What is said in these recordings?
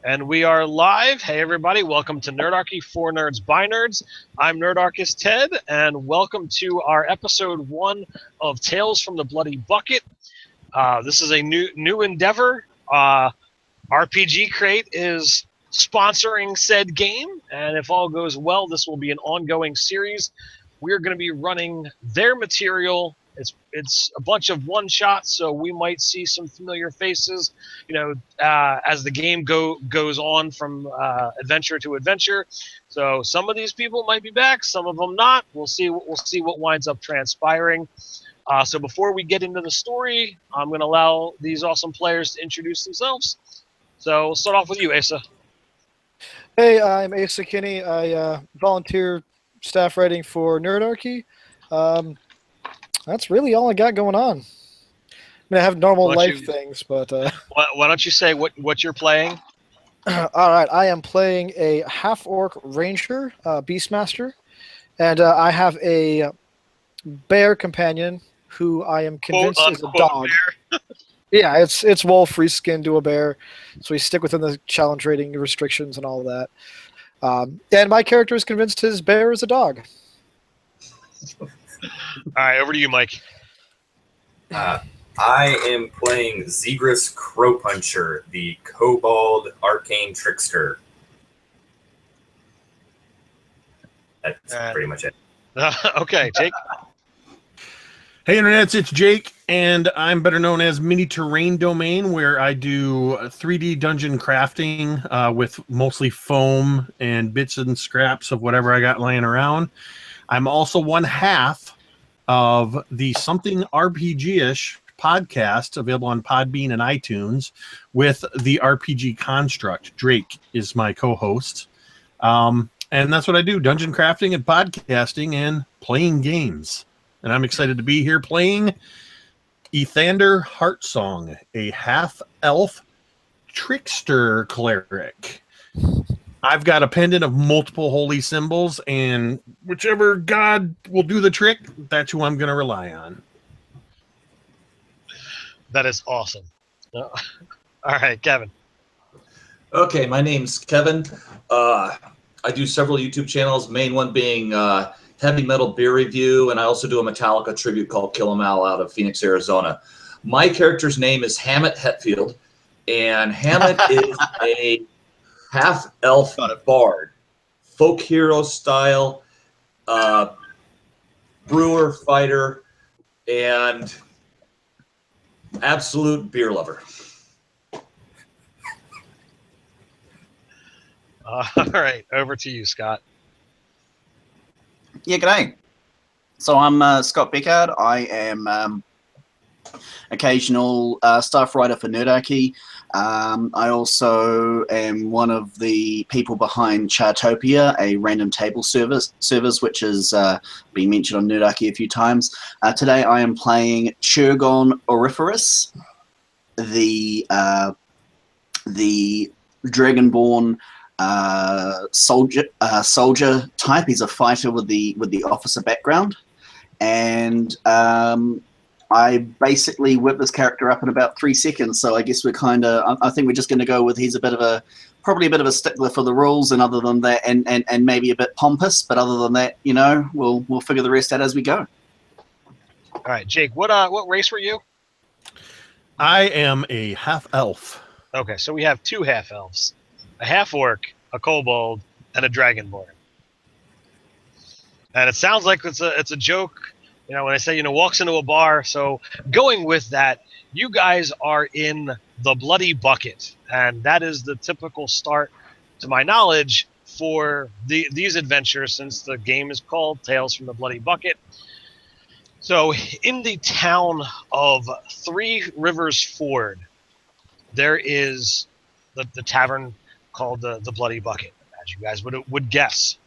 And we are live. Hey, everybody. Welcome to Nerdarchy, for Nerds, by Nerds. I'm Nerdarchist Ted, and welcome to our episode 1 of Tales from the Bloody Bucket. This is a new endeavor. RPG Crate is sponsoring said game, and if all goes well, this will be an ongoing series. We're going to be running their material. It's a bunch of one-shots, so we might see some familiar faces, as the game goes on from adventure to adventure. So some of these people might be back, some of them not. We'll see what winds up transpiring. So before we get into the story, I'm going to allow these awesome players to introduce themselves. So we'll start off with you, Asa. Hey, I'm Asa Kinney. I volunteer staff writing for Nerdarchy. That's really all I got going on. I mean, I have normal life things, but... Why don't you say what you're playing? All right, I am playing a half-orc ranger, Beastmaster, and I have a bear companion who I am convinced is a dog. Yeah, it's wolf, free skin to a bear, so we stick within the challenge rating restrictions and all of that. And my character is convinced his bear is a dog. All right, over to you, Mike. I am playing Zegris Crowpuncher, the Kobold Arcane Trickster. That's pretty much it. Okay, Jake. Hey, Internets, it's Jake, and I'm better known as Mini Terrain Domain, where I do 3D dungeon crafting with mostly foam and bits and scraps of whatever I got laying around. I'm also one half of the Something RPG-ish podcast available on Podbean and iTunes with the RPG Construct. Drake is my co-host. And that's what I do, dungeon crafting and podcasting and playing games. And I'm excited to be here playing Ethander Heartsong, a half-elf trickster cleric. I've got a pendant of multiple holy symbols, and whichever god will do the trick, that's who I'm going to rely on. That is awesome. All right, Kevin. Okay, my name's Kevin. I do several YouTube channels, main one being Heavy Metal Beer Review, and I also do a Metallica tribute called Kill 'Em All out of Phoenix, Arizona. My character's name is Hammett Hetfield, and Hammett is a half-elf bard, folk hero style, brewer, fighter, and absolute beer lover. All right, over to you, Scott. Yeah, g'day. So I'm Scott Beckard. I am occasional staff writer for Nerdarchy. I also am one of the people behind Chartopia, a random table service which has been mentioned on Nerdarchy a few times. Today I am playing Churgon Auriferous, the Dragonborn soldier type. He's a fighter with the officer background, and I basically whipped this character up in about 3 seconds. So I guess we're I think we're just going to go with he's probably a bit of a stickler for the rules, and other than that, and maybe a bit pompous. But other than that, we'll figure the rest out as we go. All right, Jake. What race were you? I am a half elf. Okay, so we have 2 half elves. A half-orc, a kobold, and a dragonborn. And it sounds like it's a joke, when I say, walks into a bar. So going with that, you guys are in the Bloody Bucket. And that is the typical start, to my knowledge, for these adventures, since the game is called Tales from the Bloody Bucket. So in the town of Three Rivers Ford, there is the tavern called the Bloody Bucket, as you guys would guess.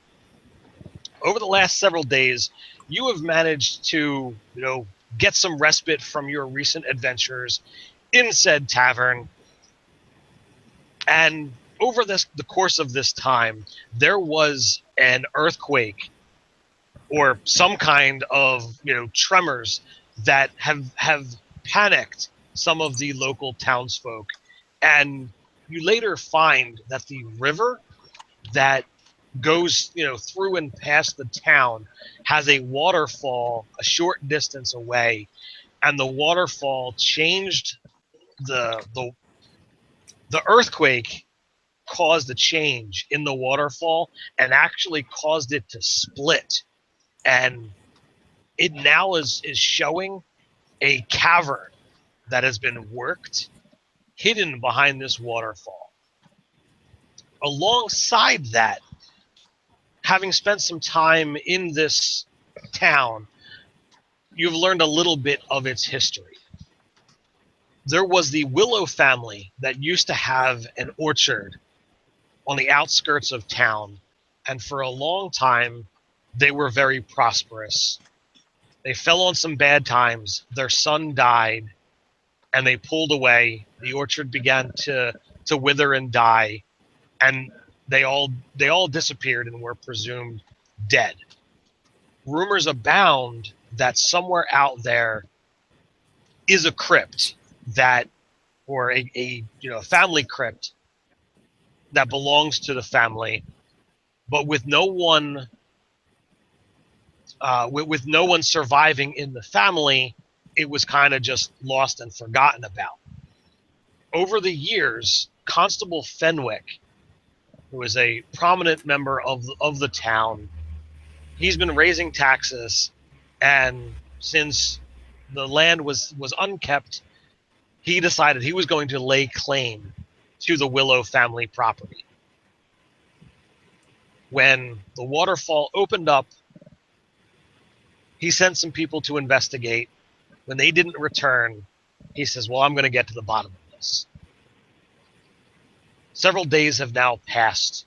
Over the last several days, you have managed to, get some respite from your recent adventures in said tavern. And over the course of this time, there was an earthquake or some kind of, tremors that have panicked some of the local townsfolk. And you later find that the river that goes, through and past the town has a waterfall a short distance away, and the waterfall changed the earthquake caused a change in the waterfall and actually caused it to split, and it now is showing a cavern that has been worked hidden behind this waterfall. Alongside that, having spent some time in this town, you've learned a little bit of its history. There was the Willow family that used to have an orchard on the outskirts of town, and for a long time, they were very prosperous. They fell on some bad times. Their son died, and they pulled away. The orchard began to wither and die, and they all disappeared and were presumed dead. Rumors abound that somewhere out there is a crypt or a family crypt that belongs to the family, but with no one surviving in the family, it was kind of just lost and forgotten about. Over the years, Constable Fenwick, who is a prominent member of the town, he's been raising taxes, and since the land was unkept, he decided he was going to lay claim to the Willow family property. When the waterfall opened up, he sent some people to investigate. When they didn't return, he says, well, I'm going to get to the bottom of this. Several days have now passed,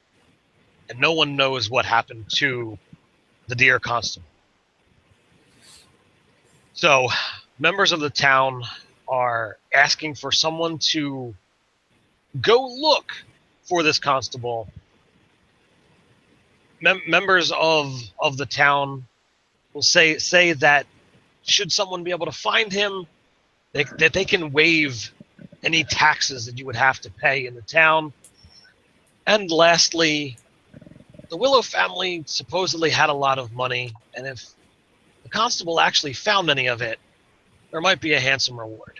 and no one knows what happened to the dear constable. So, members of the town are asking for someone to go look for this constable. Members of the town will say that should someone be able to find him, that they can waive any taxes that you would have to pay in the town. And lastly, the Willow family supposedly had a lot of money, and if the constable actually found any of it, there might be a handsome reward.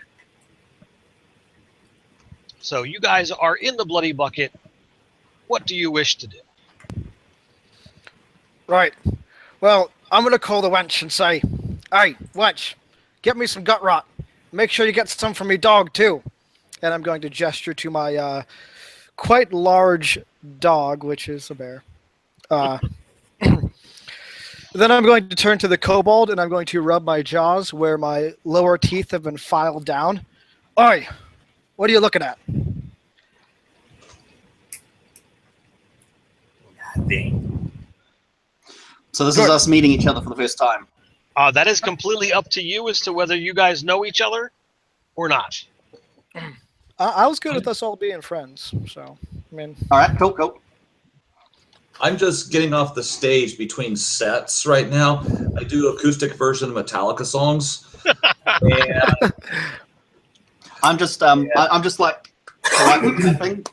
So you guys are in the Bloody Bucket. What do you wish to do? Right. Well, I'm going to call the wench and say, hey, wench, get me some gut rot. Make sure you get some for me dog, too. And I'm going to gesture to my quite large dog, which is a bear. Then I'm going to turn to the kobold, and I'm going to rub my jaws where my lower teeth have been filed down. Oi, what are you looking at? Dang. So this is us meeting each other for the first time. That is completely up to you as to whether you guys know each other or not. I was good with us all being friends, so, I mean... All right, cool. I'm just getting off the stage between sets right now. I do acoustic version of Metallica songs. And I'm just like politely clapping.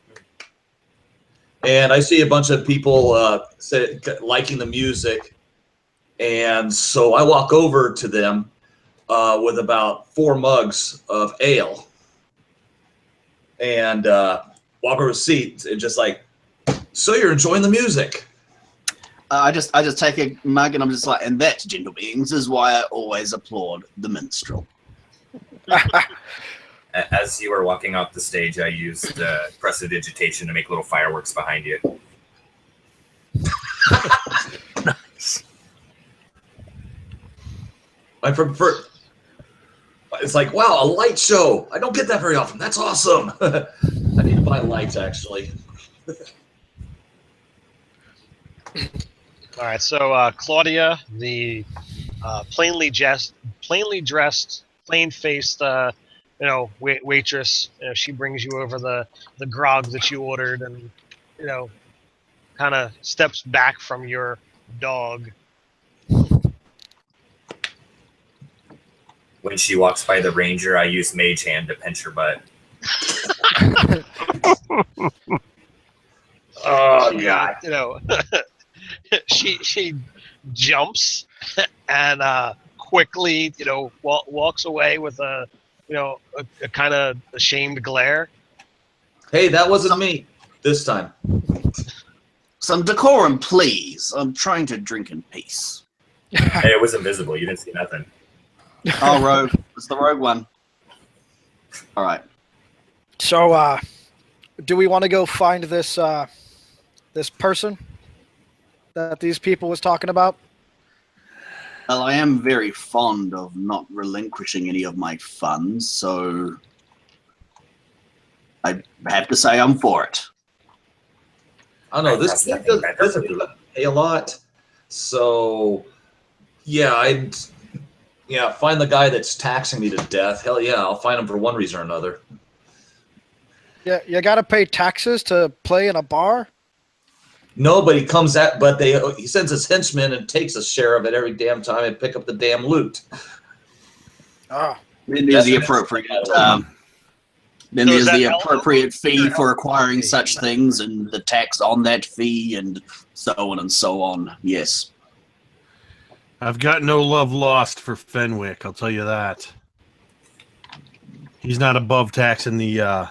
And I see a bunch of people liking the music. And so I walk over to them with about 4 mugs of ale. And walk over to seats and just like, so you're enjoying the music. I just take a mug and I'm just like, and that, gentle beings, is why I always applaud the minstrel. As you were walking off the stage, I used prestidigitation to make little fireworks behind you. Nice. I prefer. It's like, wow, a light show. I don't get that very often. That's awesome. I need to buy lights, actually. All right, so Claudia, the plainly dressed, plain-faced, waitress, she brings you over the grog that you ordered, and kind of steps back from your dog. When she walks by the ranger, I use Mage Hand to pinch her butt. Oh God! You know, she jumps and quickly, you know, walks away with a, you know, a kind of ashamed glare. Hey, that wasn't me this time. Some decorum, please. I'm trying to drink in peace. Hey, it was invisible. You didn't see nothing. Oh, rogue. It's the rogue one. All right. So, do we want to go find this this person that these people was talking about? Well, I am very fond of not relinquishing any of my funds, so I have to say I'm for it. I don't know. This game doesn't pay a lot, so yeah, I'd find the guy that's taxing me to death. Hell yeah, I'll find him for one reason or another. Yeah, you got to pay taxes to play in a bar. No, but he sends his henchmen and takes a share of it every damn time and pick up the damn loot. Ah, Then there's the appropriate. Then So there's is that the all- appropriate fee or for all- acquiring such things, and the tax on that fee, and so on and so on. Yes. I've got no love lost for Fenwick, I'll tell you that. He's not above taxing the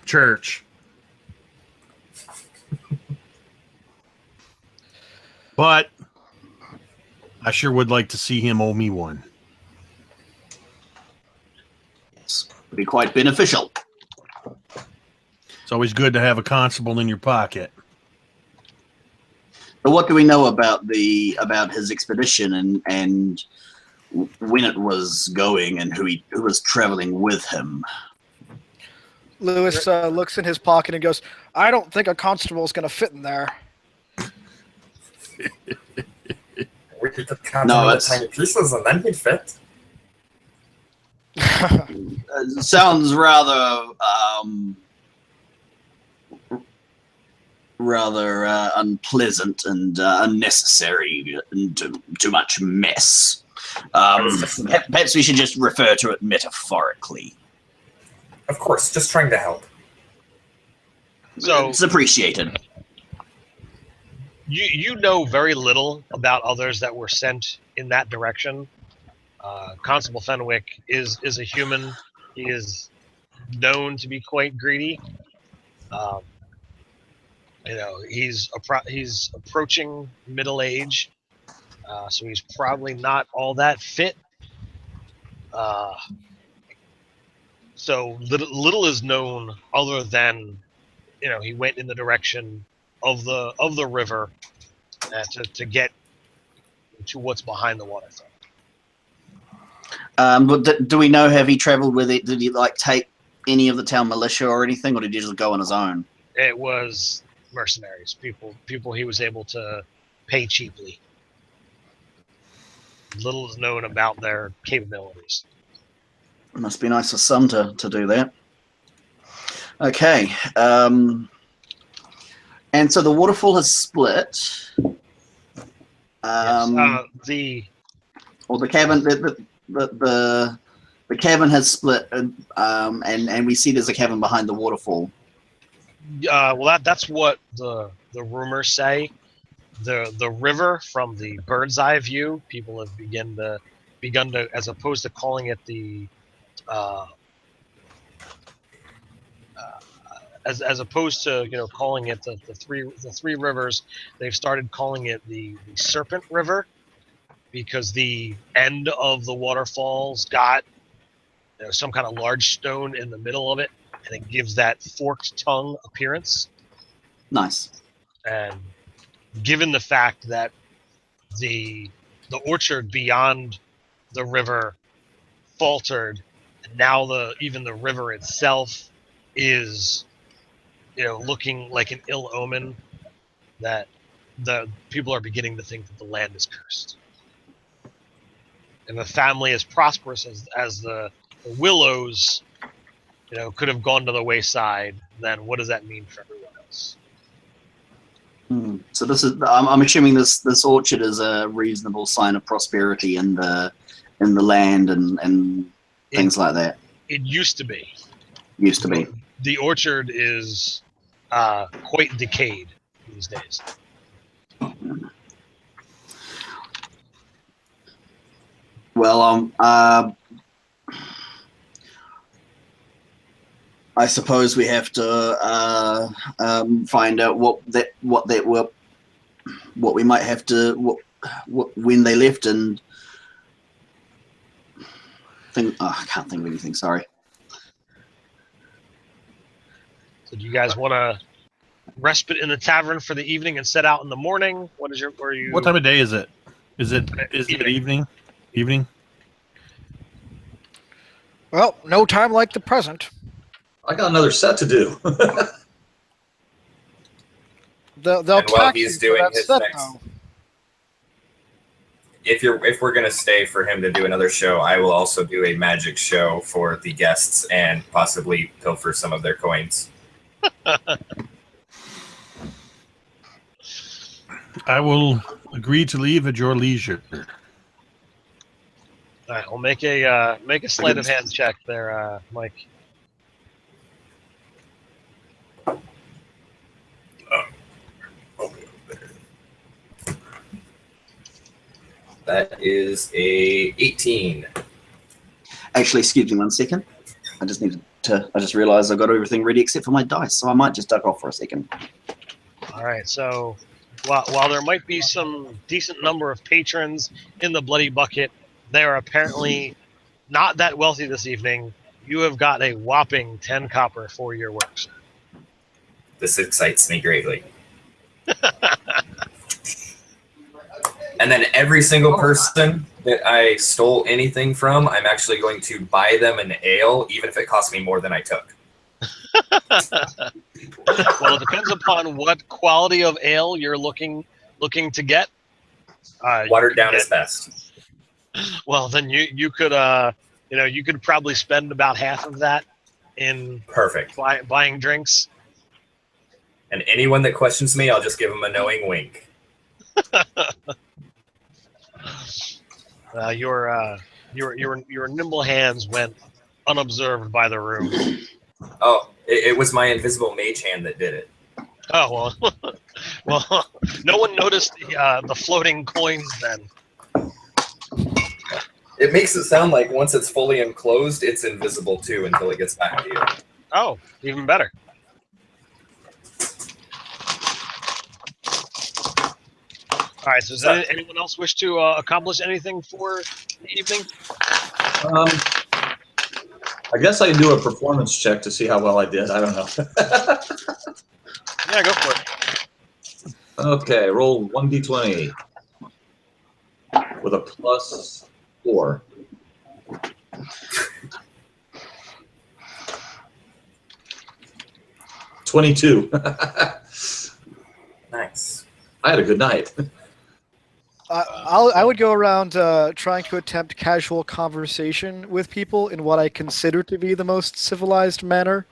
church. But I sure would like to see him owe me one. Yes. Would be quite beneficial. It's always good to have a constable in your pocket. But what do we know about his expedition and when it was going and who was traveling with him? Lewis looks in his pocket and goes, "I don't think a constable is going to fit in there." We could just count No, him into it's- tiny pieces and then he'd fit. Sounds rather unpleasant and unnecessary and too much mess. Perhaps we should just refer to it metaphorically. Of course, just trying to help. So It's appreciated. you know very little about others that were sent in that direction. Constable Fenwick is a human. He is known to be quite greedy. You know, he's approaching middle age, so he's probably not all that fit. So little is known other than, you know, he went in the direction of the river to get to what's behind the waterfall. But do we know, have he traveled with it? Did he take any of the town militia or anything, or did he just go on his own? It was mercenaries, people he was able to pay cheaply. Little is known about their capabilities. It must be nice for some to do that. Okay. And so the waterfall has split. Yes. Or the cabin, the cabin has split, and we see there's a cabin behind the waterfall. Well, that's what the rumors say. The river, from the bird's eye view, people have begun to, as opposed to calling it the as opposed to, you know, calling it the three rivers, they've started calling it the Serpent River, because the end of the waterfall's got, you know, some kind of large stone in the middle of it, and it gives that forked tongue appearance. Nice. And given the fact that the orchard beyond the river faltered, and now even the river itself is, you know, looking like an ill omen, that the people are beginning to think that the land is cursed. And the family as prosperous as the willows, you know, could have gone to the wayside, then what does that mean for everyone else? So this is, I'm assuming this orchard is a reasonable sign of prosperity in the land and things like that. It used to be. Used to be. the orchard is quite decayed these days. Well, I suppose we have to find out what we might have to when they left and think. Oh, I can't think of anything. Sorry. So do you guys want to respite in the tavern for the evening and set out in the morning? What time of day is it? Is it evening? Evening? Well, no time like the present. I got another set to do. They'll And while tax he's you for doing that his set, next, though. if we're gonna stay for him to do another show, I will also do a magic show for the guests and possibly pilfer some of their coins. I will agree to leave at your leisure. All right, we'll make a sleight of hand check there, Mike. That is a 18. Actually, excuse me 1 second. I just realized I got everything ready except for my dice, so I might just duck off for a second. All right, so while there might be some decent number of patrons in the Bloody Bucket, they are apparently not that wealthy this evening. You have got a whopping 10 copper for your works. This excites me greatly. And then every single person that I stole anything from, I'm actually going to buy them an ale, even if it costs me more than I took. Well, it depends upon what quality of ale you're looking to get. Watered down is best. Well, then you could you could probably spend about half of that in Perfect. buying drinks. And anyone that questions me, I'll just give them a knowing wink. Your nimble hands went unobserved by the room. Oh, it was my invisible mage hand that did it. Oh well, no one noticed the floating coins then. It makes it sound like once it's fully enclosed, it's invisible too until it gets back to you. Oh, even better. All right, so does anyone else wish to accomplish anything for the evening? I guess I can do a performance check to see how well I did. I don't know. Yeah, go for it. Okay, roll 1d20 with a +4. $22. Nice. I had a good night. I would go around trying to attempt casual conversation with people in what I consider to be the most civilized manner.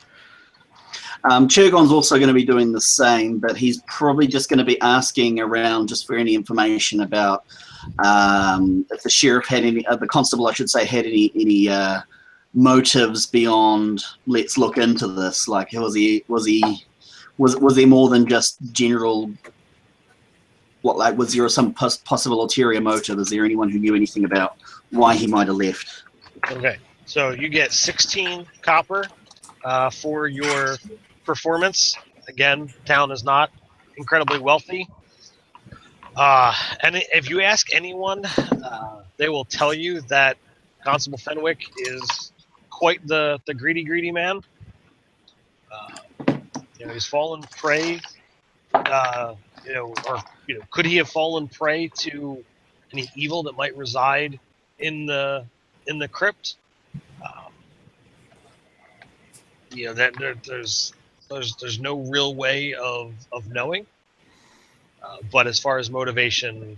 Chirgon's also going to be doing the same, but he's probably just going to be asking around just for any information about if the sheriff had any, the constable, I should say, had any motives beyond let's look into this. Like, was there more than just general? Was there some possible ulterior motive? Is there anyone who knew anything about why he might have left? Okay, so you get 16 copper for your performance. Again, town is not incredibly wealthy. And if you ask anyone, they will tell you that Constable Fenwick is quite the greedy man. He's fallen prey. Could he have fallen prey to any evil that might reside in the crypt? There's no real way of knowing. But as far as motivation,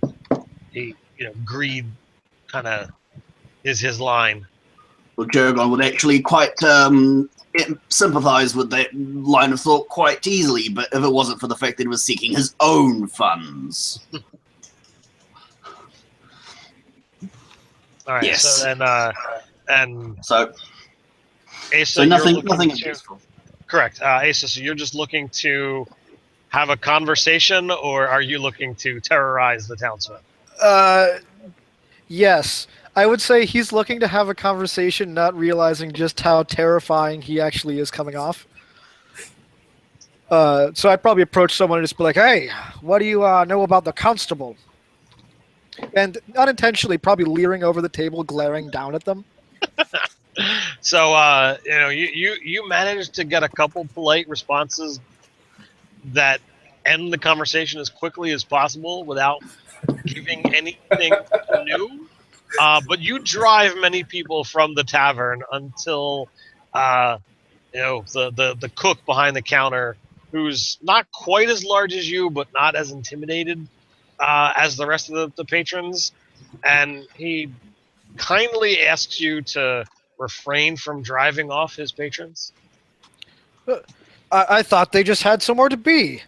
greed kind of is his line. Well, Jurgon would actually quite sympathize with that line of thought quite easily, but if it wasn't for the fact that he was seeking his own funds. All right. Yes. So then, So Asa, nothing you're looking to useful. Correct. Asa, so you're just looking to have a conversation, or are you looking to terrorize the townsmen? Yes. I would say he's looking to have a conversation, not realizing just how terrifying he actually is coming off. So I'd probably approach someone and just be like, "Hey, what do you know about the constable?" And unintentionally, probably leering over the table, glaring down at them. So you managed to get a couple polite responses that end the conversation as quickly as possible without giving anything new. But you drive many people from the tavern until the cook behind the counter, who's not quite as large as you, but not as intimidated as the rest of the patrons, and he kindly asks you to refrain from driving off his patrons. I thought they just had somewhere to be.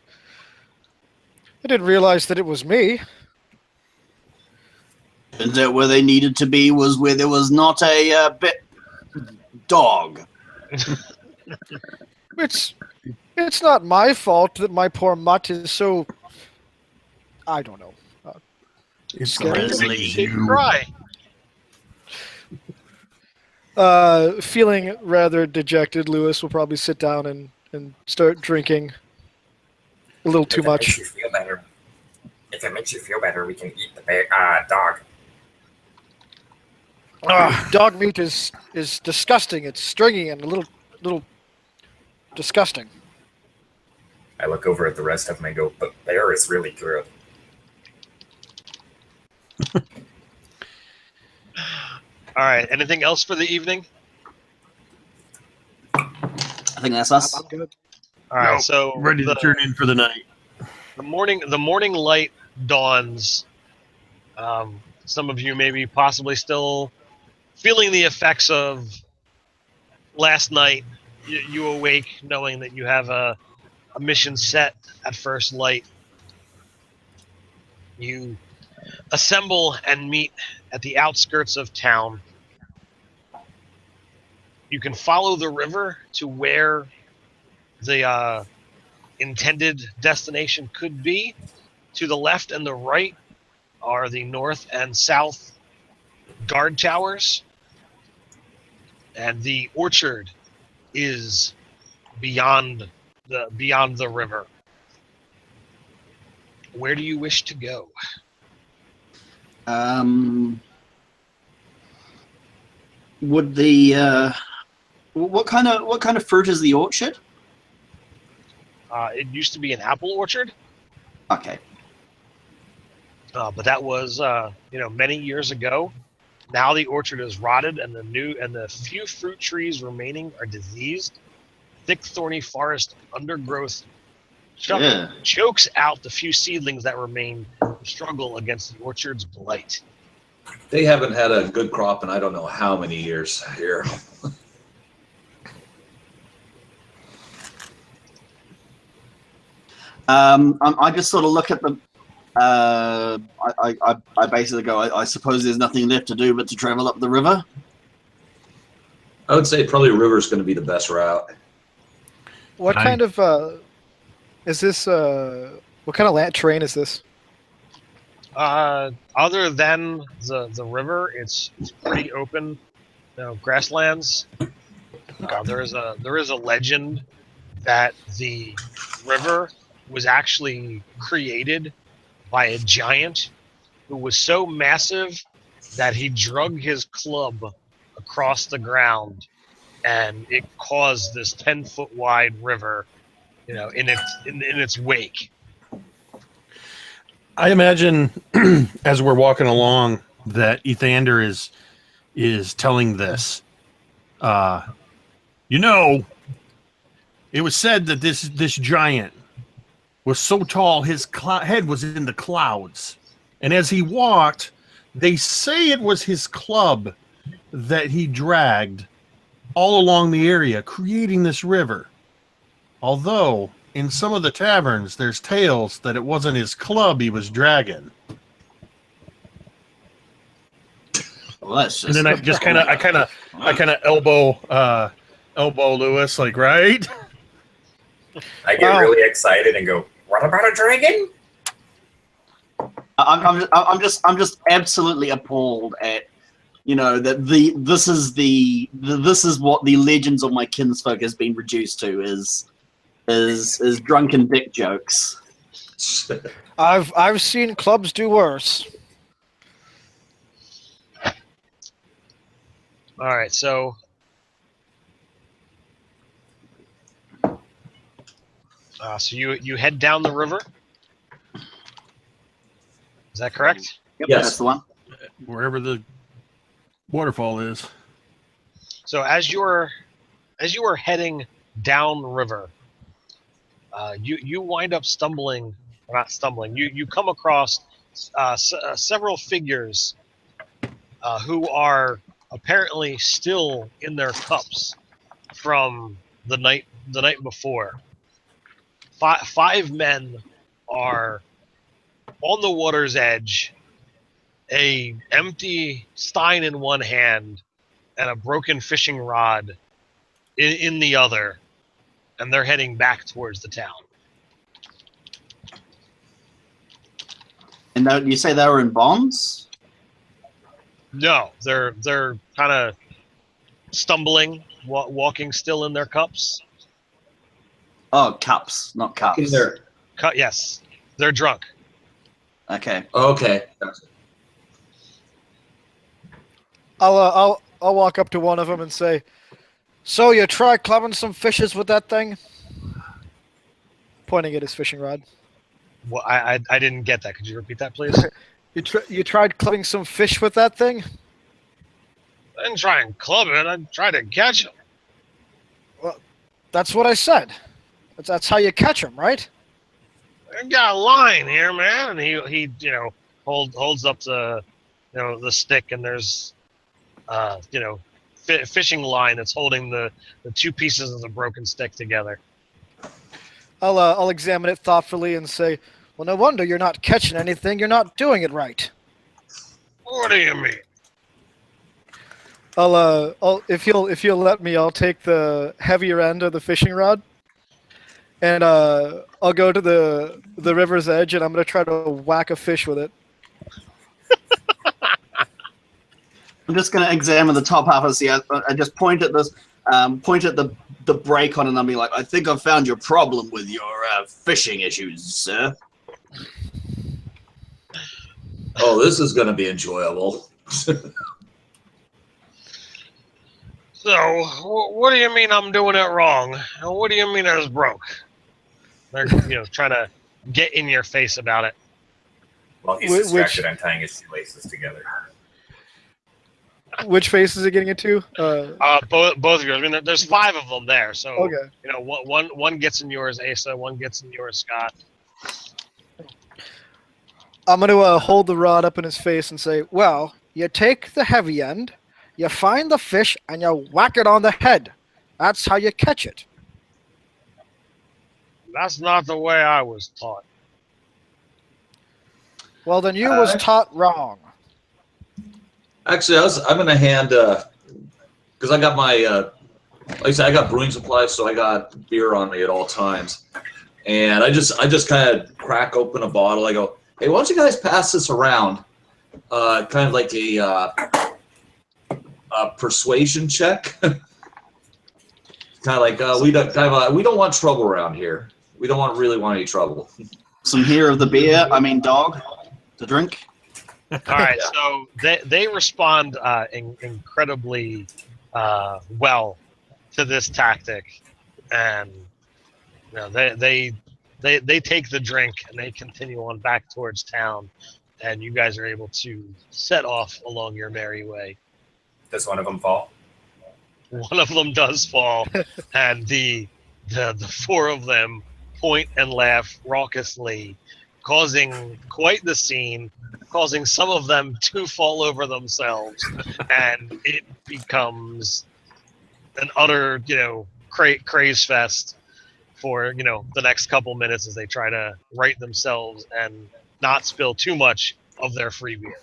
I didn't realize that it was me. Turns out where they needed to be was where there was not a dog. It's not my fault that my poor mutt is so... I don't know. It's Scary. Cry. Feeling rather dejected, Lewis will probably sit down and start drinking a little too much. If it makes you feel better, we can eat the dog. Dog meat is disgusting. It's stringy and a little disgusting. I look over at the rest of them and go, but bear is really good. All right. Anything else for the evening? I think that's us. I'm good. All right. Nope. So Ready to turn in for the night. the morning light dawns. Some of you maybe possibly still feeling the effects of last night. You awake knowing that you have a mission set at first light. You assemble and meet at the outskirts of town. You can follow the river to where the intended destination could be. To the left and the right are the north and south guard towers, and the orchard is beyond the river. Where do you wish to go? Would the what kind of fruit is the orchard? It used to be an apple orchard, Okay. but that was many years ago. Now the orchard is rotted, and the few fruit trees remaining are diseased. Thick, thorny forest undergrowth chokes out the few seedlings that remain to struggle against the orchard's blight. They haven't had a good crop in I don't know how many years here. I just sort of look at the. I basically go. I suppose there's nothing left to do but to travel up the river. I would say probably river's going to be the best route. What kind of is this? What kind of land terrain is this? Other than the river, it's pretty open, grasslands. There is a legend that the river was actually created by a giant who was so massive that he drug his club across the ground, and it caused this 10-foot wide river, in its wake. I imagine as we're walking along that Ethander is telling this. It was said that this giant was so tall his head was in the clouds, and as he walked, they say it was his club that he dragged all along the area, creating this river. Although in some of the taverns, there's tales that it wasn't his club he was dragging. Well, that's just. And then I kind of elbow Lewis, like, right? I get really excited and go, "What about a dragon?" I'm just absolutely appalled at, that this is what the legends of my kinsfolk has been reduced to is drunken dick jokes. I've seen clubs do worse. All right, so so you head down the river. Is that correct? Yep, Yes. that's the one. Wherever the waterfall is. So as you are heading down the river, you wind up stumbling, or not stumbling. You come across several figures who are apparently still in their cups from the night before. Five men are on the water's edge, a empty stein in one hand and a broken fishing rod in the other, and they're heading back towards the town. And you say they were in bonds? No, they're kind of stumbling, walking still in their cups. Oh, cups, not cups. In there. Yes, they're drunk. Okay. Okay. I'll walk up to one of them and say, "So you try clubbing some fishes with that thing?" Pointing at his fishing rod. Well, I didn't get that. Could you repeat that, please? You tried clubbing some fish with that thing? I didn't try and club it. I tried to catch him. Well, that's what I said. That's how you catch him, right? I got a line here, man, and he holds up the the stick, and there's fishing line that's holding the two pieces of the broken stick together. I'll examine it thoughtfully and say, "Well, no wonder you're not catching anything. You're not doing it right." What do you mean? If you'll let me, I'll take the heavier end of the fishing rod, and I'll go to the river's edge, and I'm gonna try to whack a fish with it. I'm just going to examine the top half and see. I just point at this, point at the break on it, and I'll be like, "I think I've found your problem with your fishing issues, sir." Oh, this is going to be enjoyable. So, what do you mean I'm doing it wrong? And what do you mean I was broke? They're trying to get in your face about it. Well, he's distracted. I'm tying his shoelaces together. Which face is it getting into? Both of yours. I mean, there's 5 of them there, so okay. One gets in yours, Asa. One gets in yours, Scott. I'm going to hold the rod up in his face and say, "Well, you take the heavy end, you find the fish, and you whack it on the head. That's how you catch it." That's not the way I was taught. Well, then you was taught wrong. Actually, I'm going to hand, because I got my, like I said, I got brewing supplies, so I got beer on me at all times. And I just kind of crack open a bottle. I go, "Hey, why don't you guys pass this around?" Kind of like a persuasion check. Kind of like we don't want trouble around here. We don't really want any trouble. Some here of the beer. I mean, dog, to drink. All right, so they respond incredibly well to this tactic, and they take the drink and they continue on back towards town, and you guys are able to set off along your merry way. Does one of them fall? One of them does fall, and the 4 of them point and laugh raucously, causing quite the scene, causing some of them to fall over themselves, and it becomes an utter, craze fest for, the next couple minutes as they try to right themselves and not spill too much of their free beer.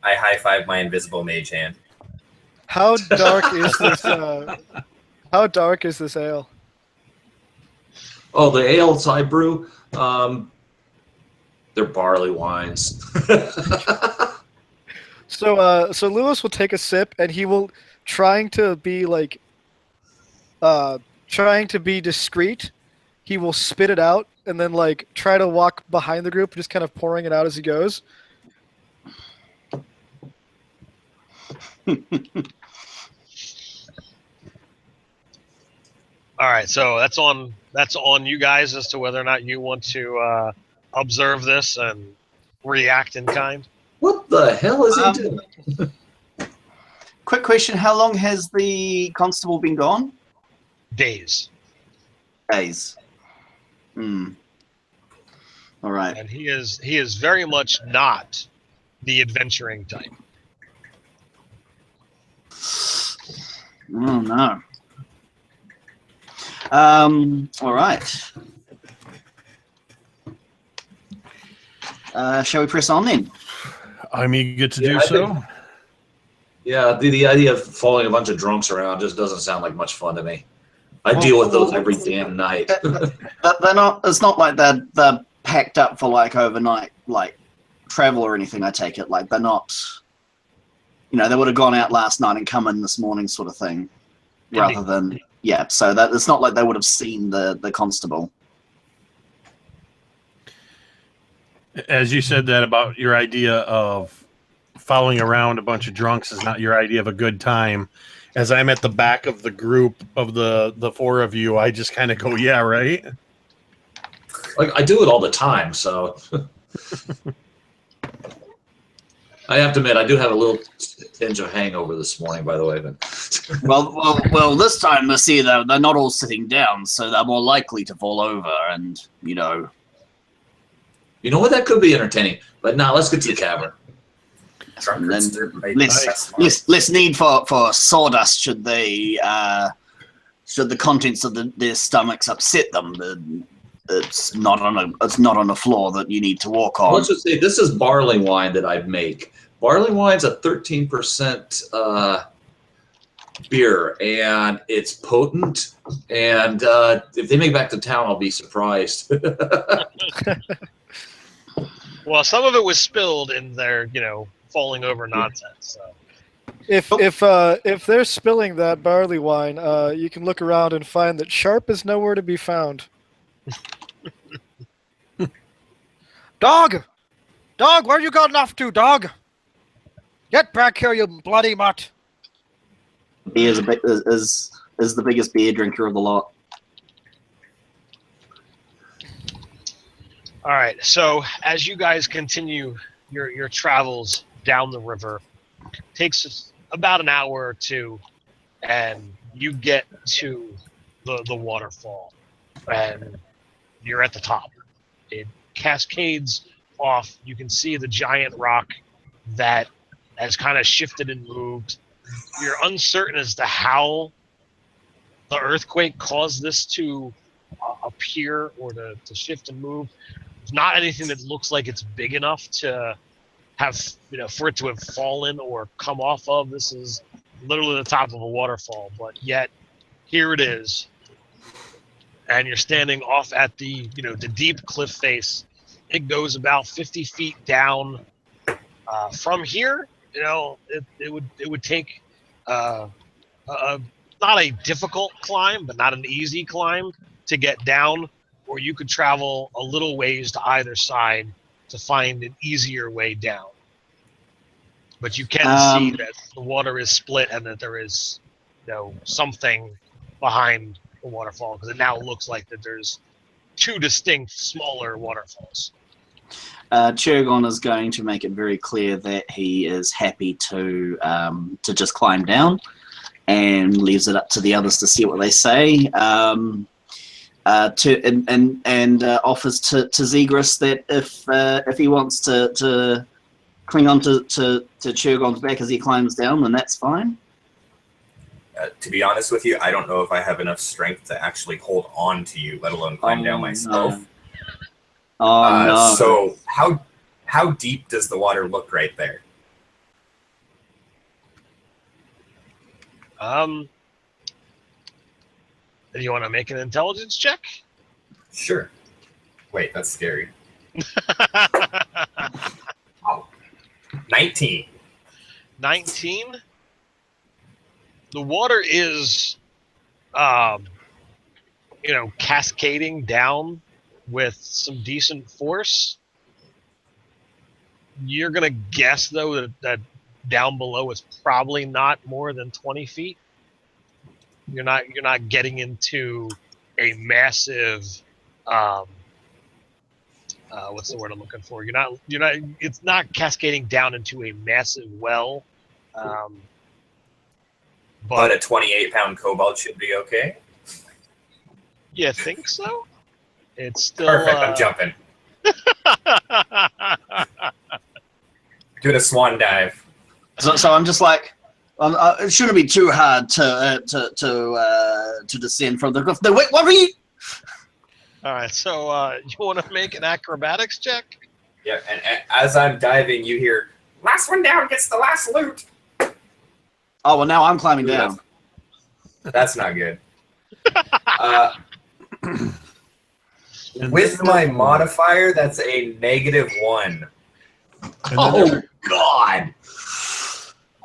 I high-five my invisible mage hand. How dark is this? How dark is this ale? Oh, the ales I brew, they're barley wines. So Lewis will take a sip, and he will, trying to be like, trying to be discreet, he will spit it out and then like try to walk behind the group, just kind of pouring it out as he goes. All right, so that's on you guys as to whether or not you want to observe this and react in kind. What the hell is he doing? Quick question: how long has the constable been gone? Days. Days. Hmm. All right. And he is very much not the adventuring type. Oh no. All right. Shall we press on then? I'm eager to do so. Yeah, the idea of following a bunch of drunks around just doesn't sound like much fun to me. I deal with those every damn night. They're not. It's not like they're packed up for like overnight like travel or anything. I take it like they're not. You know, they would have gone out last night and come in this morning, sort of thing, rather than So that it's not like they would have seen the constable. As you said that about your idea of following around a bunch of drunks is not your idea of a good time. As I'm at the back of the group of the four of you, I just kind of go, yeah, right? Like, I do it all the time, so... I have to admit, I do have a little tinge of hangover this morning, by the way. But well, this time, I see they're not all sitting down, so they're more likely to fall over, and, you know... You know what? That could be entertaining. But now, let's get to the cavern. Less need for sawdust should they should the contents of their stomachs upset them. It's not on a floor that you need to walk on. Let's just say this is barley wine that I make. Barley wine's a 13% beer, and it's potent. And if they make it back to town, I'll be surprised. Well, some of it was spilled in their, falling over nonsense. So. If they're spilling that barley wine, you can look around and find that Sharp is nowhere to be found. Dog, where you gotten off to, dog? Get back here, you bloody mutt! He is the biggest beer drinker of the lot. All right, so as you guys continue your travels down the river, it takes about an hour or two, and you get to the waterfall, and you're at the top. It cascades off. You can see the giant rock that has kind of shifted and moved. You're uncertain as to how the earthquake caused this to appear or to shift and move. It's not anything that looks like it's big enough to have, for it to have fallen or come off of. This is literally the top of a waterfall, but yet here it is. And you're standing off at the deep cliff face. It goes about 50 feet down. From here, it would take not a difficult climb, but not an easy climb to get down, or you could travel a little ways to either side to find an easier way down. But you can see that the water is split and that there is something behind the waterfall, because it now looks like that there's two distinct smaller waterfalls. Churgon is going to make it very clear that he is happy to just climb down, and leaves it up to the others to see what they say. Offers to Zegris that if he wants to cling on to Churgon's back as he climbs down, then that's fine. To be honest with you, I don't know if I have enough strength to actually hold on to you, let alone climb down myself. No. No. So how deep does the water look right there? Do you want to make an intelligence check? Sure. Wait, that's scary. 19. 19. The water is, cascading down with some decent force. You're gonna guess though that down below is probably not more than 20 feet. You're not getting into a massive, what's the word I'm looking for? It's not cascading down into a massive well. But a 28-pound cobalt should be okay. You think so? It's still Perfect. I'm jumping. Doing a swan dive. So I'm just like, it shouldn't be too hard to descend from the cliff. Wait, what are you? All right. So you want to make an acrobatics check? Yeah, and as I'm diving, you hear, "Last one down gets the last loot." Oh well, now I'm climbing down. That's not good. With my modifier, that's a -1. Oh God!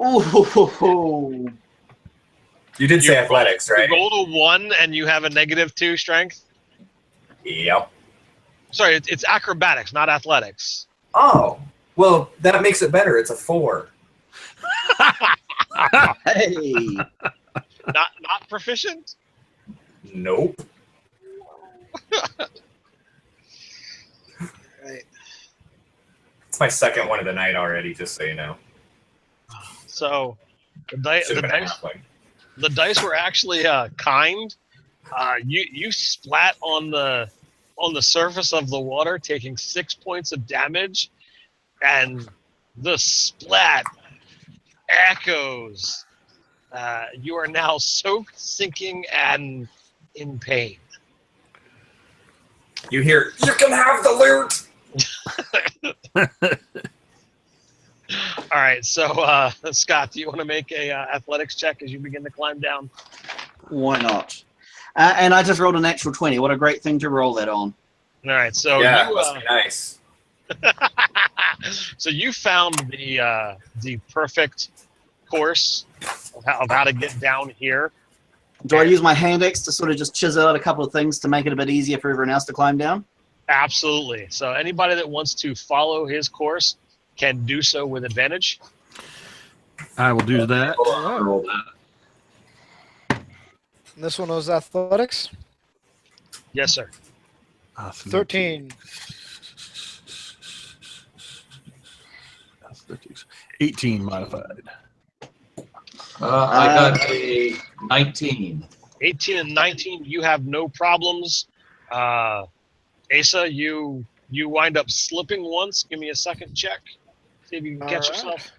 Oh, You did say athletics, right? You rolled a 1 and you have a -2 strength? Yep. Sorry, it's acrobatics, not athletics. Oh, well, that makes it better. It's a 4. hey! Not proficient? Nope. Right. It's my second one of the night already, just so you know. So Should've been a dice, halfling. the dice were actually kind. You splat on the surface of the water, taking 6 points of damage, and the splat echoes. You are now soaked, sinking, and in pain. You hear, "You can have the loot!" All right, so Scott, do you want to make a athletics check as you begin to climb down? Why not? And I just rolled a natural 20. What a great thing to roll that on. All right, so Yeah, you must be nice. so you found the perfect course of how to get down here. Do I use my hand axe to sort of just chisel out a couple of things to make it a bit easier for everyone else to climb down? Absolutely. So anybody that wants to follow his course can do so with advantage. I will do that. Hold on, I'll roll that. This one was athletics. Yes, sir. 13. 18 modified. I got a 19. 18 and 19, you have no problems. Asa, you wind up slipping once. Give me a second check. See if you can catch yourself.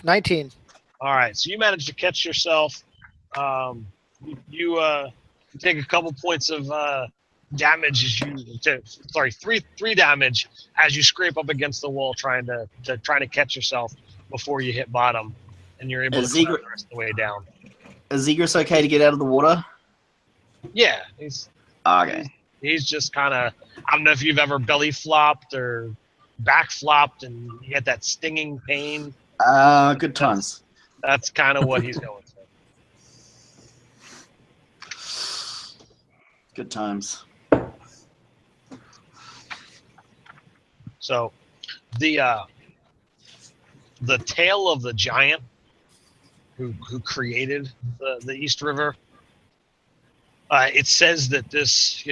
19. All right, so you managed to catch yourself. You take a couple points of damage as three damage as you scrape up against the wall trying to catch yourself before you hit bottom, and you're able to climb the rest of the way down. Is Zegris okay to get out of the water? Yeah, he's Okay. He's just kind of, I don't know if you've ever belly flopped or back flopped and you get that stinging pain. Good times. That's kind of what he's going through. Good times. So the tale of the giant who created the East River, it says that this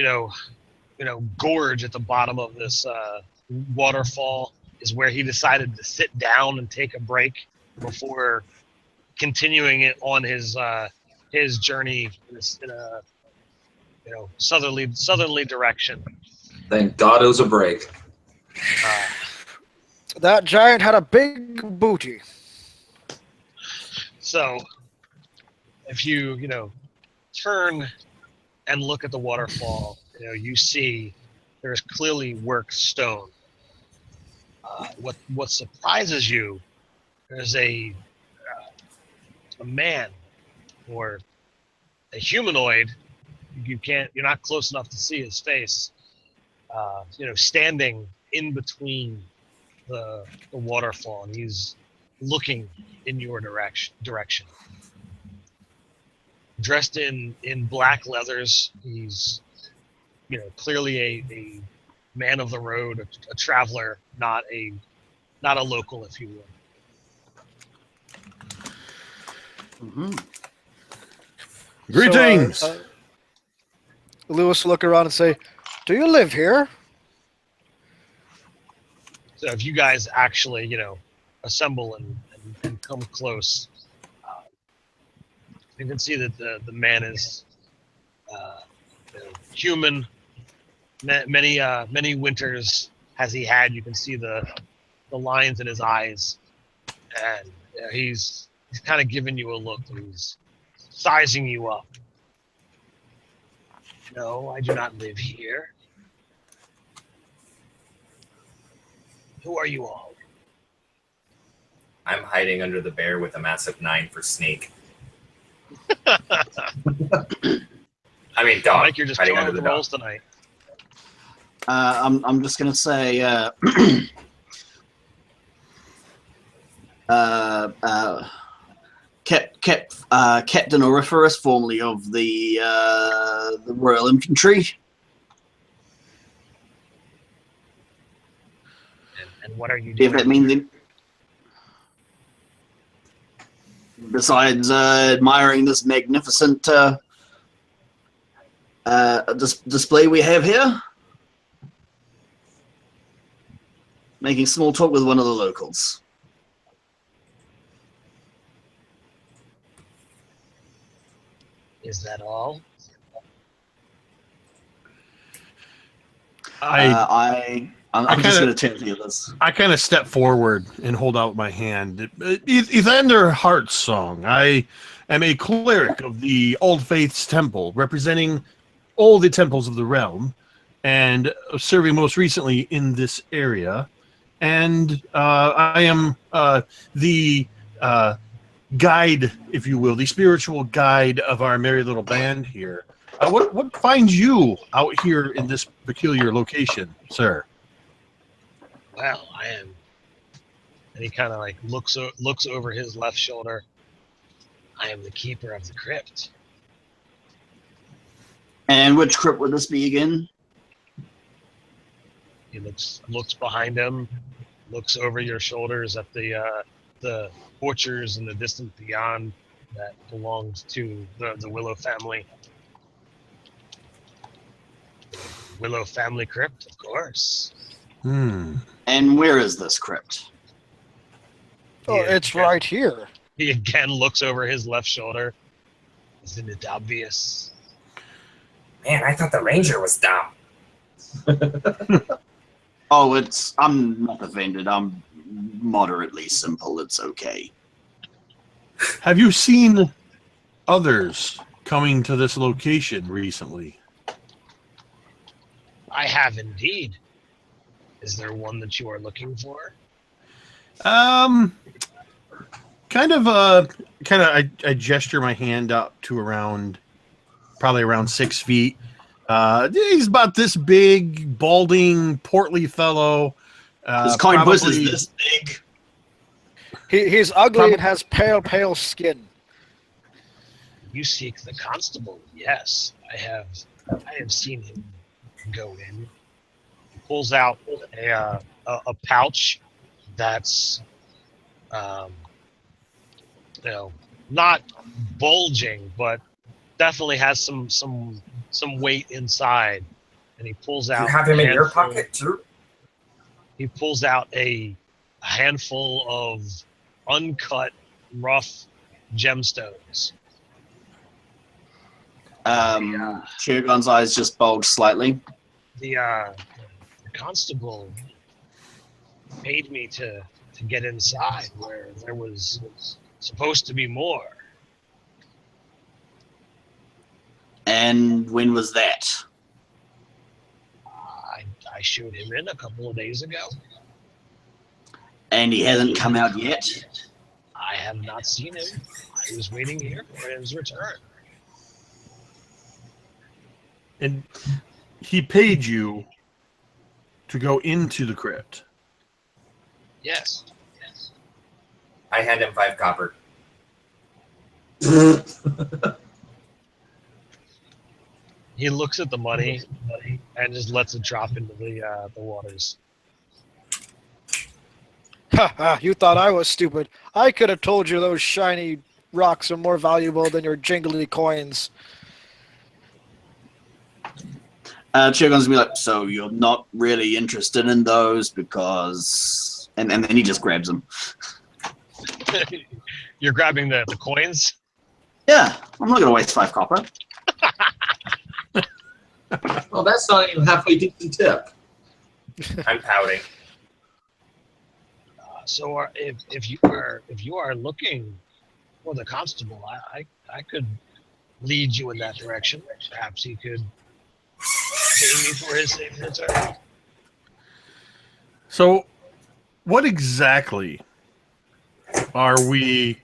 gorge at the bottom of this waterfall is where he decided to sit down and take a break before continuing it on his journey in a southerly direction. Thank God it was a break. That giant had a big booty. So if you turn and look at the waterfall, you see there's clearly worked stone. What surprises you is a man or a humanoid you're not close enough to see his face. Standing in between the waterfall, and he's looking in your direction. Dressed in black leathers, he's clearly a man of the road, a traveler, not a local, if you will. Mm-hmm. Greetings. So, Lewis will look around and say, "Do you live here?" So if you guys actually, assemble and come close, you can see that the man is human. Many winters has he had. You can see the lines in his eyes, and he's kind of giving you a look. He's sizing you up. No, I do not live here. Who are you all? I'm hiding under the bear with a massive 9 for sneak. I mean, dog. Mike, you're just hiding killing under the the rolls dog. tonight. I'm just going to say, Captain Auriferous, formerly of the Royal Infantry. And what are you If doing? that means it. Besides admiring this magnificent display we have here, making small talk with one of the locals. Is that all? I'm just going to tell you this. I kind of step forward and hold out my hand. Ethander Heartsong. I am a cleric of the Old Faith's Temple, representing all the temples of the realm, and serving most recently in this area. And I am the guide, if you will, the spiritual guide of our merry little band here. What finds you out here in this peculiar location, sir? Well, I am. And he kind of like looks over his left shoulder. I am the keeper of the crypt. And which crypt would this be again? He looks behind him, looks over your shoulders at the orchards in the distance beyond that belongs to the Willow family. Willow family crypt, of course. And where is this crypt? Oh, it's right here. He again looks over his left shoulder. Isn't it obvious? Man, I thought the ranger was dumb. Oh, I'm not offended. I'm moderately simple. It's okay. Have you seen others coming to this location recently? I have indeed. Is there one that you are looking for? I gesture my hand up to probably around 6 feet. He's about this big, balding, portly fellow. His coin puss is this big. He's ugly and has pale skin. You seek the constable? Yes, I have seen him go in. He pulls out a pouch that's not bulging, but definitely has some weight inside. And he pulls out. You have him in your pocket too? He pulls out a handful of uncut, rough gemstones. Shirgon's eyes just bulge slightly. The constable made me to get inside where there was supposed to be more. And when was that? I showed him in a couple of days ago. And he hasn't come out yet? I have not seen him. I was waiting here for his return. And he paid you to go into the crypt. Yes. I hand him 5 copper. He looks at the money and just lets it drop into the waters. Ha! You thought I was stupid. I could have told you those shiny rocks are more valuable than your jingly coins. Chirgon's gonna be like, so you're not really interested in those because... And then he just grabs them. You're grabbing the coins? Yeah, I'm not going to waste 5 copper. Well, that's not even halfway decent tip. I'm pouting. So if you are looking for the constable, I could lead you in that direction. Perhaps he could pay me for his safe return. So, what exactly are we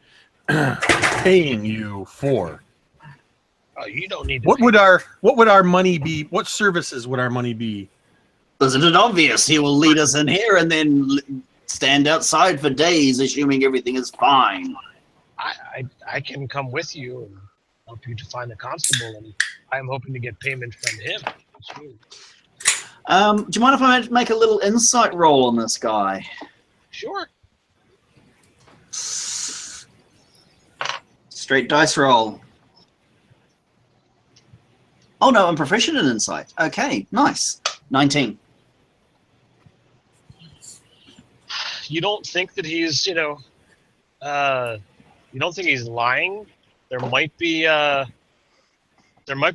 paying you for? Oh, you don't need to. What would our money be? What services would our money be? Isn't it obvious? He will lead us in here and then stand outside for days, assuming everything is fine. I can come with you and help you to find the constable, and I'm hoping to get payment from him. Do you mind if I make a little insight roll on this guy? Sure. Straight dice roll. Oh no, I'm proficient in insight. Okay, nice. 19. You don't think that he's, you don't think he's lying? There might be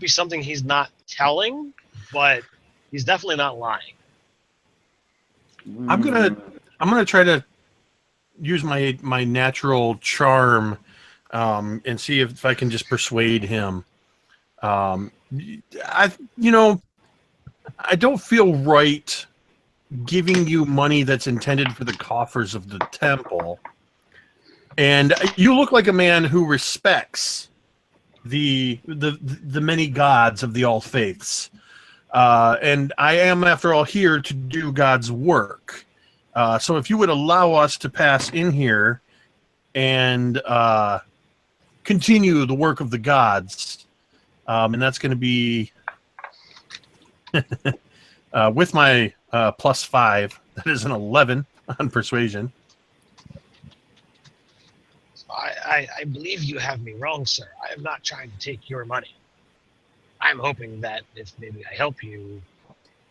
something he's not telling, but he's definitely not lying. I'm gonna try to use my natural charm and see if I can just persuade him. I don't feel right giving you money that's intended for the coffers of the temple, and you look like a man who respects the many gods of the all faiths, and I am, after all, here to do God's work. So if you would allow us to pass in here and continue the work of the gods, and that's going to be with my +5. That is an 11 on persuasion. I believe you have me wrong, sir. I am not trying to take your money. I'm hoping that if maybe I help you,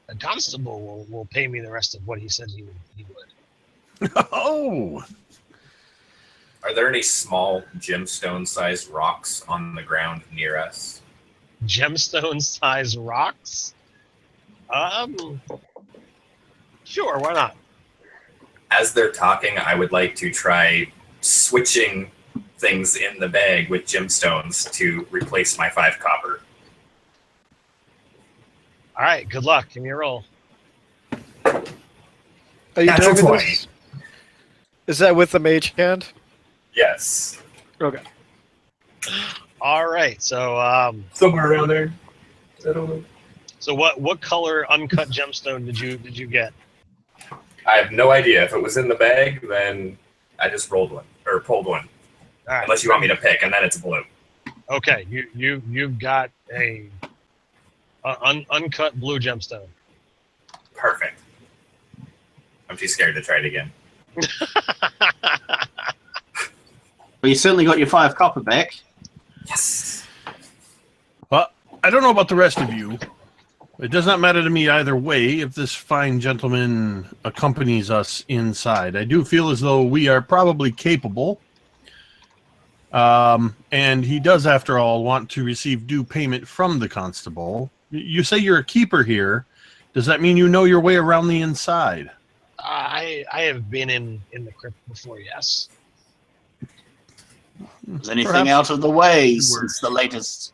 the constable will pay me the rest of what he said he would. Oh! Are there any small gemstone-sized rocks on the ground near us? Gemstone-sized rocks? Sure, why not? As they're talking, I would like to try switching things in the bag with gemstones to replace my 5 copper. All right, good luck. Give me a roll. Are you Natural doing 20. this? Is that with the mage hand? Yes. Okay. All right, so Somewhere around there. I don't know. so what color uncut gemstone did you get? I have no idea. If it was in the bag, then I just rolled one or pulled one. All right. Unless you want me to pick, and then it's blue. Okay, you've got a uncut blue gemstone. Perfect. I'm too scared to try it again. Well, you certainly got your 5 copper back. Yes. Well, I don't know about the rest of you. It does not matter to me either way if this fine gentleman accompanies us inside. I do feel as though we are probably capable. And he does, after all, want to receive due payment from the constable. You say you're a keeper here. Does that mean you know your way around the inside? I have been in the crypt before, yes. Is anything Perhaps out of the way you were. since the latest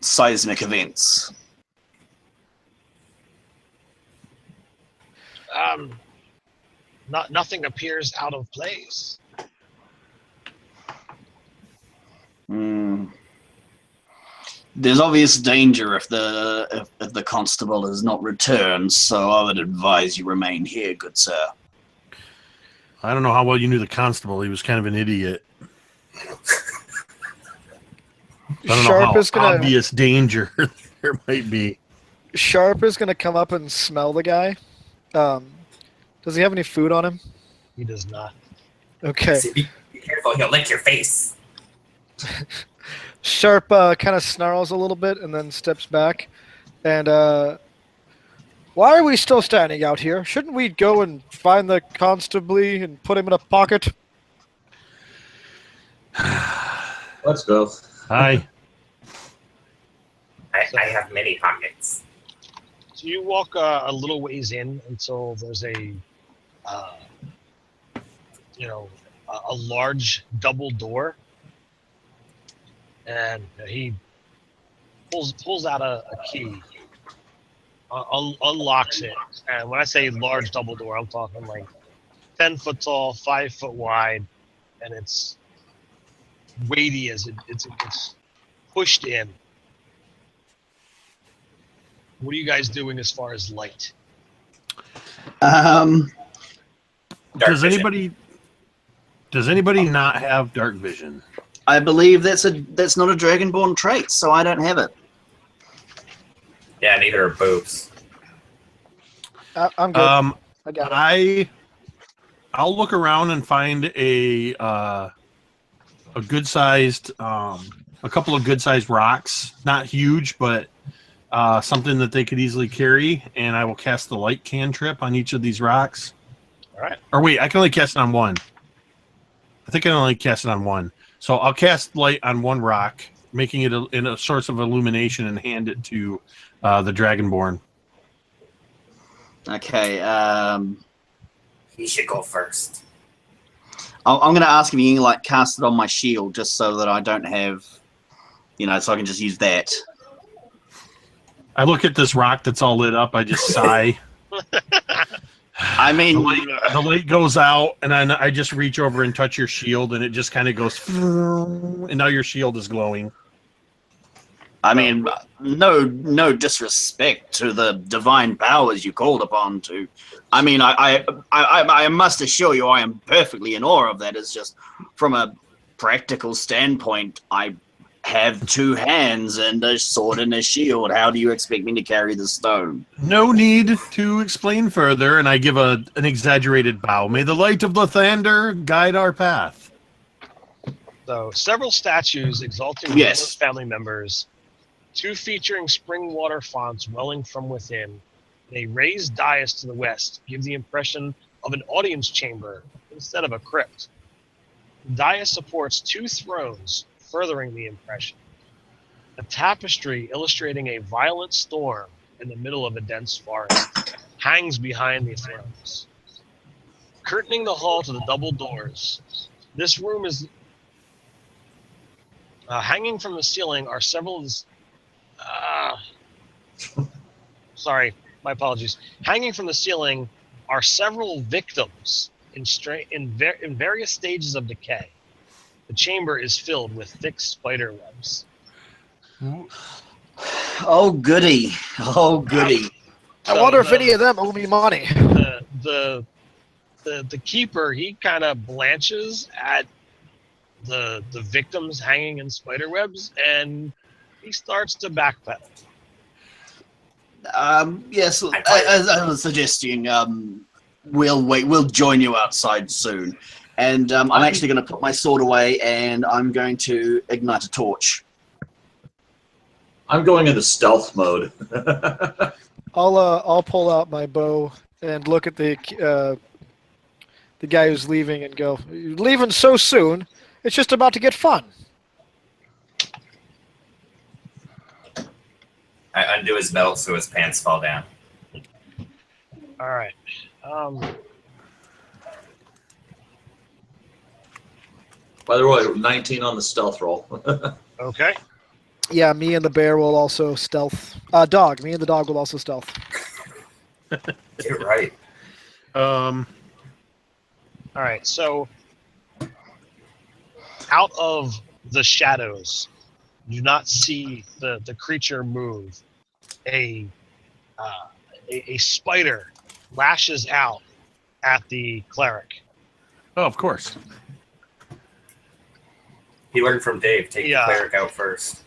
seismic events? Nothing appears out of place. There's obvious danger if the constable has not returned, so I would advise you remain here, good sir. I don't know how well you knew the constable. He was kind of an idiot. I don't know how obvious danger there might be. Sharp is going to come up and smell the guy. Does he have any food on him? He does not. Okay. Be careful, he'll lick your face. Sharp kind of snarls a little bit and then steps back. And why are we still standing out here? Shouldn't we go and find the constable and put him in a pocket? Let's go. Hi. I have many pockets. So you walk a little ways in until there's a large double door, and he pulls out a key, unlocks it, and when I say large double door, I'm talking like 10 foot tall, 5 foot wide, and it's weighty as it's pushed in. What are you guys doing as far as light? Does anybody not have dark vision? I believe that's not a dragonborn trait, so I don't have it. Yeah, neither are boobs. I'm good. I got it. I'll look around and find a good sized a couple of good sized rocks, not huge, but something that they could easily carry, and I will cast the light cantrip on each of these rocks. All right. Or wait, I can only cast it on one. I think I can only cast it on one. So I'll cast light on one rock, making it in a source of illumination, and hand it to the Dragonborn. Okay. He should go first. I'm going to ask if you can like cast it on my shield, just so that I don't have, so I can just use that. I look at this rock that's all lit up. I just sigh. I mean, the light goes out, and then I just reach over and touch your shield, and it just kind of goes, and now your shield is glowing. I mean, no disrespect to the divine powers you called upon to. I mean, I must assure you, I am perfectly in awe of that. It's just from a practical standpoint, I have two hands and a sword and a shield. How do you expect me to carry the stone? No need to explain further, and I give an exaggerated bow. May the light of the thunder guide our path. So, several statues exalting numerous family members, two featuring spring water fonts welling from within, and a raised dais to the west give the impression of an audience chamber instead of a crypt. The dais supports two thrones, furthering the impression. A tapestry illustrating a violent storm in the middle of a dense forest hangs behind the thrones. Curtaining the hall to the double doors, this room is hanging from the ceiling are several. Sorry, my apologies. Hanging from the ceiling are several victims in various stages of decay. The chamber is filled with thick spider webs. Oh, goody. Oh, goody. I wonder if any of them owe me money. The keeper, he kind of blanches at the victims hanging in spider webs, and he starts to backpedal. Yes, as I was suggesting, we'll wait. We'll join you outside soon. And I'm actually going to put my sword away, and I'm going to ignite a torch. I'm going into stealth mode. I'll pull out my bow and look at the guy who's leaving and go, "You're leaving so soon? It's just about to get fun." I undo his belt so his pants fall down. All right. By the way, 19 on the stealth roll. Okay. Yeah, me and the bear will also stealth. Dog. Me and the dog will also stealth. You're right. All right. So, out of the shadows, You do not see the creature move. A spider lashes out at the cleric. Oh, of course. He learned from Dave. Take the cleric out first.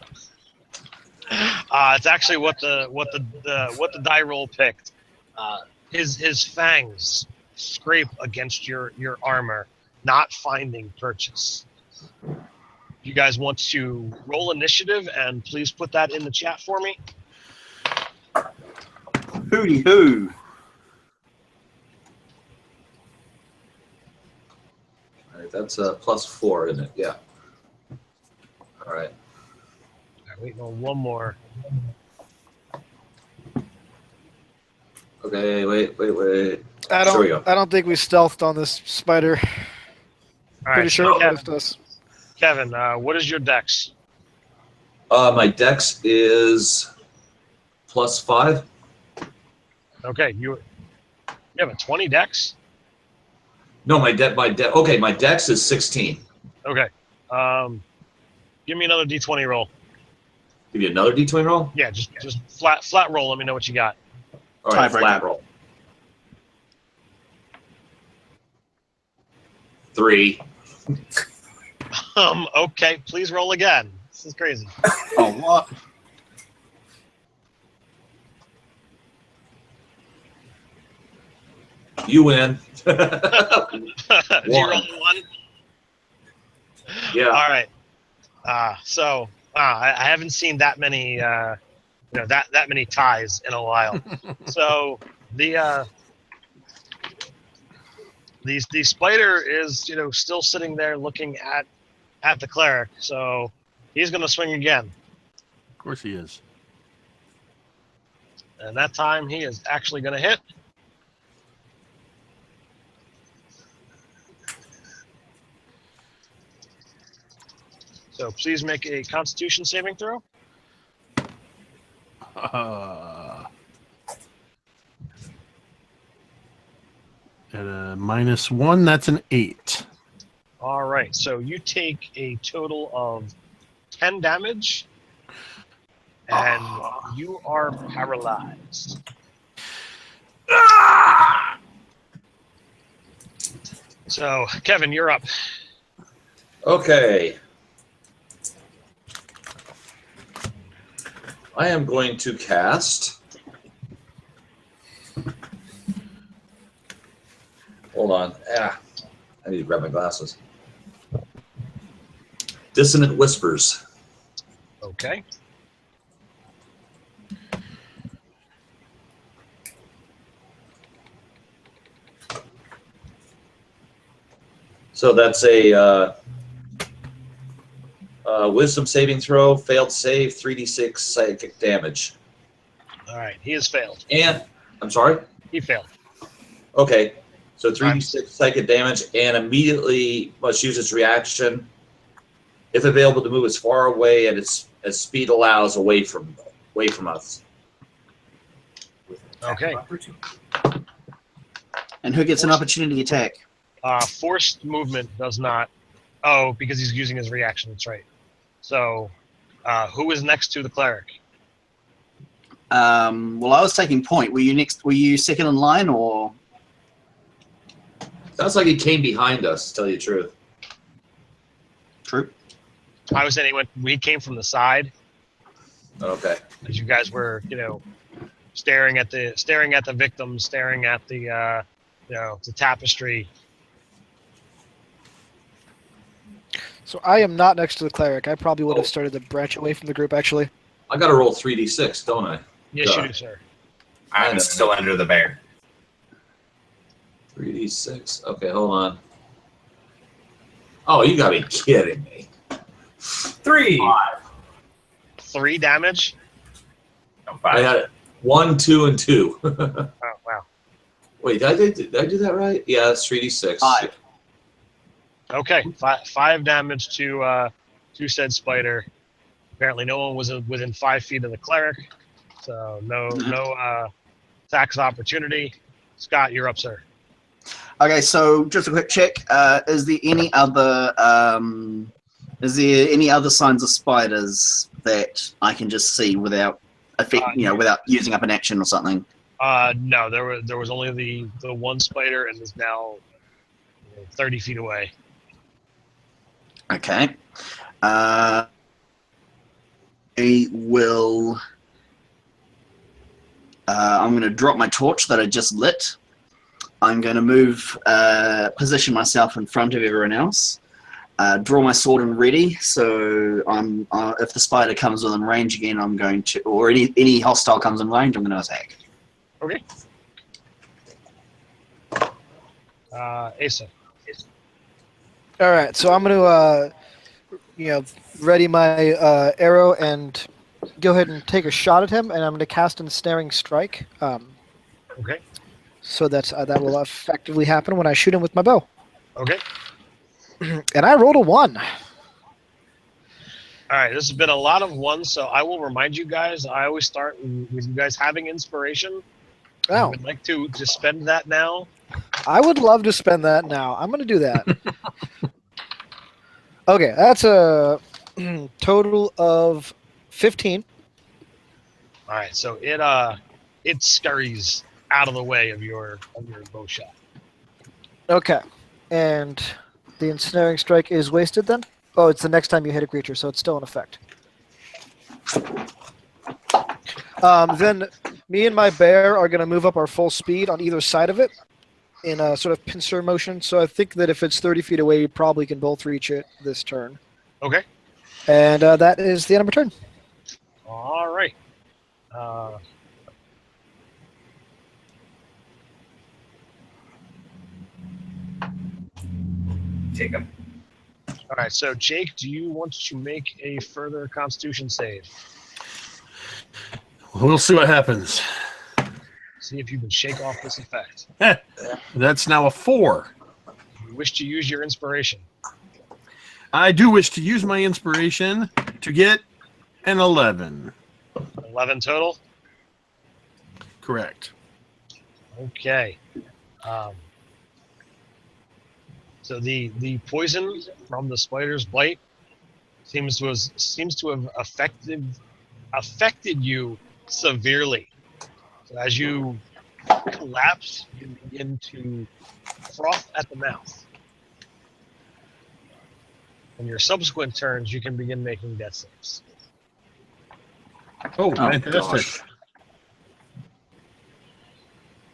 It's actually what the die roll picked. His fangs scrape against your armor, not finding purchase. You guys want to roll initiative, and please put that in the chat for me. Hooty hoo. All right, that's a +4, isn't it? Yeah. All right. I'm waiting on one more. Okay, wait. I don't think we stealthed on this spider. All right, Pretty sure it noticed us. Kevin, what is your dex? My dex is +5. Okay, you have a 20 dex? No, my dex is 16. Okay. Give me another d20 roll. Give you another d20 roll? Yeah, just flat roll. Let me know what you got. All right, Tiebreaker. flat roll. 3. Okay, please roll again. This is crazy. Oh, what? You win. Did you roll a 1? Yeah. All right. So I haven't seen that many, that many ties in a while. So the spider is still sitting there looking at the cleric. So he's going to swing again. Of course he is. And that time he is actually going to hit. So please make a Constitution saving throw. At a -1, that's an 8. All right. So you take a total of 10 damage, and you are paralyzed. So Kevin, you're up. Okay. I am going to cast. Hold on. I need to grab my glasses. Dissonant Whispers. Okay. So that's a wisdom saving throw, failed save, 3d6 psychic damage. All right. He has failed. And, I'm sorry? He failed. Okay. So 3d6 psychic damage, and immediately must use its reaction, if available, to move as far away as speed allows away from us. Okay. And who gets an opportunity attack? Forced movement does not. Oh, because he's using his reaction. That's right. So, who is next to the cleric? Well, I was taking point. Were you next? Were you second in line, or? Sounds like he came behind us, to tell you the truth. True. I was saying he came from the side. Okay. As you guys were, staring at the victim, staring at the the tapestry. So I am not next to the cleric. I probably would have started to branch away from the group, actually. I got to roll 3d6, don't I? Yes, you do, sir. I'm still under the bear. 3d6. Okay, hold on. Oh, you got to be kidding me. 3. 3 damage. No, 5. I had 1, 2, and 2. Oh wow. Wait, did I do that right? Yeah, that's 3d6. 5. Okay, 5 damage to said spider. Apparently, no one was within 5 feet of the cleric, so no attacks of opportunity. Scott, you're up, sir. Okay, so just a quick check. Is there any other signs of spiders that I can just see without without using up an action or something? No, there was only the one spider, and is now 30 feet away. Okay. I will. I'm going to drop my torch that I just lit. I'm going to move, position myself in front of everyone else. Draw my sword and ready. So I'm. If the spider comes within range again, I'm going to, or any hostile comes in range, I'm going to attack. Okay. Asa. All right, so I'm going to, ready my arrow and go ahead and take a shot at him, and I'm going to cast Ensnaring Strike. Okay. So that will effectively happen when I shoot him with my bow. Okay. And I rolled a 1. All right, this has been a lot of ones, so I will remind you guys, I always start with you guys having inspiration. Oh. I would like to spend that now. I would love to spend that now. I'm going to do that. Okay, that's a total of 15. All right, so it scurries out of the way of your bow shot. Okay, and the Ensnaring Strike is wasted then? Oh, it's the next time you hit a creature, so it's still in effect. Then me and my bear are going to move up our full speed on either side of it in a sort of pincer motion. So I think that if it's 30 feet away, you probably can both reach it this turn. Okay. And that is the end of my turn. All right. Take him. All right, so Jake, do you want to make a further Constitution save? We'll see what happens. See if you can shake off this effect. That's now a 4. You wish to use your inspiration. I do wish to use my inspiration to get an 11. 11 total? Correct. Okay. So the poison from the spider's bite seems to have affected you severely. So as you collapse, you begin to froth at the mouth. In your subsequent turns, you can begin making death saves. Oh, fantastic. Gosh.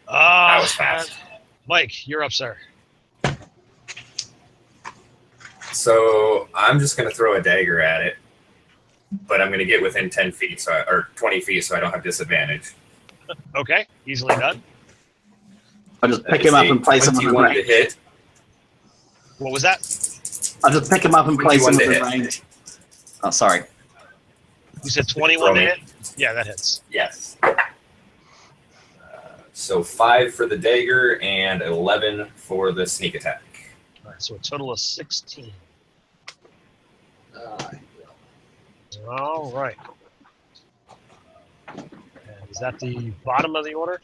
That was fast. Mike, you're up, sir. So I'm just going to throw a dagger at it, but I'm going to get within 10 feet, or 20 feet, so I don't have disadvantage. Okay, easily done. I'll just pick him up and place him on the 21 to range. hit. What was that? I'll just pick him up and place him 21 to within hit. range. Oh, sorry. You said 21 to hit? Yeah, that hits. Yes. So 5 for the dagger and 11 for the sneak attack. All right, so a total of 16. All right. And is that the bottom of the order?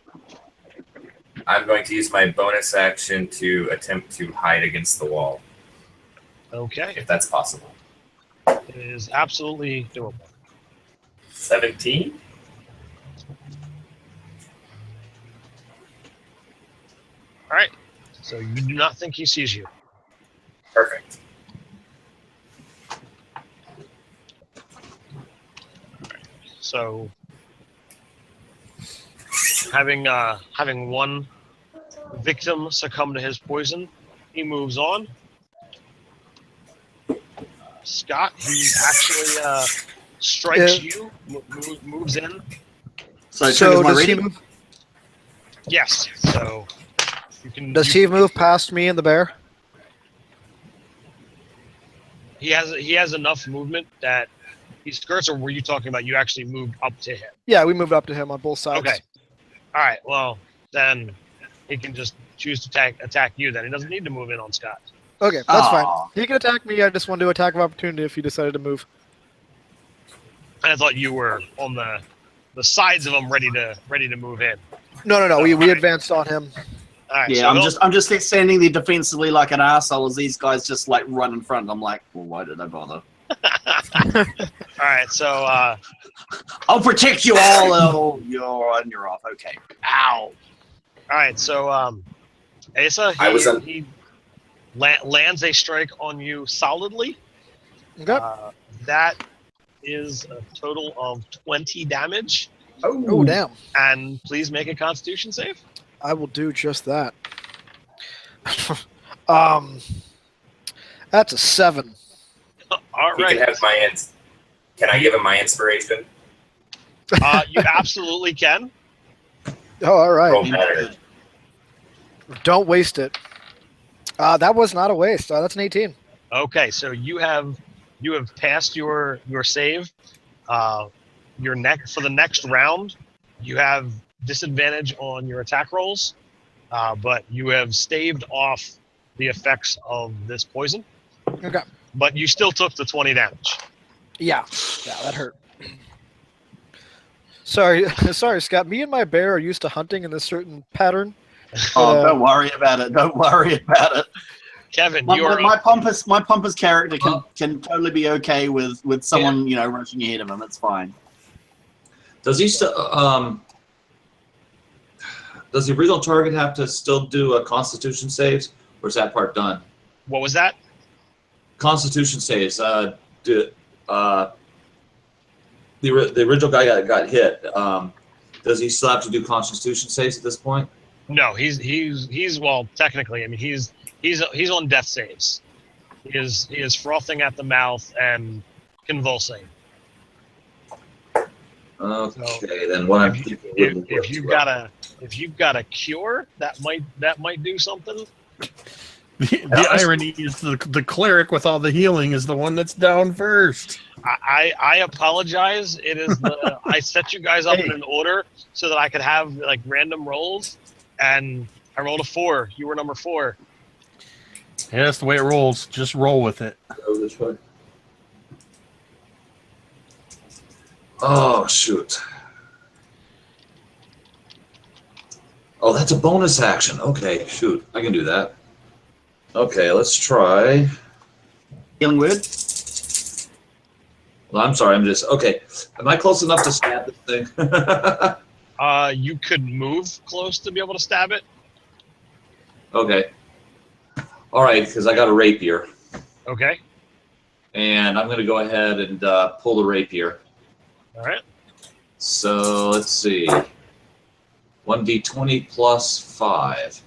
I'm going to use my bonus action to attempt to hide against the wall, Okay, if that's possible. it is absolutely doable. 17? All right, so you do not think he sees you. Perfect. So, having one victim succumb to his poison, he moves on. Scott, he actually strikes you, moves in. So So my does he reading? move? Yes. So you can. Does he move past me and the bear? He has enough movement that he skirts. Or were you talking about you actually moved up to him? Yeah, we moved up to him on both sides. Okay. All right. Well, then he can just choose to attack you. Then he doesn't need to move in on Scott. Okay, that's fine. Aw. He can attack me. I just want to do attack of opportunity if he decided to move. And I thought you were on the sides of him, ready to move in. No. We advanced on him. All right. Yeah, so I'm just standing there defensively like an arsehole as these guys just like run in front. I'm like, well, why did I bother? All right, so I'll protect you all. You're off. Okay. ow. All right, so Asa, he lands a strike on you solidly. Okay. That is a total of 20 damage. Oh, damn. And please make a Constitution save. I will do just that. That's a 7. All He right. can have my Can I give him my inspiration? You absolutely can. Oh, all right. Roll better. Don't waste it. That was not a waste. That's an 18. Okay, so you have passed your save. For the next round, you have disadvantage on your attack rolls, but you have staved off the effects of this poison. Okay. But you still took the 20 damage. Yeah, that hurt. Sorry, Scott. Me and my bear are used to hunting in this certain pattern. Oh, don't worry about it. Don't worry about it. Kevin, My pompous character can totally be okay with someone rushing ahead of him. It's fine. Does he still? Does the original target have to still do a Constitution saves, or is that part done? What was that? Constitution saves. The original guy got hit. Does he still have to do Constitution saves at this point? No, he's well, technically. I mean, he's on death saves. He is frothing at the mouth and convulsing. Okay, then what I'm thinking. If you've got a cure, that might do something. The irony is the cleric with all the healing is the one that's down first. I apologize. It is I set you guys up in an order so that I could have like random rolls, and I rolled a 4. You were number 4. Yeah, that's the way it rolls. Just roll with it. Go this way. Oh shoot! Oh, that's a bonus action. Okay, shoot, I can do that. Okay, let's try. Healing word. Well, I'm sorry. Okay. Am I close enough to stab this thing? You could move close to be able to stab it. Okay. All right, because I got a rapier. Okay. And I'm going to go ahead and pull the rapier. All right. So let's see. 1d20 plus 5.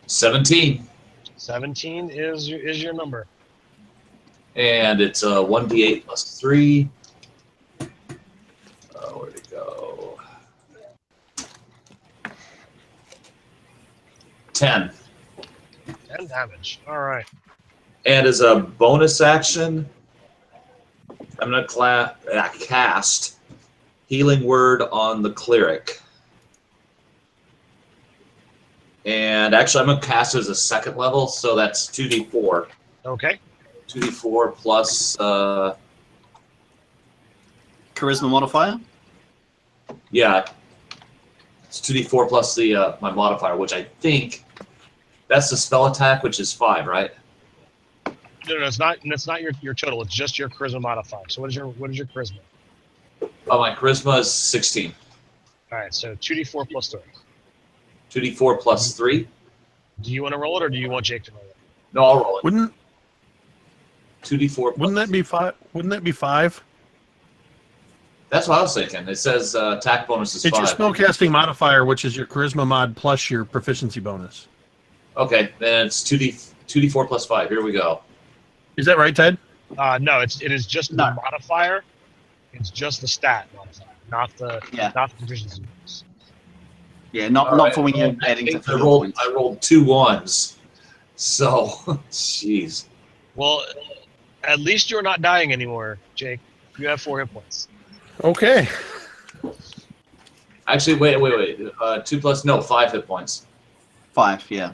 17. 17 is your number. And it's 1d8 plus 3. Where'd it go? 10. 10 damage. All right. And as a bonus action, I'm going to cast Healing Word on the cleric. And actually, I'm going to cast it as a second level, so that's 2d4. Okay. 2d4 plus... Charisma modifier? Yeah. It's 2d4 plus the my modifier, which I think... That's the spell attack, which is 5, right? No, it's not. It's not your total. It's just your charisma modifier. So what is your charisma? Oh, my charisma is 16. All right. So 2d4 plus 3. 2d4 plus 3. Do you want to roll it, or do you want Jake to roll it? No, I'll roll it. Wouldn't 2d4. Wouldn't that be 5? Wouldn't that be 5? That's what I was thinking. It says attack bonus is 5. It's your spellcasting modifier, which is your charisma mod plus your proficiency bonus. Okay, then it's 2d4 plus 5. Here we go. Is that right, Ted? No, it is just the modifier. It's just the stat modifier, not the proficiency bonus. Yeah, not right, for when you're adding to I rolled 2 1s. So, jeez. Well, at least you're not dying anymore, Jake. You have 4 hit points. Okay. Actually, wait. 2 plus 5 hit points. 5, yeah.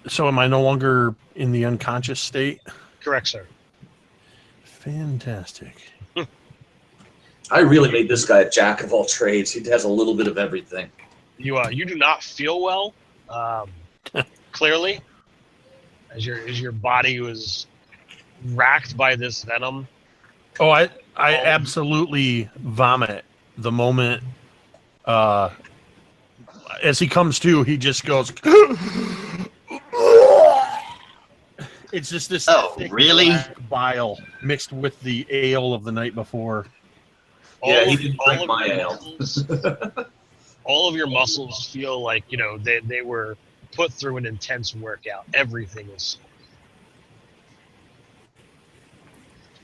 So am I no longer in the unconscious state? Correct, sir. Fantastic. I really made this guy a jack of all trades. He has a little bit of everything. You do not feel well, clearly. as your body was racked by this venom. Oh, I absolutely vomit the moment. As he comes to, he just goes. It's just this thick black bile mixed with the ale of the night before. Yeah, he didn't drink my ale. All of your muscles feel like, they were put through an intense workout. Everything is.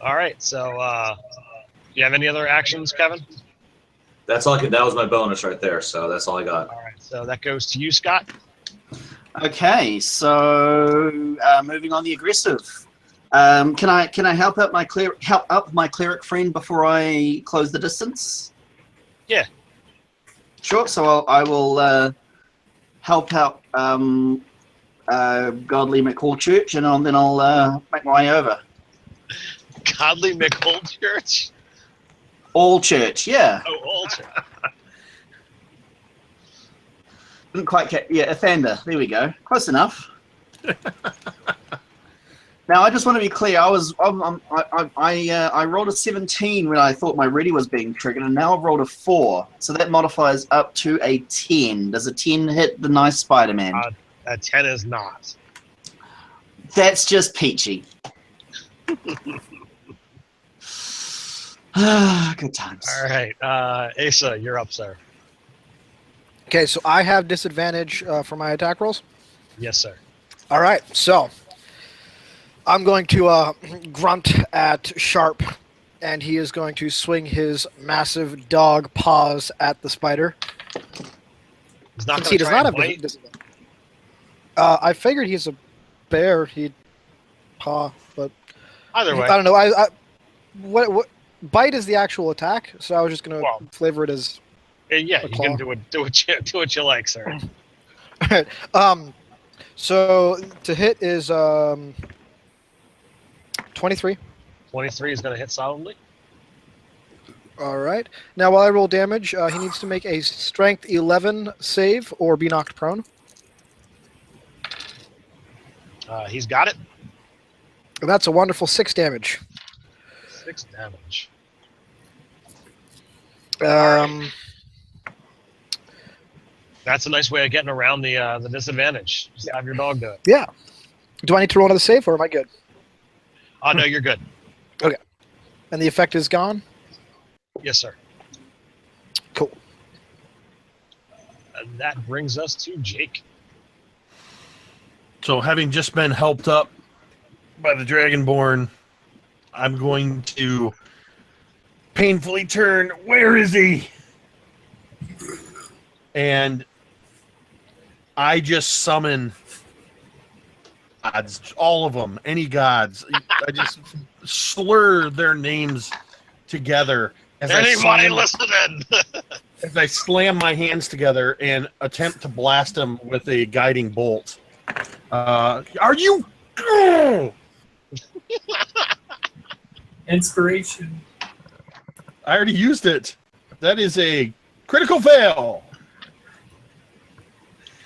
All right, so you have any other actions, Kevin? That's all. That was my bonus right there. So that's all I got. All right, so that goes to you, Scott. Okay, so moving on, the aggressive. Can I help out my cleric friend before I close the distance? Yeah. Sure. So I will help out Godly McCallchurch, and then I'll make my way over. Godly McCallchurch? All church, yeah. Oh, all church. Didn't quite get, Athander. There we go. Close enough. Now, I just want to be clear. I rolled a 17 when I thought my ready was being triggered, and now I've rolled a 4. So that modifies up to a 10. Does a 10 hit the nice Spider-Man? A 10 is not. That's just peachy. Good times. All right. Asa, you're up, sir. Okay, so I have disadvantage for my attack rolls. Yes, sir. All right, so I'm going to grunt at Sharp, and he is going to swing his massive dog paws at the spider. He's not Since going he to does try not and have bite. disadvantage. I figured he's a bear. He'd paw, but Either way. I don't know. What bite is the actual attack? So I was just going to flavor it as. Yeah, you can do what you like, sir. All right. So to hit is 23. 23 is going to hit solidly. All right. Now, while I roll damage, he needs to make a Strength 11 save or be knocked prone. He's got it. And that's a wonderful 6 damage. 6 damage. That's a nice way of getting around the disadvantage. Just have your dog do it. Yeah. Do I need to roll another save, or am I good? Oh, no, you're good. Okay. And the effect is gone? Yes, sir. Cool. And that brings us to Jake. So having just been helped up by the Dragonborn, I'm going to painfully turn. Where is he? And I just summon gods, all of them, any gods. I just slur their names together as Anybody listening? as I slam my hands together and attempt to blast them with a guiding bolt. Are you? Inspiration. I already used it. That is a critical fail.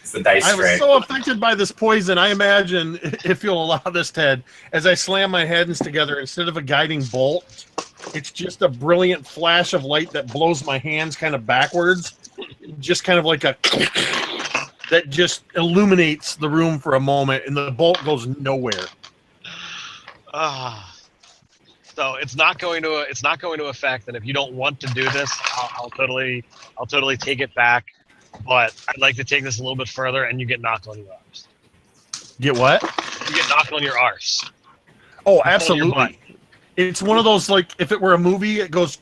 It's the dice I was tray. so affected by this poison. I imagine, if you'll allow this, Ted, as I slam my hands together, instead of a guiding bolt, it's just a brilliant flash of light that blows my hands kind of backwards. Just kind of like a that just illuminates the room for a moment, and the bolt goes nowhere. So it's not going to affect. And if you don't want to do this, I'll totally take it back. But I'd like to take this a little bit further, and you get knocked on your arse. Get what? You get knocked on your arse. Oh, absolutely. It's one of those, like, if it were a movie, it goes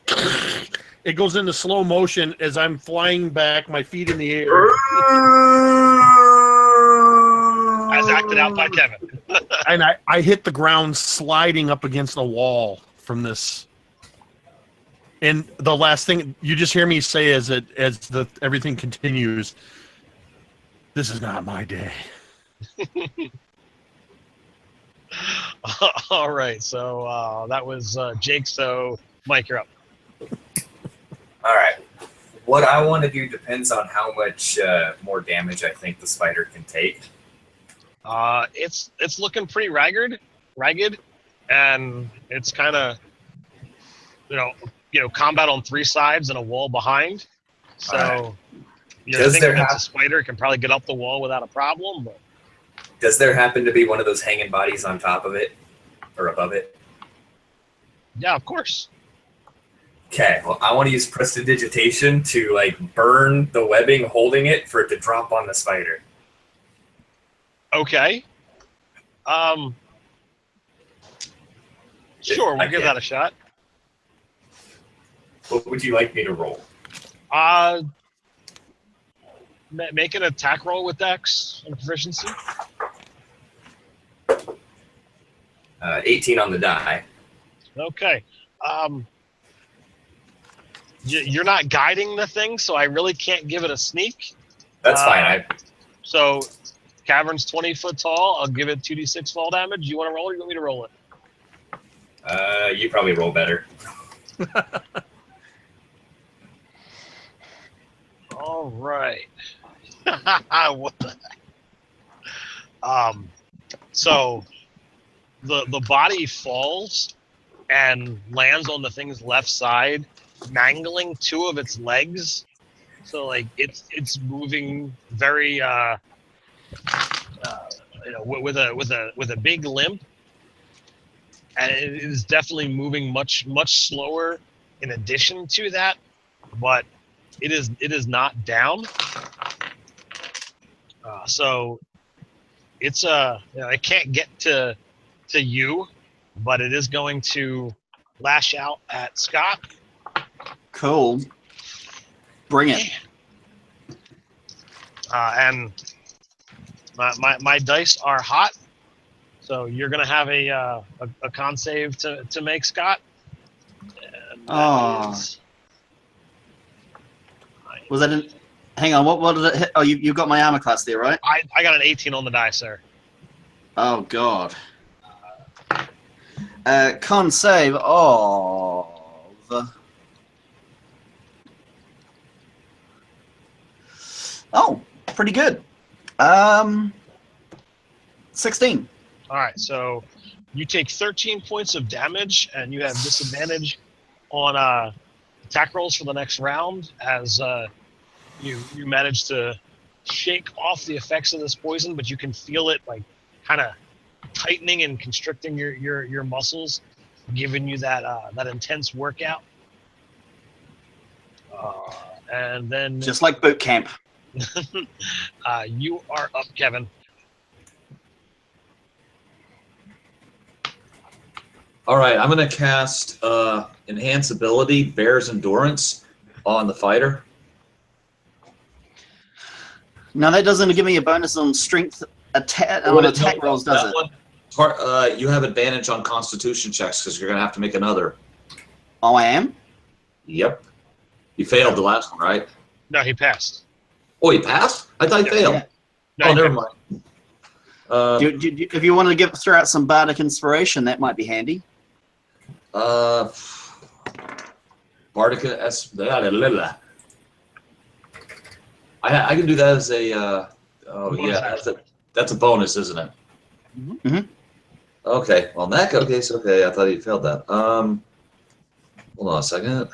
into slow motion as I'm flying back, my feet in the air. As acted out by Kevin. And I hit the ground sliding up against the wall from this. And the last thing you just hear me say as everything continues, this is not my day. All right, so that was Jake. So Mike, you're up. All right. What I want to do depends on how much more damage I think the spider can take. It's looking pretty ragged, and it's kind of combat on 3 sides and a wall behind. So you're thinking it's a spider, can probably get up the wall without a problem. But does there happen to be one of those hanging bodies on top of it or above it? Yeah, of course. Okay, well, I want to use prestidigitation to like burn the webbing holding it for it to drop on the spider. Okay. Sure, we'll give that a shot. What would you like me to roll? Make an attack roll with Dex and proficiency. 18 on the die. Okay. You're not guiding the thing, so I really can't give it a sneak. That's fine. So, cavern's 20 foot tall. I'll give it 2d6 fall damage. You want to roll it, or you want me to roll it? You probably roll better. All right. What the heck? So the body falls and lands on the thing's left side, mangling 2 of its legs. So like it's moving very with a big limp, and it is definitely moving much slower. In addition to that, but it is not down. So it's it can't get to you, but it is going to lash out at Scott. Cool. Bring it. And my dice are hot, so you're gonna have a con save to make, Scott. Was that an? Hang on. What did it hit? Oh, you got my armor class there, right? I got an 18 on the die, sir. Oh God. Con save of. Oh, pretty good. 16. All right, so you take 13 points of damage, and you have disadvantage on attack rolls for the next round as you manage to shake off the effects of this poison, but you can feel it like kind of tightening and constricting your muscles, giving you that intense workout. And then just like boot camp. You are up, Kevin. All right, I'm going to cast Enhance Ability, Bear's Endurance, on the fighter. No, that doesn't give me a bonus on strength attack rolls, does it? You have advantage on Constitution checks because you're going to have to make another. Oh, I am? Yep. You failed the last one, right? No, he passed. Oh, he passed? I thought he failed. Yeah. No, Never mind. If you wanted to throw out some bardic inspiration, that might be handy. Bardic I can do that as a. That's a bonus, isn't it? Mm-hmm. Okay. Well, in that case, okay. I thought he failed that. Hold on a second.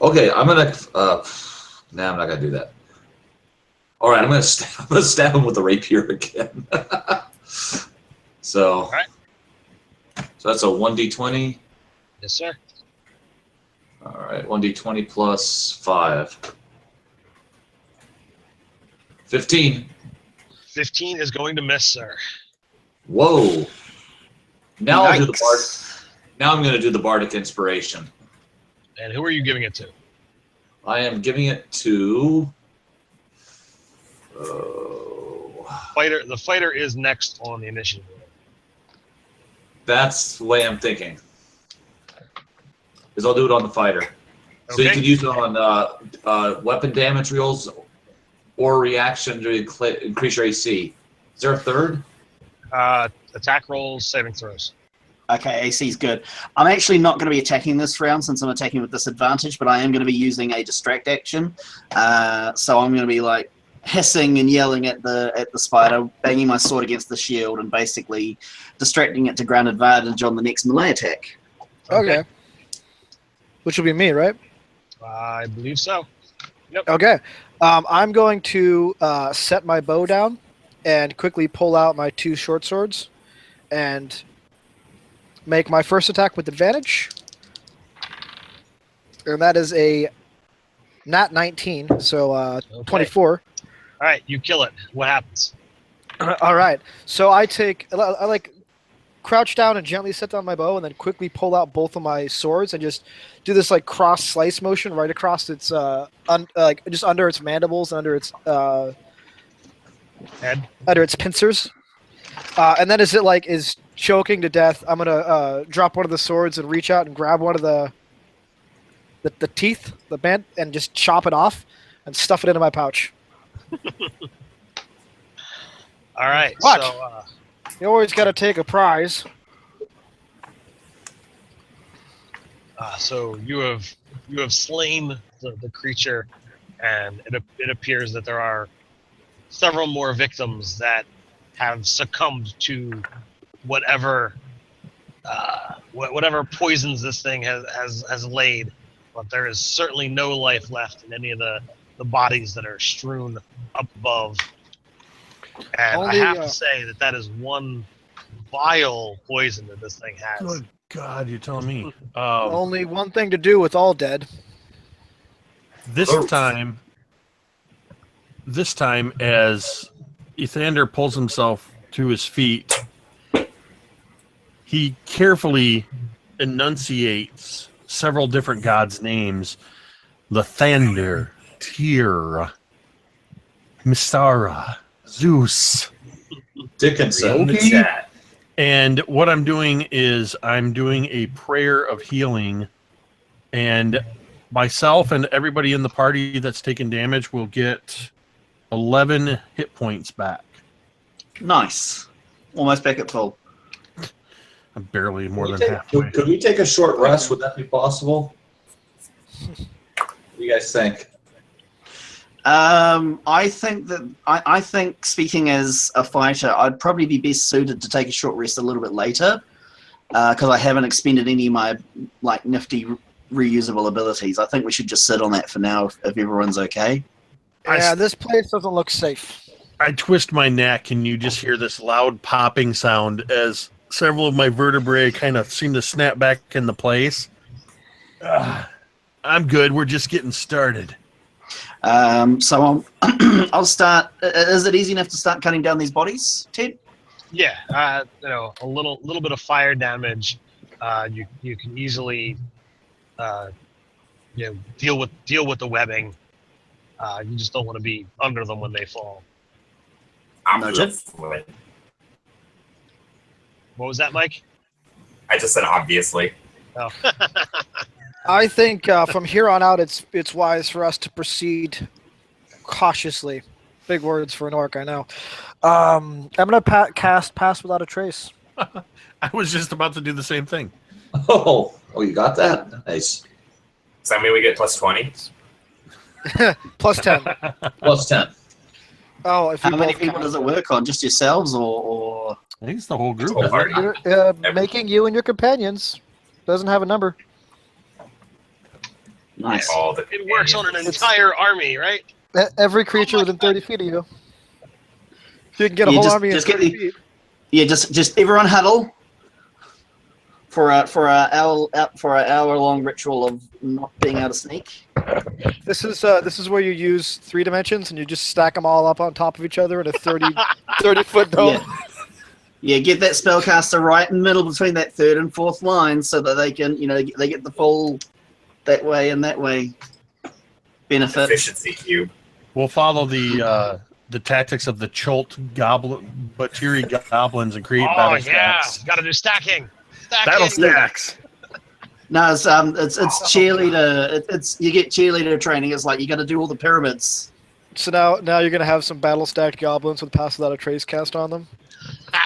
Okay, I'm gonna. Nah, I'm not gonna do that. All right, I'm gonna stab him with the rapier again. So. All right. So that's a 1d20. Yes, sir. All right, 1d20 plus 5. 15. 15 is going to miss, sir. Whoa. Now I'll do the Yikes. Now I'm going to do the bardic inspiration. And who are you giving it to? I am giving it to. The fighter is next on the initiative. That's the way I'm thinking. Is I'll do it on the fighter. So you Okay. can use it on weapon damage rolls or reaction to increase your AC. Is there a third? Attack rolls, saving throws. Okay, AC's good. I'm actually not going to be attacking this round since I'm attacking with disadvantage, but I am going to be using a distract action. So I'm going to be like hissing and yelling at the spider, banging my sword against the shield, and basically distracting it to ground advantage on the next melee attack. Okay. Which will be me, right? I believe so. Yep. Okay. I'm going to set my bow down and quickly pull out my 2 short swords and make my first attack with advantage. And that is a nat 19, so Okay. 24. All right, you kill it. What happens? All right. So I like crouch down and gently set down my bow, and then quickly pull out both of my swords and just do this like cross slice motion right across its like just under its mandibles, under its Head. under its pincers. And then as it like is choking to death, I'm gonna drop one of the swords and reach out and grab one of the teeth, the band, and just chop it off and stuff it into my pouch. All right. What? So, You always got to take a prize. so you have slain the creature, and it appears that there are several more victims that have succumbed to whatever poisons this thing has laid. But there is certainly no life left in any of the bodies that are strewn up above. And Only, I have to say that is one vile poison that this thing has. Good God, you're telling me. Only one thing to do with all dead. This time, as Ethander pulls himself to his feet, he carefully enunciates several different gods' names: Lathander, Tyr, Mystara, Zeus, Dickinson. In the chat. and what I'm doing is I'm doing a prayer of healing, and myself and everybody in the party that's taken damage will get 11 hit points back. Nice. Almost back at full. I'm barely more than Could halfway. could we take a short rest? Would that be possible? What do you guys think? I think that I think speaking as a fighter, I'd probably be best suited to take a short rest a little bit later, because I haven't expended any of my like nifty reusable abilities. I think we should just sit on that for now if everyone's okay. Yeah, this place doesn't look safe. I twist my neck, and you just hear this loud popping sound as several of my vertebrae kind of seem to snap back into place. I'm good. We're just getting started. So I'll start. Is it easy enough to start cutting down these bodies, Ted? Yeah, a little bit of fire damage. You can easily, deal with the webbing. You just don't want to be under them when they fall. Obviously. What was that, Mike? I just said obviously. Oh. I think from here on out, it's wise for us to proceed cautiously. Big words for an orc, I know. I'm gonna cast Pass Without a Trace. I was just about to do the same thing. Oh, you got that? Nice. Does that mean we get plus 20? Plus 10. Plus 10. Oh, if you How many both people count. does it work on? Just yourselves, or I think it's the whole group. Whole isn't it? party. Making you and your companions doesn't have a number. nice? All the It works on an entire army, right? Every creature within 30 feet of you. You can get a Yeah, whole just- army in just get 30 the- feet. Yeah, just everyone huddle for a hour long ritual of not being able to sneak. This is where you use 3 dimensions and you just stack them all up on top of each other in a 30-foot dome. Yeah. Yeah, get that spellcaster right in the middle between that 3rd and 4th line so that they can, they get the full that way and that way benefit. efficiency cube. We'll follow the tactics of the Cholt Batiri goblins and create Oh battle yeah, stacks. got to do stacking. Battle stacks. No, it's cheerleader. It's you get cheerleader training. It's like you got to do all the pyramids. So now you're gonna have some battle stacked goblins with Pass Without a Trace cast on them.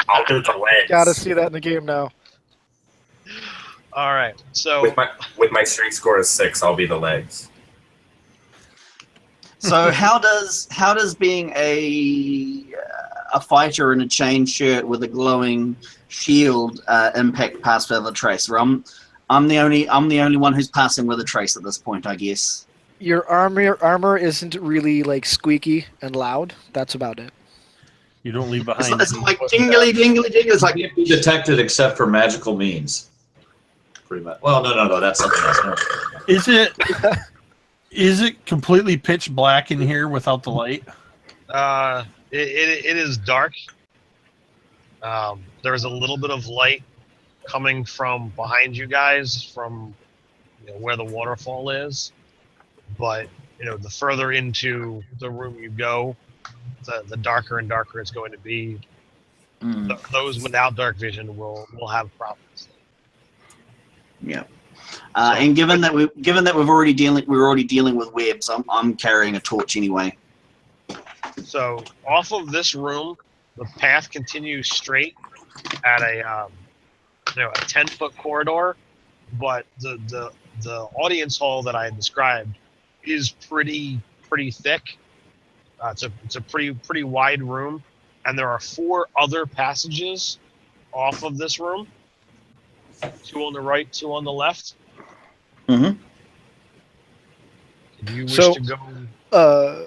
I'll do the legs. Gotta see that in the game now. All right. So with my streak score of 6, I'll be the legs. So how does being a fighter in a chain shirt with a glowing shield impact pass without a trace? I'm the only one who's passing with a trace at this point, I guess. Your armor isn't really like squeaky and loud. That's about it. You don't leave behind. It's like jingly, jingly, jingly. It's like Can't be detected except for magical means. Pretty much. Well, no. That's something else. No. Is it completely pitch black in here without the light? It is dark. There is a little bit of light coming from behind you guys, from where the waterfall is. But the further into the room you go, the darker and darker it's going to be. Those without dark vision will have problems. Yeah. And given that we're already dealing with webs, I'm carrying a torch anyway. So off of this room, the path continues straight at a 10-foot corridor, but the audience hall that I had described is pretty thick. It's a pretty wide room, and there are 4 other passages off of this room. 2 on the right, 2 on the left. Mm-hmm. Do you wish to go?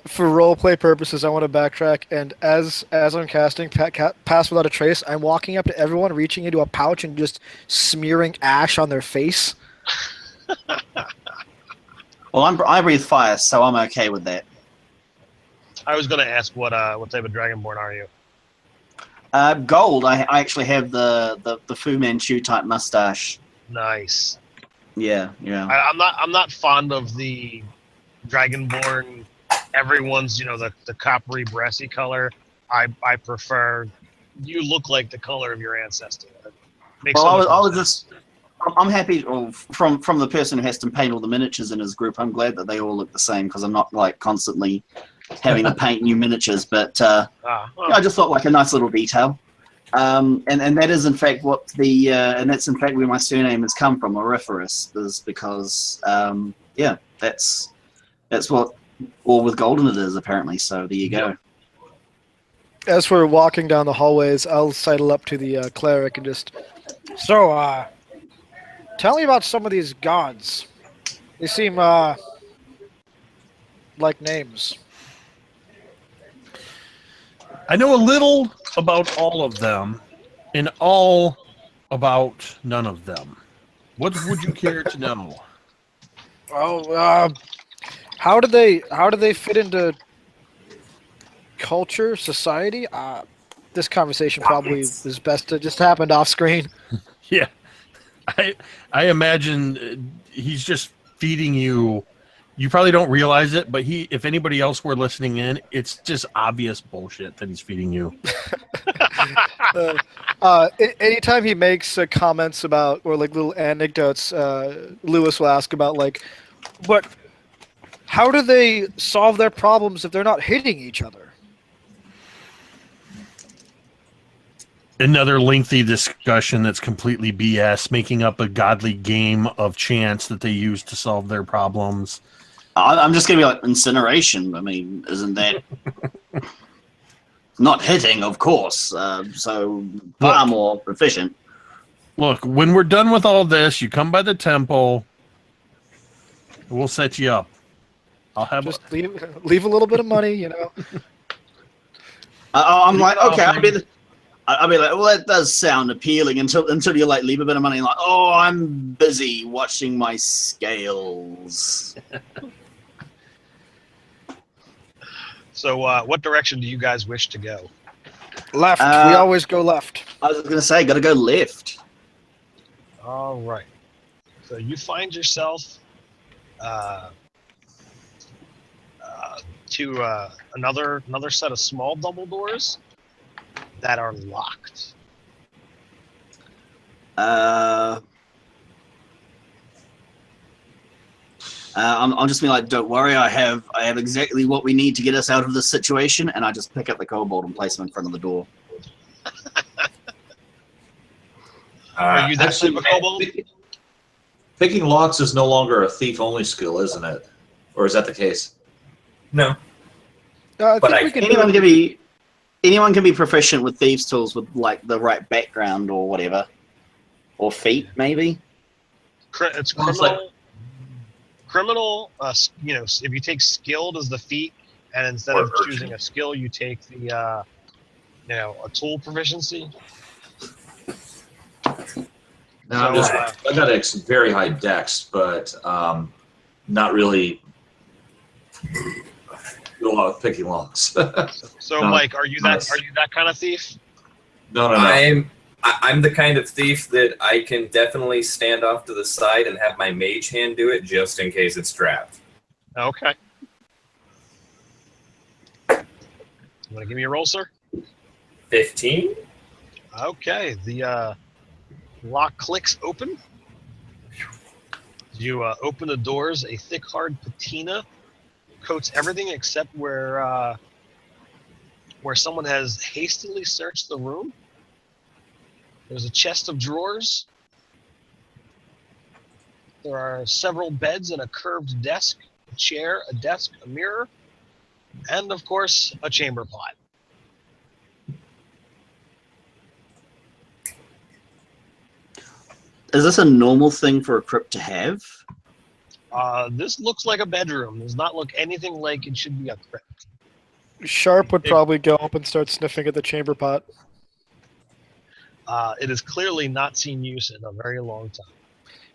For roleplay purposes, I want to backtrack, and as I'm casting Pass Without a Trace, I'm walking up to everyone, reaching into a pouch and just smearing ash on their face. Well, I breathe fire, so I'm okay with that. I was going to ask what type of Dragonborn are you? Gold. I actually have the Fu Manchu type mustache. Nice. Yeah. I'm not fond of the Dragonborn. Everyone's the coppery brassy color. I prefer. You look like the color of your ancestor. I'm happy from the person who has to paint all the miniatures in his group. I'm glad that they all look the same because I'm not like constantly having to paint new miniatures. But I just thought like a nice little detail. And that is in fact what and that's in fact where my surname has come from, Auriferous, is because that's what all with golden it is apparently. So there you go. As we're walking down the hallways, I'll sidle up to the cleric and just, so, tell me about some of these gods. They seem, like names. I know a little about all of them, and all about none of them. What would you care to know? Oh, how do they fit into culture, society? This conversation probably is best to just happen off screen. Yeah, I imagine he's just feeding you. You probably don't realize it, but if anybody else were listening in, it's just obvious bullshit that he's feeding you. Anytime he makes comments about, or like little anecdotes, Lewis will ask about like, but how do they solve their problems if they're not hitting each other? Another lengthy discussion that's completely BS, making up a godly game of chance that they use to solve their problems. I'm just going to be like incineration. I mean, isn't that not hitting, of course? So far more efficient. Look, when we're done with all this, you come by the temple. We'll set you up. I'll have just leave a little bit of money, I'm like, okay, I'll be like, well, that does sound appealing until you like leave a bit of money and like, oh, I'm busy watching my scales. So, what direction do you guys wish to go? Left. We always go left. I was going to say, got to go left. All right. So you find yourself to another set of small double doors that are locked. I'm just being like, don't worry, I have exactly what we need to get us out of this situation, and I just pick up the kobold and place him in front of the door. Are you that type of kobold? Picking locks is no longer a thief-only skill, isn't it? Or is that the case? No. I But think we can do anyone can be proficient with thieves' tools with like the right background or whatever, or feet maybe. It's criminal. Criminal. You know, if you take skilled as the feat, and instead of choosing a skill, you take the, you know, a tool proficiency. Now I got a very high dex, but not really do a lot of picking locks. So, No, Mike, are you that kind of thief? No. I'm the kind of thief that I can definitely stand off to the side and have my mage hand do it just in case it's trapped. Okay. You want to give me a roll, sir? 15? Okay. The lock clicks open. You open the doors. A thick, hard patina coats everything except where someone has hastily searched the room. There's a chest of drawers. There are several beds and a curved desk, a chair, a desk, a mirror, and of course, a chamber pot. Is this a normal thing for a crypt to have? This looks like a bedroom. Does not look anything like it should be a crypt. Sharp would probably go up and start sniffing at the chamber pot. It has clearly not seen use in a very long time.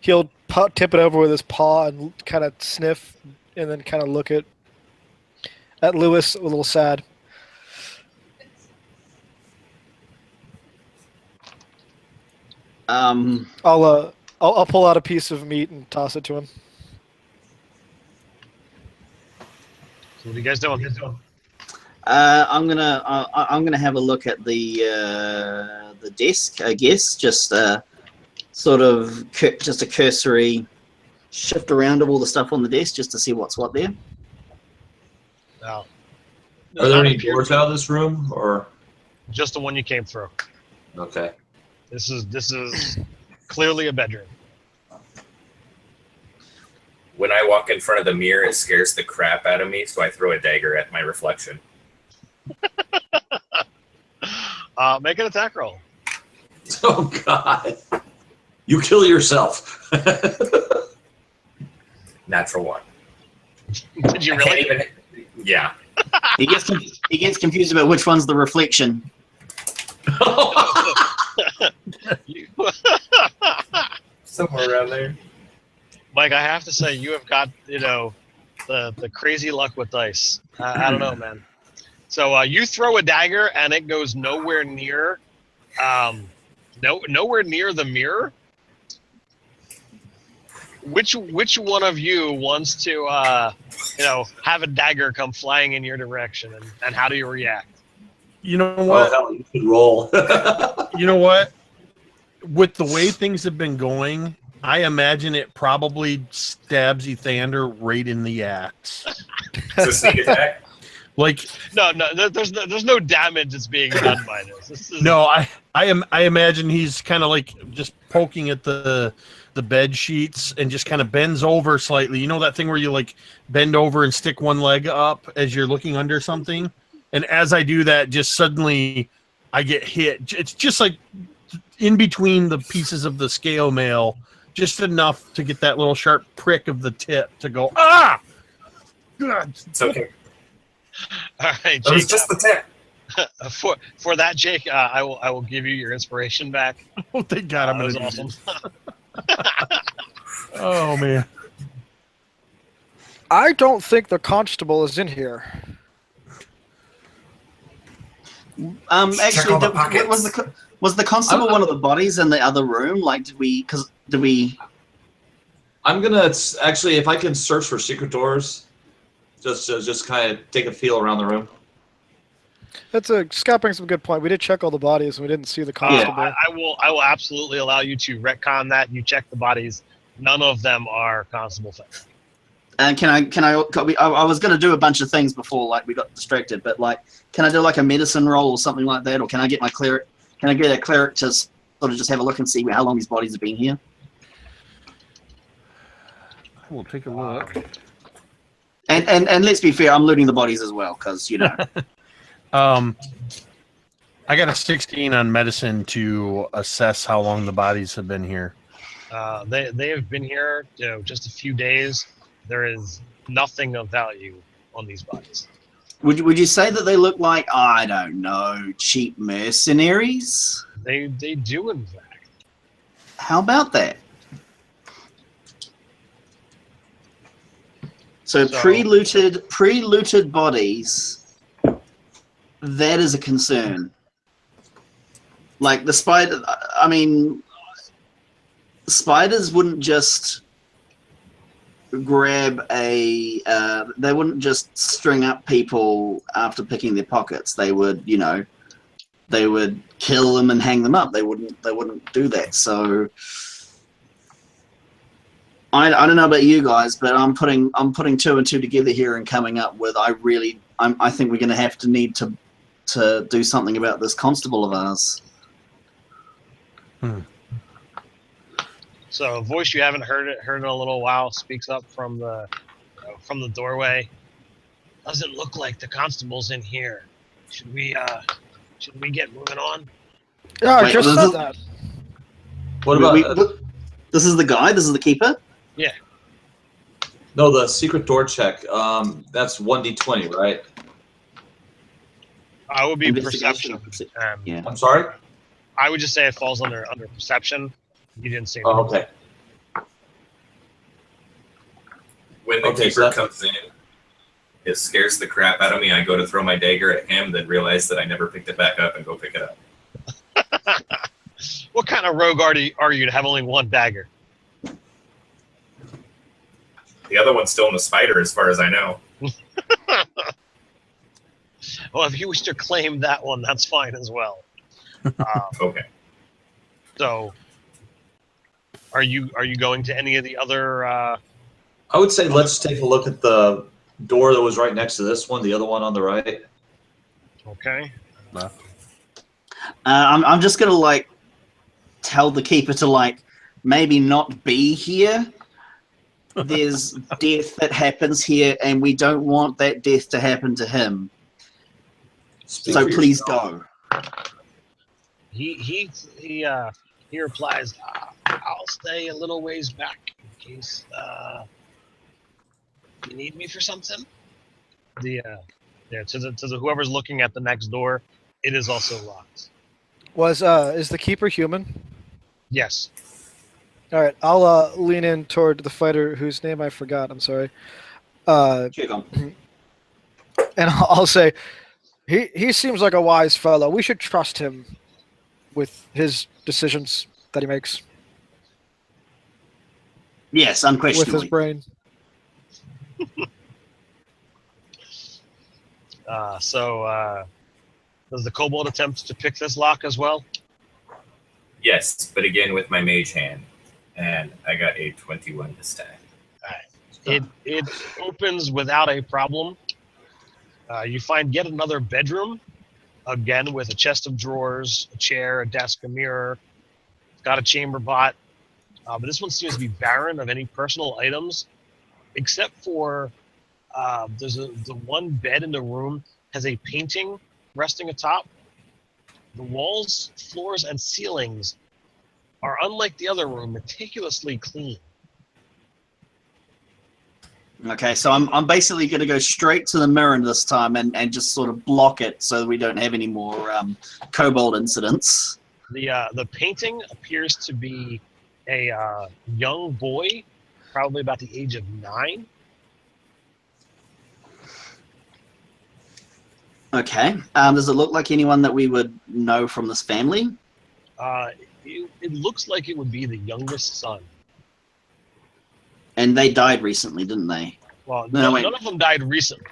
He'll tip it over with his paw and kind of sniff, and then kind of look at Lewis a little sad. I'll pull out a piece of meat and toss it to him. So what are you guys doing? I'm gonna have a look at the desk, I guess. Just sort of just a cursory shift around of all the stuff on the desk just to see what's what there. No. Are there any doors out of this room, or just the one you came through? okay? This is clearly a bedroom. When I walk in front of the mirror, it scares the crap out of me, so I throw a dagger at my reflection. Make an attack roll. Oh God! You kill yourself. Natural 1. Did you really? Yeah. He gets confused about which one's the reflection. Somewhere around there. Mike, I have to say, you have got, you know, the crazy luck with dice. I don't know, man. So you throw a dagger and it goes nowhere near, nowhere near the mirror. Which one of you wants to, you know, have a dagger come flying in your direction, and how do you react? You know what? Oh, hell, you could roll. You know what? With the way things have been going, I imagine it probably stabs Ethander right in the axe. It's a sneak attack. Like No, there's no damage that's being done by this. This is, no, I imagine he's kind of like just poking at the bed sheets and just kind of bends over slightly. You know that thing where you like bend over and stick one leg up as you're looking under something? And as I do that, just suddenly I get hit. It's just like in between the pieces of the scale mail, just enough to get that little sharp prick of the tip to go, ah! God. It's okay. all right, That was Jake. just the tip. For that, Jake, I will give you your inspiration back. Oh, thank God, I'm That was gonna awesome. Oh man. I don't think the constable is in here. Actually, all the pockets. was the constable one of the bodies in the other room? Like, did we? I'm gonna actually, if I can search for secret doors, just kind of take a feel around the room. Scott brings up a good point. We did check all the bodies and we didn't see the constable. I will absolutely allow you to retcon that. You check the bodies. None of them are Constable Fenn. And I was going to do a bunch of things before, like we got distracted. But like, can I do like a medicine roll or something like that, or can I get my cleric? Can I get a cleric to sort of just have a look and see how long these bodies have been here? We'll take a look. And let's be fair, I'm looting the bodies as well, because, you know. I got a 16 on medicine to assess how long the bodies have been here. They have been here, just a few days. There is nothing of value on these bodies. Would you say that they look like, I don't know, cheap mercenaries? They do, in fact. How about that? So pre-looted bodies, that is a concern. Like the spider, I mean, spiders wouldn't just grab they wouldn't just string up people after picking their pockets. They would, you know, they would kill them and hang them up. They wouldn't do that. So I don't know about you guys, but I'm putting 2 and 2 together here and coming up with I think we're going to have to need to do something about this constable of ours. So a voice you haven't heard in a little while speaks up from the doorway. Doesn't look like the constable's in here. Should we get moving on? Yeah, I Wait, just said that. What about... this is the guy? This is the keeper? Yeah. No, the secret door check. That's 1d20, right? I would be Investigation. perception. Yeah. I'm sorry? I would just say it falls under perception. You didn't say. Oh, okay. When the keeper comes in, it scares the crap out of me. I go to throw my dagger at him, then realize that I never picked it back up and go pick it up. What kind of rogue are you to have only one dagger? The other one's still in the spider, as far as I know. Well, if you wish to claim that one, that's fine as well. Okay. So, are you going to any of the other? I would say let's take a look at the door that was right next to this one, the other one on the right. Okay. I'm just gonna like tell the keeper to like maybe not be here. There's death that happens here, and we don't want that death to happen to him. So please go. He replies, I'll stay a little ways back in case you need me for something. To the whoever's looking at the next door, it is also locked. Is the keeper human? Yes. All right, I'll lean in toward the fighter whose name I forgot. I'm sorry. And I'll say, he seems like a wise fellow. We should trust him with his decisions that he makes. Yes, unquestionably. With his brain. Does the kobold attempt to pick this lock as well? Yes, but again with my mage hand. And I got a 21 this time. Alright. It opens without a problem. You find yet another bedroom, again with a chest of drawers, a chair, a desk, a mirror. It's got a chamber pot. But this one seems to be barren of any personal items, except for the one bed in the room has a painting resting atop. The walls, floors, and ceilings are, unlike the other room, meticulously clean. Okay, so I'm basically going to go straight to the mirror this time and just sort of block it so that we don't have any more kobold incidents. The painting appears to be a young boy, probably about the age of 9. Okay. Does it look like anyone that we would know from this family? It looks like it would be the youngest son. And they died recently, didn't they? Well, No, none of them died recently,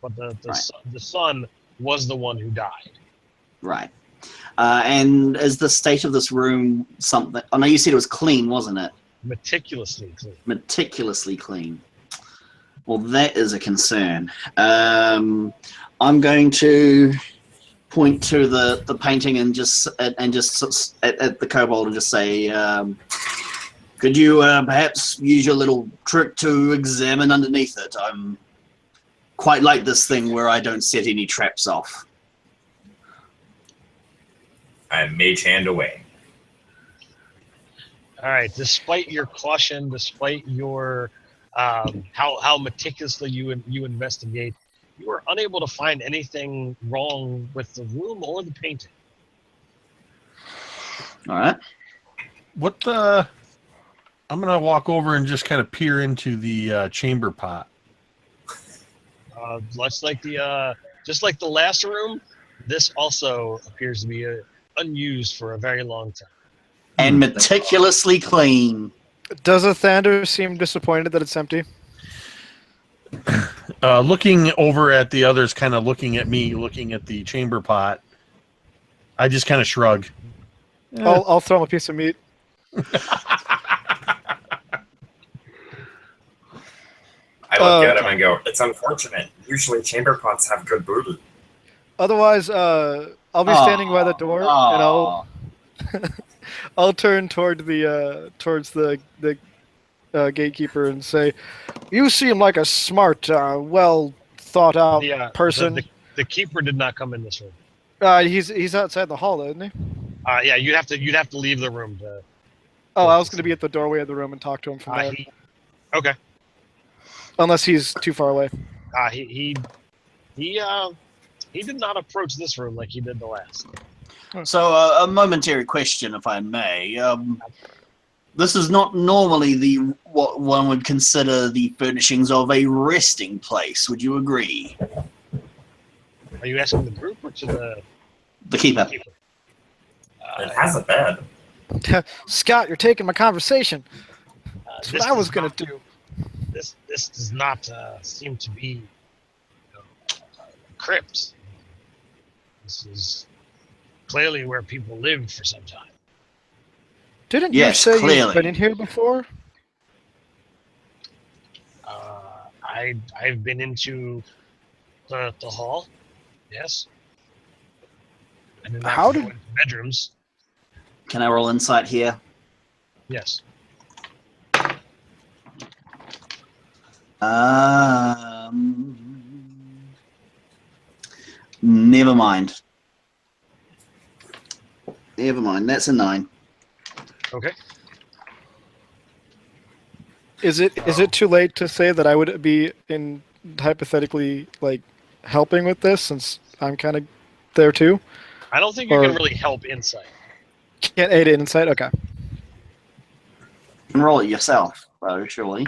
but the son was the one who died. Right. And is the state of this room something... I know you said it was clean, wasn't it? Meticulously clean. Meticulously clean. Well, that is a concern. I'm going to point to the painting and just at the kobold and just say, Could you perhaps use your little trick to examine underneath it? I'm quite like this thing where I don't set any traps off. I mage hand away. All right. Despite your caution, despite your how meticulously you investigate, you are unable to find anything wrong with the room or the painting. All right. What the? I'm gonna walk over and just kind of peer into the chamber pot. Just like the last room, this also appears to be unused for a very long time. And meticulously clean. Does Athander seem disappointed that it's empty? Looking over at the others, kind of looking at me, looking at the chamber pot, I just kind of shrug. I'll throw him a piece of meat. I look at him and go, it's unfortunate. Usually chamber pots have good booty. Otherwise, I'll be standing by the door, and I'll turn toward towards the gatekeeper and say, "You seem like a smart, well thought out person." The keeper did not come in this room. He's outside the hall, isn't he? Yeah, you'd have to leave the room to. Oh, I was going to be at the doorway of the room and talk to him from there. Okay. Unless he's too far away. He did not approach this room like he did the last. So, a momentary question, if I may. This is not normally what one would consider the furnishings of a resting place. Would you agree? Are you asking the group or to the keeper? It has a bed. Scott, you're taking my conversation. That's what I was going to do. This does not seem to be crypts. This is clearly where people lived for some time. Didn't you say you've been in here before? I've been into the hall. Yes. I did not go into bedrooms. Can I roll insight here? Yes. Never mind. Never mind. That's a 9. Okay. Is it too late to say that I would be in hypothetically like helping with this since I'm kind of there too? I don't think you can really help insight. Can't aid insight. Okay. You can roll it yourself, though, surely.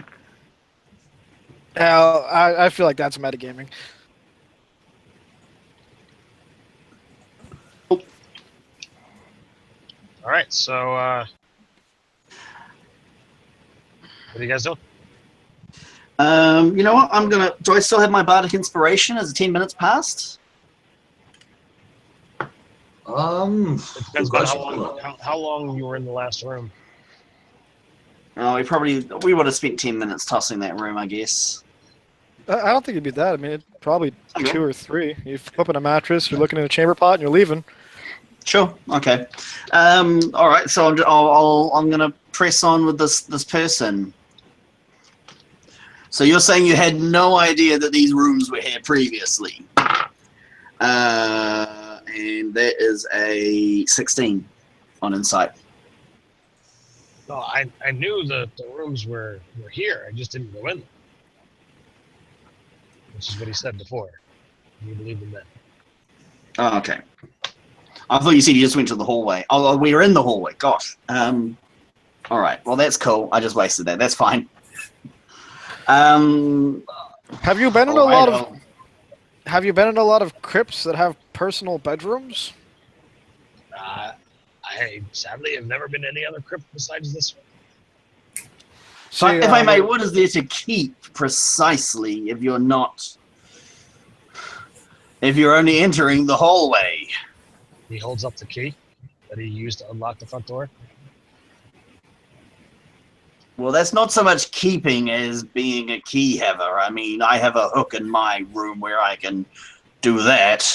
I feel like that's metagaming. All right, so what are you guys doing? You know what? Do I still have my bardic inspiration as the 10 minutes passed? It depends on how long you were in the last room. Oh, we would have spent 10 minutes tossing that room, I guess. I don't think it'd be that. I mean, it's probably 2 or 3. You flip in a mattress, you're looking in a chamber pot, and you're leaving. Sure. Okay. All right. So I'm gonna press on with this person. So you're saying you had no idea that these rooms were here previously, and that is a 16 on insight. No, I knew the rooms were here. I just didn't go in them. Which is what he said before. You believe in that? Oh, okay. I thought you said you just went to the hallway. Oh, we were in the hallway. Gosh. All right. Well, that's cool. I just wasted that. That's fine. Have you been in a lot of? Have you been in a lot of crypts that have personal bedrooms? I sadly have never been to any other crypt besides this one. So, if I may, what is there to keep precisely if you're not? If you're only entering the hallway? He holds up the key that he used to unlock the front door. Well, that's not so much keeping as being a key haver. I mean, I have a hook in my room where I can do that.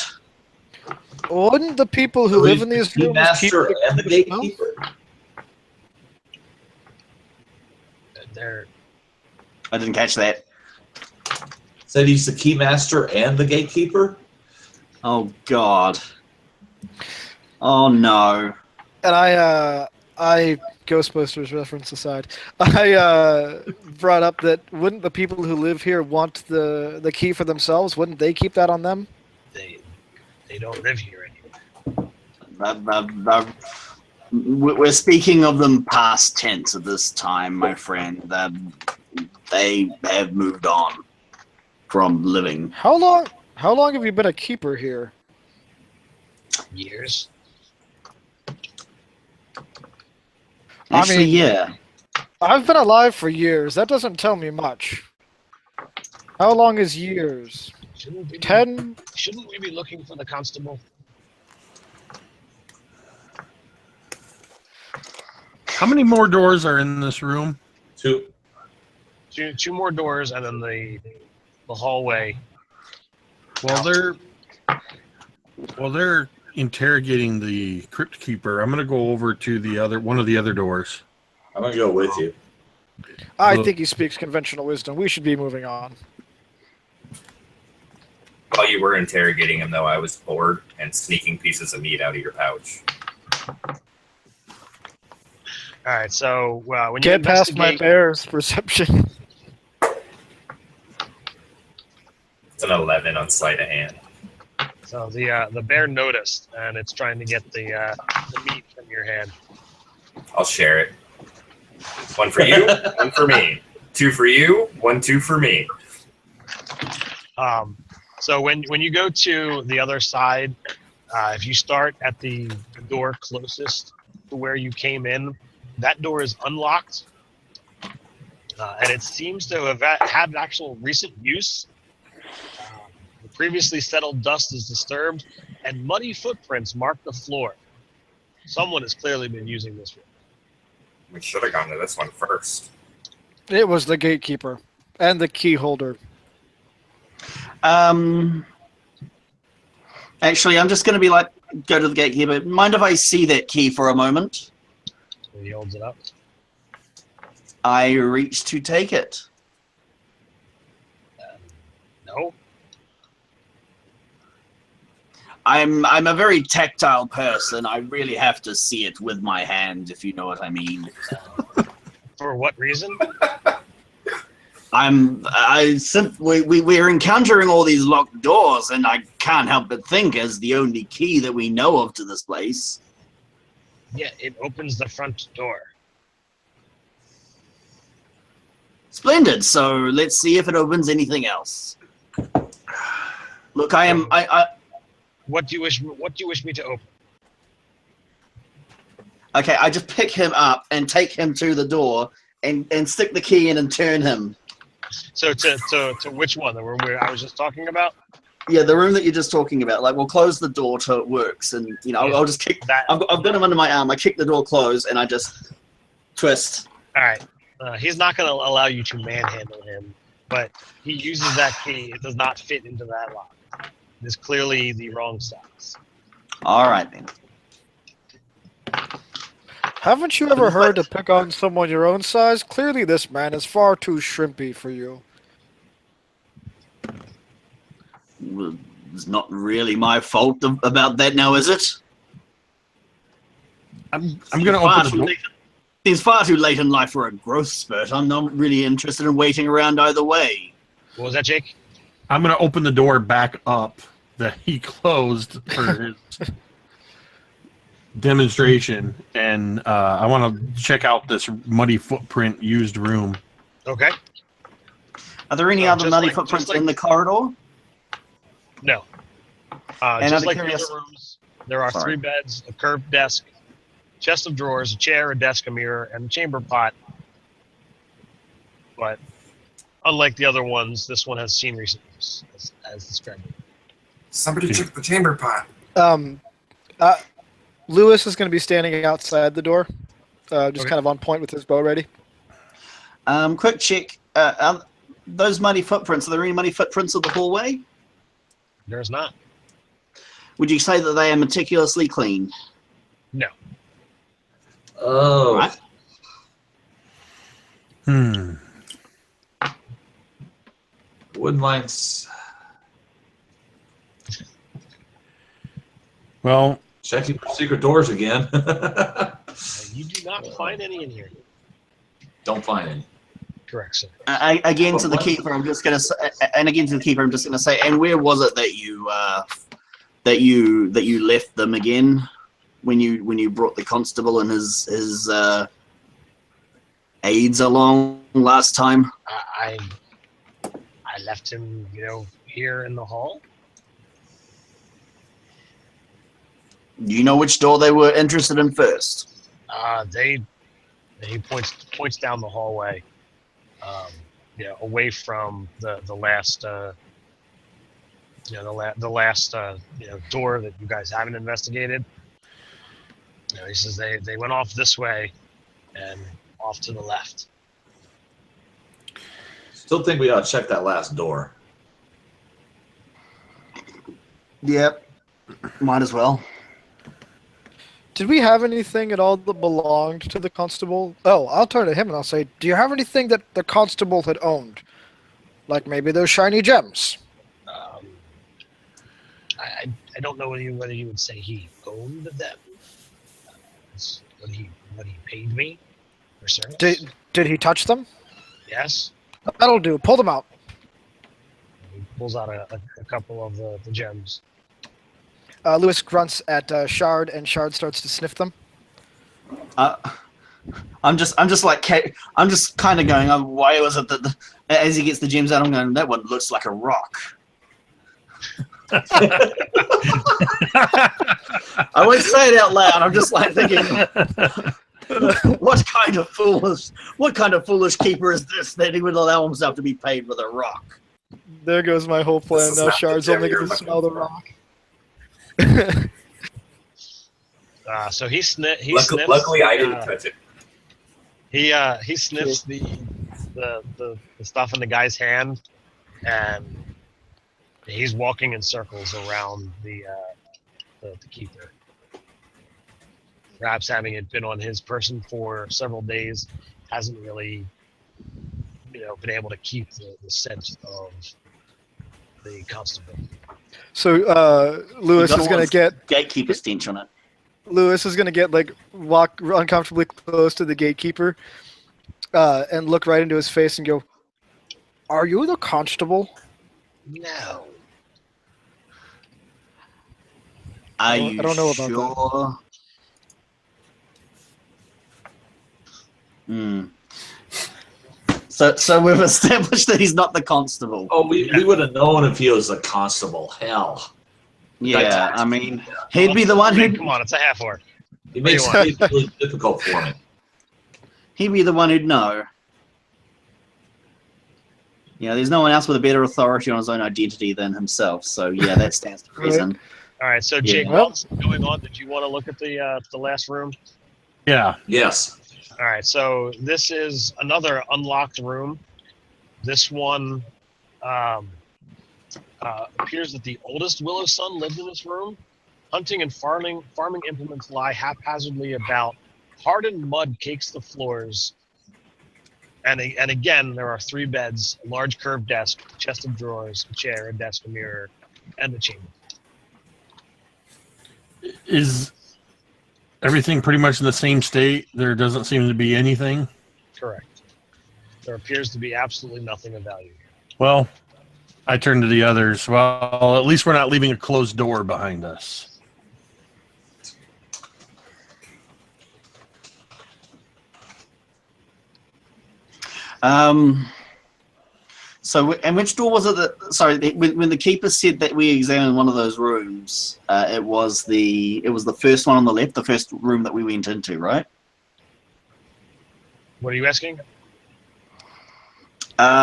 Wouldn't the people who live in these rooms keep and the gatekeeper? They're I didn't catch that. Said he's the keymaster and the gatekeeper? Oh, God. Oh, no. And I Ghostbusters reference aside, I brought up that wouldn't the people who live here want the key for themselves? Wouldn't they keep that on them? they don't live here anymore. We're speaking of them past tense at this time, my friend. They have moved on from living. How long have you been a keeper here? Years. Actually, I mean, yeah. I've been alive for years. That doesn't tell me much. How long is years? Shouldn't we 10? Shouldn't we be looking for the constable? How many more doors are in this room? 2. Two more doors, and then the hallway. Well, they're interrogating the crypt keeper. I'm gonna go over to one of the other doors. I'm going to go with you. I Look. think he speaks conventional wisdom. We should be moving on. While you were interrogating him, though, I was bored and sneaking pieces of meat out of your pouch. All right, so when you Get past my investigate, bear's perception. It's an 11 on sleight of hand. so the bear noticed, and it's trying to get the meat from your hand. I'll share it. 1 for you, 1 for me. 2 for you, 1, 2 for me. So when you go to the other side, if you start at the door closest to where you came in, that door is unlocked, and it seems to have had actual recent use. The previously settled dust is disturbed, and muddy footprints mark the floor. Someone has clearly been using this room. We should have gone to this one first. It was the gatekeeper and the key holder. Actually, I'm just going to be like, go to the gatekeeper. Mind if I see that key for a moment? He holds it up. I reach to take it. No. I'm a very tactile person. I really have to see it with my hand, if you know what I mean. For what reason? We're encountering all these locked doors, and I can't help but think, as the only key that we know of to this place. Yeah, it opens the front door. Splendid. So let's see if it opens anything else. Look, What do you wish me to open? Okay, I just pick him up and take him to the door and stick the key in and turn him. So to which one? The room where I was just talking about? Yeah, the room that you're just talking about. Like, we'll close the door till it works, and I'll just kick. That. I've got him under my arm. I kick the door closed, and I just twist. All right. He's not going to allow you to manhandle him, but he uses that key. It does not fit into that lock. It is clearly the wrong size. All right then. Haven't you ever heard to pick on someone your own size? Clearly this man is far too shrimpy for you. Well, it's not really my fault about that now, is it? I'm going to open the door. It's far too late in life for a growth spurt. I'm not really interested in waiting around either way. What was that, Jake? I'm going to open the door back up that he closed for his demonstration, and I want to check out this muddy footprint used room. Okay. Are there any other muddy footprints in the corridor? No. And Just out like of the other rooms, there are 3 beds, a curved desk, chest of drawers, a chair, a desk, a mirror, and a chamber pot. But unlike the other ones, this one has seen recent use, as described. Somebody check the chamber pot. Lewis is going to be standing outside the door, just kind of on point with his bow ready. Quick check. Those muddy footprints, are there any muddy footprints of the hallway? There's not. Would you say that they are meticulously clean? No. Oh. Right. Wouldn't mind. s- Well, Checking for secret doors again. You do not find any in here. Don't find any. Correct, sir. Again to the keeper, I'm just gonna say, and again to the keeper, I'm just gonna say, and where was it that you left them again when you brought the constable and his aides along last time? I left him, here in the hall. Do you know which door they were interested in first? He points down the hallway, away from the last door that you guys haven't investigated. He says they went off this way and off to the left. Still think we ought to check that last door. Yep, might as well. Did we have anything at all that belonged to the constable? Oh, I'll turn to him and I'll say, do you have anything that the constable had owned? Like maybe those shiny gems? I don't know whether you would say he owned them. That's what he paid me for service. Did he touch them? Yes. That'll do. Pull them out. He pulls out a couple of the gems. Lewis grunts at Shard, and Shard starts to sniff them. I'm just kind of going, oh, why was it that as he gets the gems out, I'm going, that one looks like a rock. I won't say it out loud. I'm just like thinking, what kind of foolish keeper is this that he would allow himself to be paid with a rock? There goes my whole plan. Now Shard's only going to smell the rock. So he sniffs. Luckily, I didn't touch it. He sniffs the stuff in the guy's hand, and he's walking in circles around the keeper. Perhaps having it been on his person for several days, hasn't really, been able to keep the scent of the constable. So Lewis is going to get gatekeeper stench on it. Lewis is going to get walk uncomfortably close to the gatekeeper and look right into his face and go, "Are you the constable?" No. I don't know about sure? So we've established that he's not the constable. Oh, we would have known if he was a constable. Hell. Yeah, I mean, he'd be the one who'd... Come on, it's a half orc. He makes it really difficult for me. He'd be the one who'd know. Yeah, there's no one else with a better authority on his own identity than himself. So yeah, that stands to reason. All right, so Jake, what's going on? Did you want to look at the last room? Yeah. Yes. All right, so this is another unlocked room. This one appears that the oldest Willow son lived in this room. Hunting and farming implements lie haphazardly about. Hardened mud cakes the floors. And again, there are 3 beds, a large curved desk, a chest of drawers, a chair, a desk, a mirror, and a chamber. Is everything pretty much in the same state? There doesn't seem to be anything? Correct. There appears to be absolutely nothing of value here. Well, I turn to the others. Well, at least we're not leaving a closed door behind us. So, and which door was it that? Sorry, when the keeper said that we examined one of those rooms, it was the first one on the left, the first room that we went into, right? What are you asking? The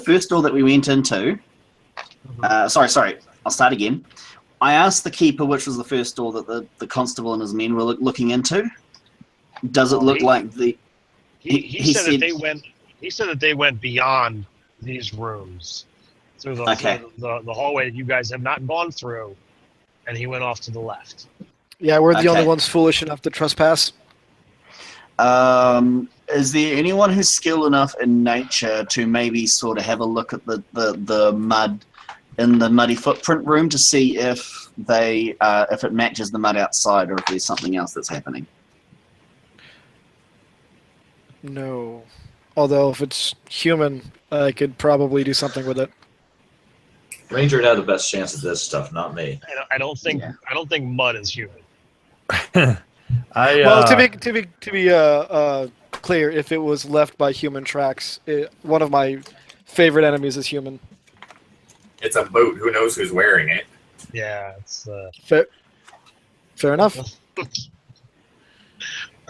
first door that we went into. Sorry. I'll start again. I asked the keeper which was the first door that the constable and his men were looking into. Does it look like the? He said that they went. He said that they went beyond these rooms through the hallway that you guys have not gone through, and he went off to the left. Yeah, we're the only Okay. ones foolish enough to trespass. Is there anyone who's skilled enough in nature to maybe sort of have a look at the mud in the muddy footprint room to see if if it matches the mud outside or if there's something else that's happening? No. Although if it's human, I could probably do something with it. Ranger would have the best chance at this stuff, not me. I don't think mud is human. Well, to be clear, if it was left by human tracks, one of my favorite enemies is human. It's a boot. Who knows who's wearing it? Yeah, it's Fair enough. all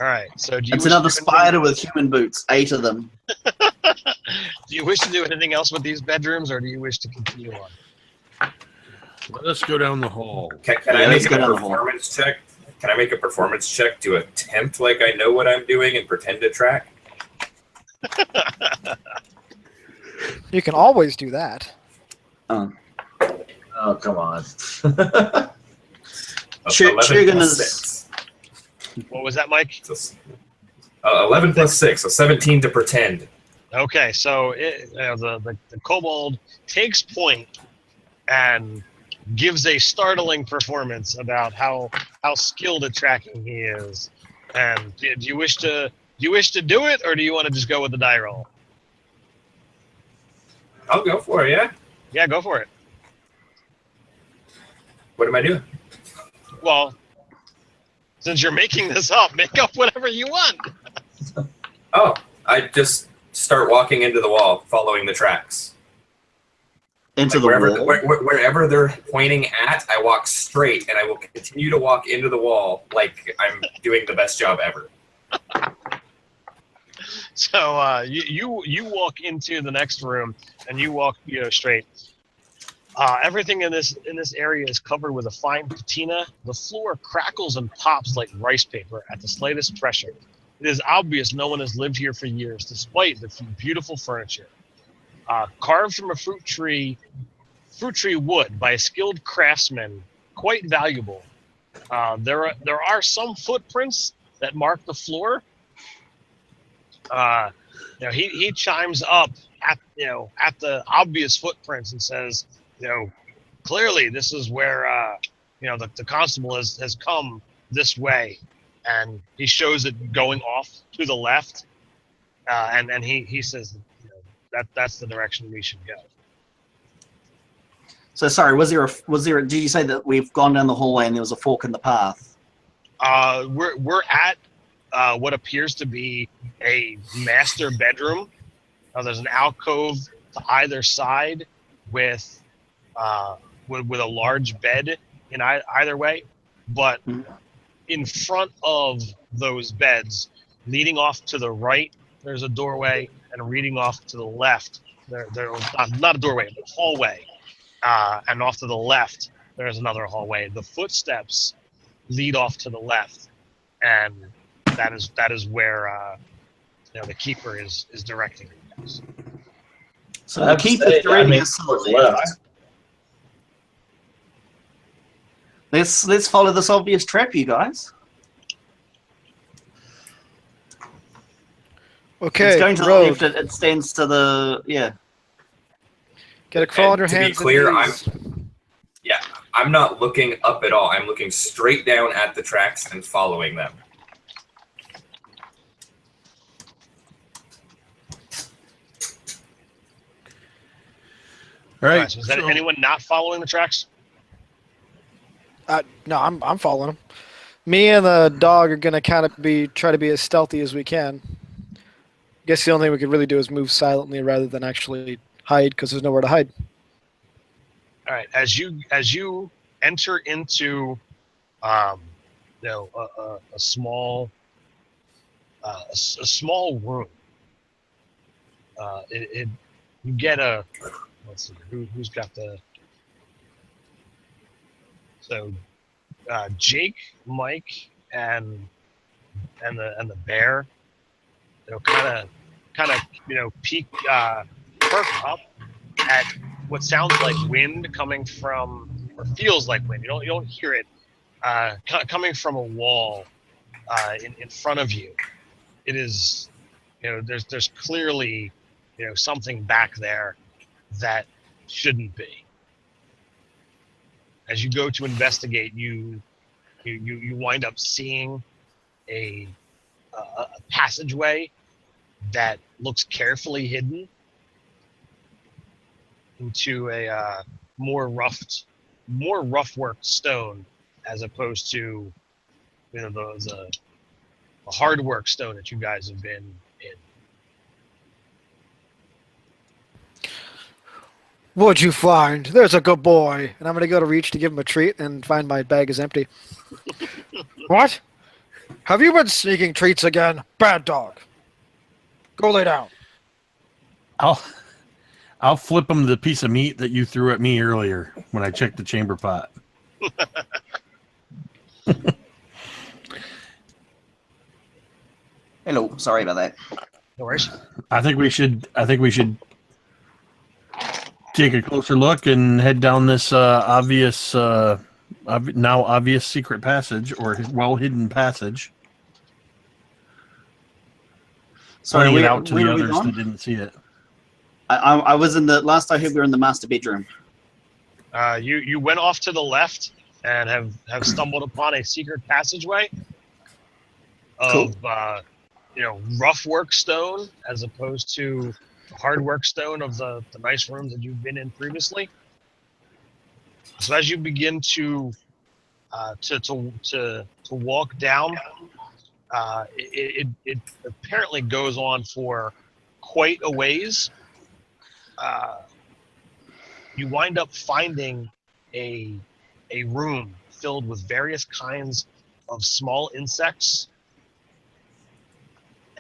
right. So do you It's wish another to do spider with human boots, 8 of them. Do you wish to do anything else with these bedrooms, or do you wish to continue on? Let us go down the hall. Can Yeah, I let's make go a down the hall. performance check? Can I make a performance check to attempt like I know what I'm doing and pretend to track? You can always do that. Oh, come on. 11 Chirgan plus is 6. What was that, Mike? So, 11 plus 6, so 17 to pretend. Okay, so the kobold takes point and gives a startling performance about how skilled at tracking he is. And do you wish to do it, or do you want to just go with the die roll? I'll go for it, yeah? Yeah, go for it. What am I doing? Well, since you're making this up, make up whatever you want. Oh, I just start walking into the wall, following the tracks. into Like the wall. wherever they're pointing at, I walk straight, and I will continue to walk into the wall like I'm doing the best job ever. So you walk into the next room, and you walk straight. Everything in this area is covered with a fine patina. The floor crackles and pops like rice paper at the slightest pressure. It is obvious no one has lived here for years, despite the beautiful furniture. Carved from a fruit tree wood by a skilled craftsman, quite valuable. There are some footprints that mark the floor. He chimes up at the obvious footprints and says, clearly this is where the constable has come this way, and he shows it going off to the left, and he says that's the direction we should go. So sorry, was there? Did you say that we've gone down the hallway and there was a fork in the path? We're at what appears to be a master bedroom. There's an alcove to either side with a large bed in either way, but in front of those beds, leading off to the right, there's a doorway, and leading off to the left, there's not a doorway, but a hallway, and off to the left, there's another hallway. The footsteps lead off to the left, and that is where the keeper is directing you guys. So the keeper's directing us to the left. Let's follow this obvious trap, you guys. Okay, It's going to road. the left. It stands to the Get a crawl on your To be hands. clear, and knees. I'm not looking up at all. I'm looking straight down at the tracks and following them. All right. So is that anyone not following the tracks? No, I'm following him. Me and the dog are gonna try to be as stealthy as we can. Guess the only thing we could really do is move silently rather than actually hide, because there's nowhere to hide. All right. As you enter into a small room, you get a, let's see, who's got the, so Jake, Mike, and the bear, kind of perk up at what sounds like wind coming from, or feels like wind. You don't hear it, coming from a wall in front of you. It is, there's clearly, something back there that shouldn't be. As you go to investigate, you wind up seeing a passageway that looks carefully hidden into a more rough work stone, as opposed to the hard work stone that you guys have been in. What'd you find? There's a good boy. And I'm going to go to reach to give him a treat and find my bag is empty. What? Have you been sneaking treats again? Bad dog. Go lay down. I'll flip him the piece of meat that you threw at me earlier when I checked the chamber pot. Hello, sorry about that. No worries. I think we should take a closer look and head down this obvious secret passage, or well-hidden passage. Sorry, pointing it out to the where are we others gone? that didn't see it. I was in the last I heard we were in the master bedroom. You went off to the left and have stumbled upon a secret passageway of rough work stone, as opposed to hard work stone of the nice rooms that you've been in previously. So as you begin to walk down, it apparently goes on for quite a ways. You wind up finding a room filled with various kinds of small insects,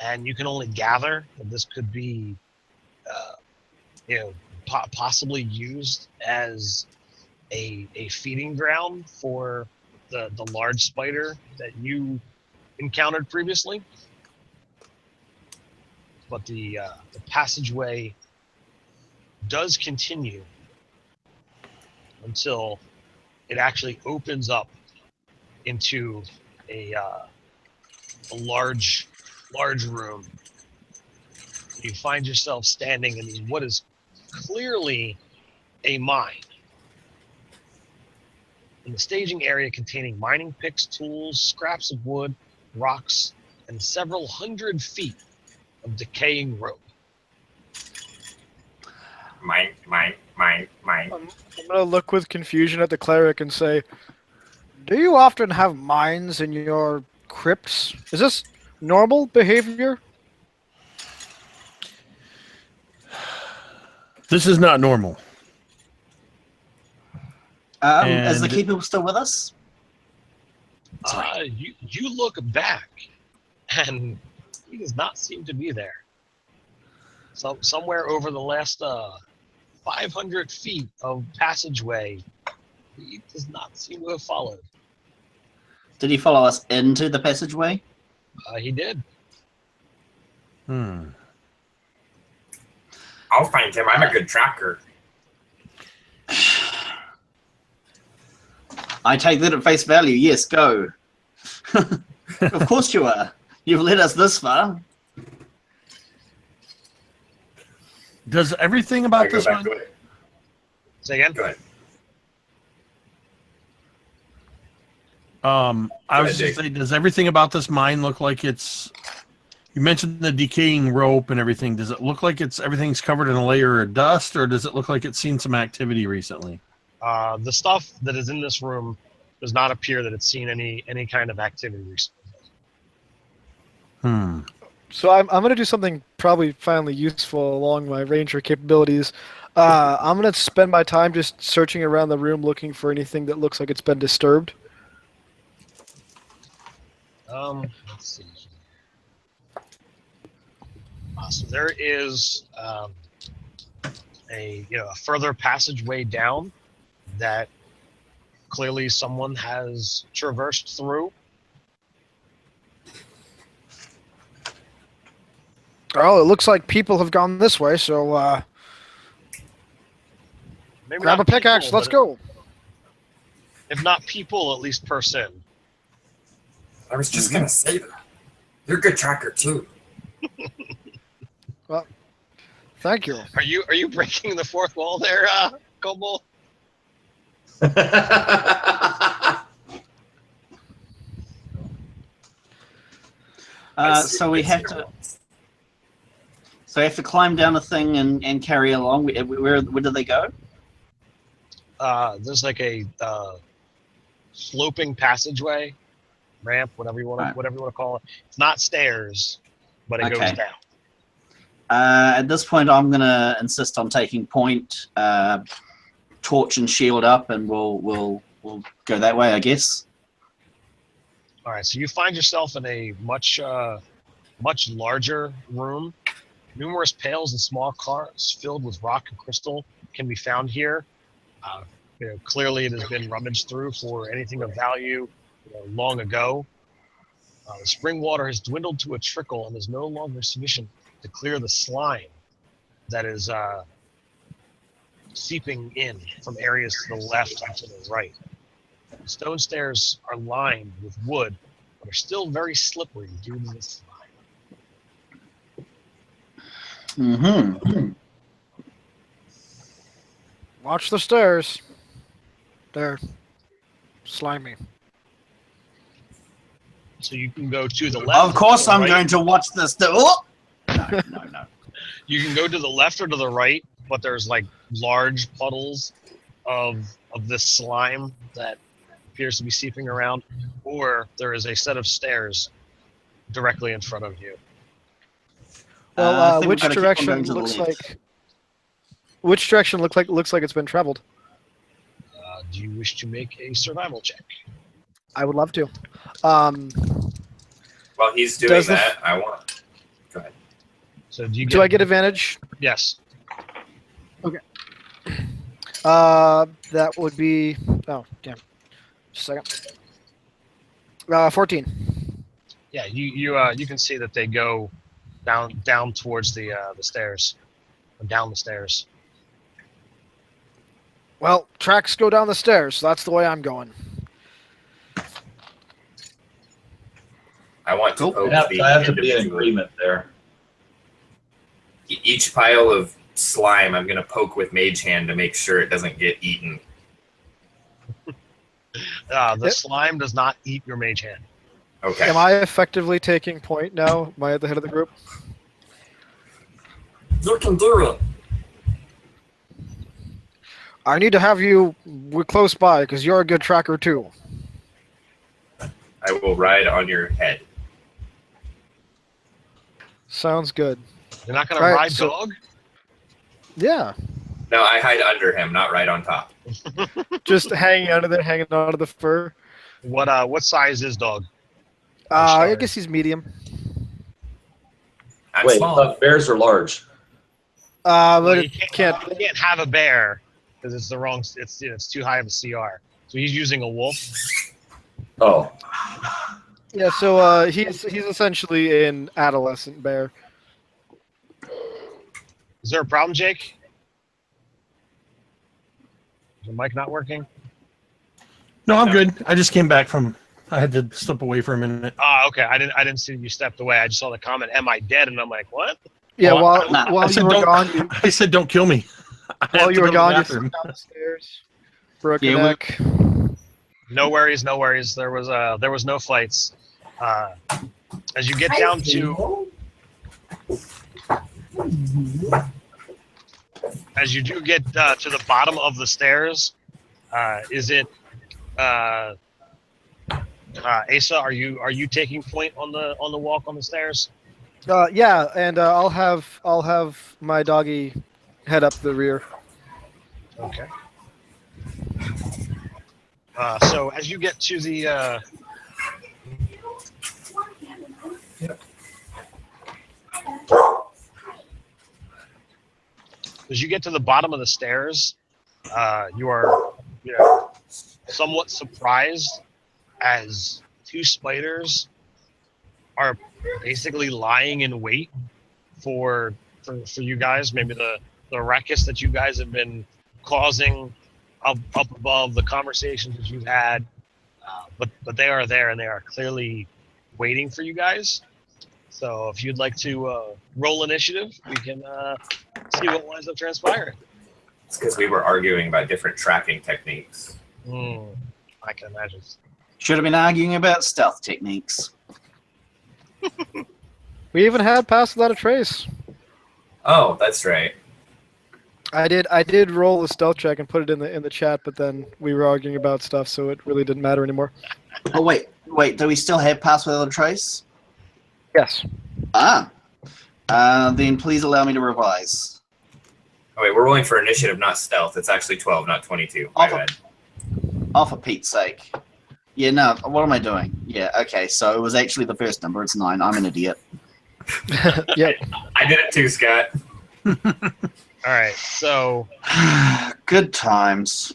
and you can only gather that this could be possibly used as a feeding ground for the large spider that you encountered previously. But the passageway does continue until it actually opens up into a large room. You find yourself standing in what is clearly a mine. In the staging area containing mining picks, tools, scraps of wood, rocks, and several hundred feet of decaying rope. Mine. I'm going to look with confusion at the cleric and say, do you often have mines in your crypts? Is this normal behavior? This is not normal. Is the keeper still with us? You look back, and he does not seem to be there. So somewhere over the last 500 feet of passageway, he does not seem to have followed. Did he follow us into the passageway? He did. I'll find him. I'm a good tracker. I take that at face value. Yes, go. Of course you are. You've led us this far. Does everything about this one? Say again? Go ahead. I was just saying, does everything about this mine look like it's... You mentioned the decaying rope and everything. Does it look like everything's covered in a layer of dust, or does it look like it's seen some activity recently? The stuff that is in this room does not appear that it's seen any kind of activity recently. So I'm going to do something probably finally useful along my ranger capabilities. I'm going to spend my time just searching around the room looking for anything that looks like it's been disturbed. Let's see. So there is a further passageway down that clearly someone has traversed through. Well, it looks like people have gone this way, so Maybe grab not a pickaxe. people, Let's go. If not people, at least person. I was just gonna say that. You're a good tracker too. Well, thank you. Are you breaking the fourth wall there, Kobold? So we have to. So we have to climb down a thing and carry along. Where do they go? There's like a sloping passageway, ramp, whatever you want to call it. It's not stairs, but it goes down. At this point, I'm gonna insist on taking point, torch and shield up, and we'll go that way, I guess. All right, so you find yourself in a much larger room. Numerous pails and small cars filled with rock and crystal can be found here. Clearly, it has been rummaged through for anything of value long ago. The spring water has dwindled to a trickle and is no longer sufficient to clear the slime that is seeping in from areas to the left and to the right. The stone stairs are lined with wood, but are still very slippery due to the slime. Mm-hmm. Watch the stairs. They're slimy. So you can go to the left. Of course, I'm going to watch this. Oh! No. You can go to the left or to the right, but there's like large puddles of this slime that appears to be seeping around, or there is a set of stairs directly in front of you. Well, which direction looks like? Which direction looks like it's been traveled? Do you wish to make a survival check? I would love to. While he's doing that, I want. Go ahead. So do I get advantage? Yes. Okay. That would be. Oh, damn. Just a second. 14. Yeah, you can see that they go down towards the stairs, or down the stairs. Well, tracks go down the stairs, so that's the way I'm going. I want to poke I have to be in agreement there. Each pile of slime, I'm going to poke with Mage Hand to make sure it doesn't get eaten. The slime does not eat your Mage Hand. Okay. Am I effectively taking point now? Am I at the head of the group? You can do it. I need to have you close by, because you're a good tracker, too. I will ride on your head. Sounds good. You're not going to ride dog? Yeah. No, I hide under him, not right on top. Just hanging out of the fur. What size is dog? I guess he's medium. I'm Wait, small. bears are large. But you can't have a bear because it's the wrong. It's too high of a CR. So he's using a wolf. Oh. Yeah, so he's essentially an adolescent bear. Is there a problem, Jake? Is the mic not working? No, I'm good. I just came back from. I had to slip away for a minute. Okay. I didn't see you stepped away. I just saw the comment, "Am I dead?" And I'm like, "What?" Yeah, while I you were gone, I said, "Don't kill me." While you were gone, you slipped down the stairs, broke your neck. No worries, no worries. There was no fights. As you get down to, as you do get to the bottom of the stairs, is it? Asa, are you taking point on the walk on the stairs? Yeah, and I'll have my doggy head up the rear. Okay. So as you get to the as you get to the bottom of the stairs, you are somewhat surprised as two spiders are basically lying in wait for you guys. Maybe the ruckus that you guys have been causing up above the conversations that you've had, but they are there and they are clearly waiting for you guys. So if you'd like to roll initiative, we can see what winds up transpiring. It's because we were arguing about different tracking techniques. I can imagine. Should have been arguing about stealth techniques. We even had Pass Without a Trace. Oh, that's right. I did roll the stealth check and put it in the chat, but then we were arguing about stuff, so it really didn't matter anymore. Oh wait, do we still have Pass Without a Trace? Yes. Then please allow me to revise. Oh wait, we're rolling for initiative, not stealth. It's actually 12, not 22. My bad. Oh, for Pete's sake. Yeah, no, what am I doing? Yeah, okay, so it was actually the first number. It's 9. I'm an idiot. Yep. I did it too, Scott. All right, so Good times.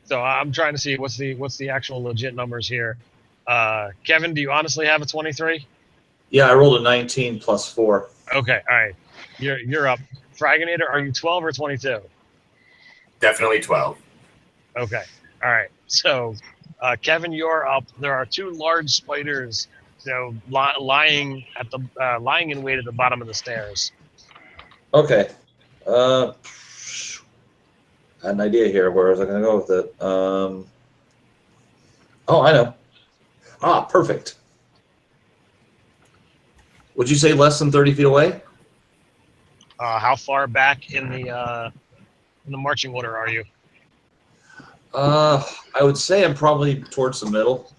So I'm trying to see what's the actual legit numbers here. Kevin, do you honestly have a 23? Yeah, I rolled a 19 plus 4. Okay, all right. You're up. Fraginator, are you 12 or 22? Definitely 12. Okay, all right. So, Kevin, you're up. There are 2 large spiders, lying in wait at the bottom of the stairs. Okay. I had an idea here. Where was I going to go with it? Oh, I know. Perfect. Would you say less than 30 feet away? How far back in the marching order are you? I would say I'm probably towards the middle.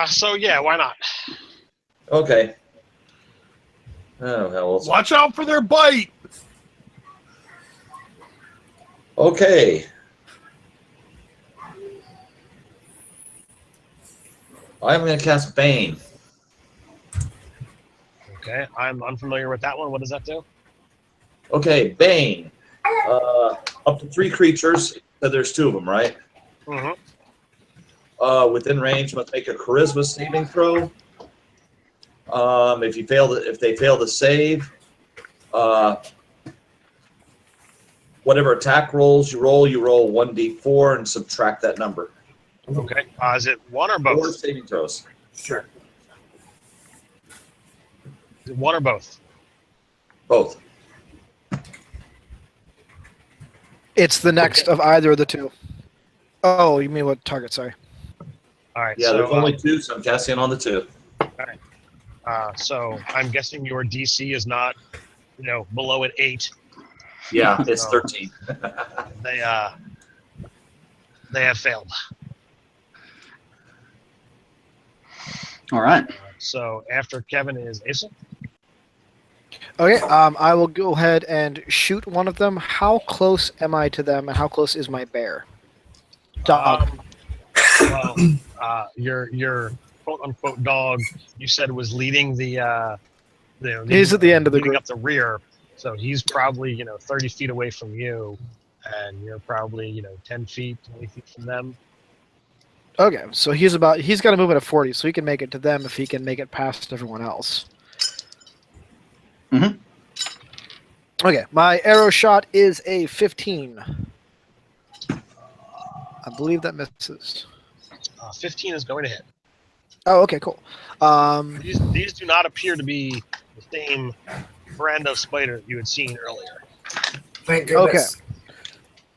So yeah, why not? Okay. Oh, hell. Watch out for their bite. Okay. I'm going to cast Bane. Okay, I'm unfamiliar with that one. What does that do? Okay, Bane. Up to 3 creatures. So there's 2 of them, right? Mm-hmm. Within range, must make a Charisma saving throw. If they fail to save, whatever attack rolls you roll 1d4 and subtract that number. Okay. Is it one or both? 4 saving throws. Sure. Is it one or both? Both. It's the next of either of the 2. Oh, you mean what target? Sorry. All right. Yeah, so, there's only 2, so I'm casting on the 2. All right. So I'm guessing your DC is not, below an 8. Yeah, it's 13. They have failed. All right. So after Kevin is Asa. Okay, I will go ahead and shoot one of them. How close am I to them, and how close is my bear? Dog. Your quote unquote dog, you said was leading the. He's at the end of the leading group. up the rear, so he's probably 30 feet away from you, and you're probably 10 feet, 20 feet from them. Okay, so he's got to move at a 40, so he can make it to them if he can make it past everyone else. Mm-hmm. Okay, my arrow shot is a 15. I believe that misses. 15 is going to hit. Oh, okay, cool. These do not appear to be the same brand of spider you had seen earlier. Thank goodness. Okay.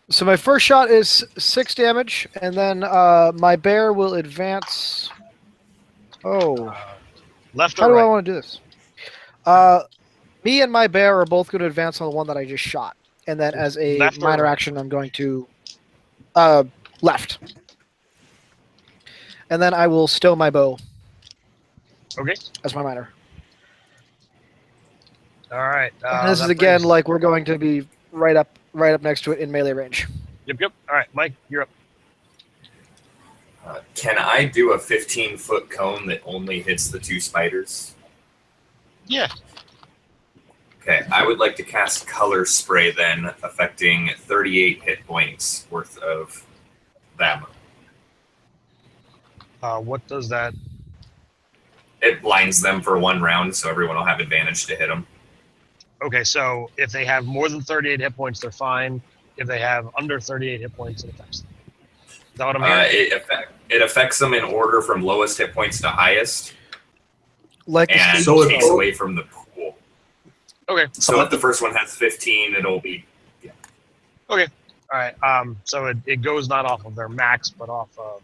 So my first shot is 6 damage, and then my bear will advance. Oh. Left How or do right? I want to do this? Me and my bear are both going to advance on the one that I just shot. And then as a Left or minor right? action, I'm going to left. And then I will stow my bow Okay. as my minor. All right. And this is that again brings- like we're going to be right up next to it in melee range. Yep. All right, Mike, you're up. Can I do a 15-foot cone that only hits the 2 spiders? Yeah. Okay, I would like to cast Color Spray then, affecting 38 hit points worth of them. What does that? It blinds them for 1 round, so everyone will have advantage to hit them. Okay, so if they have more than 38 hit points, they're fine. If they have under 38 hit points, it affects them. Is that what I'm hearing? It affects them in order from lowest hit points to highest. Like And so so takes away from the pool. Okay. So if the first one has 15, it'll be... Yeah. Okay. All right. So it goes not off of their max, but off of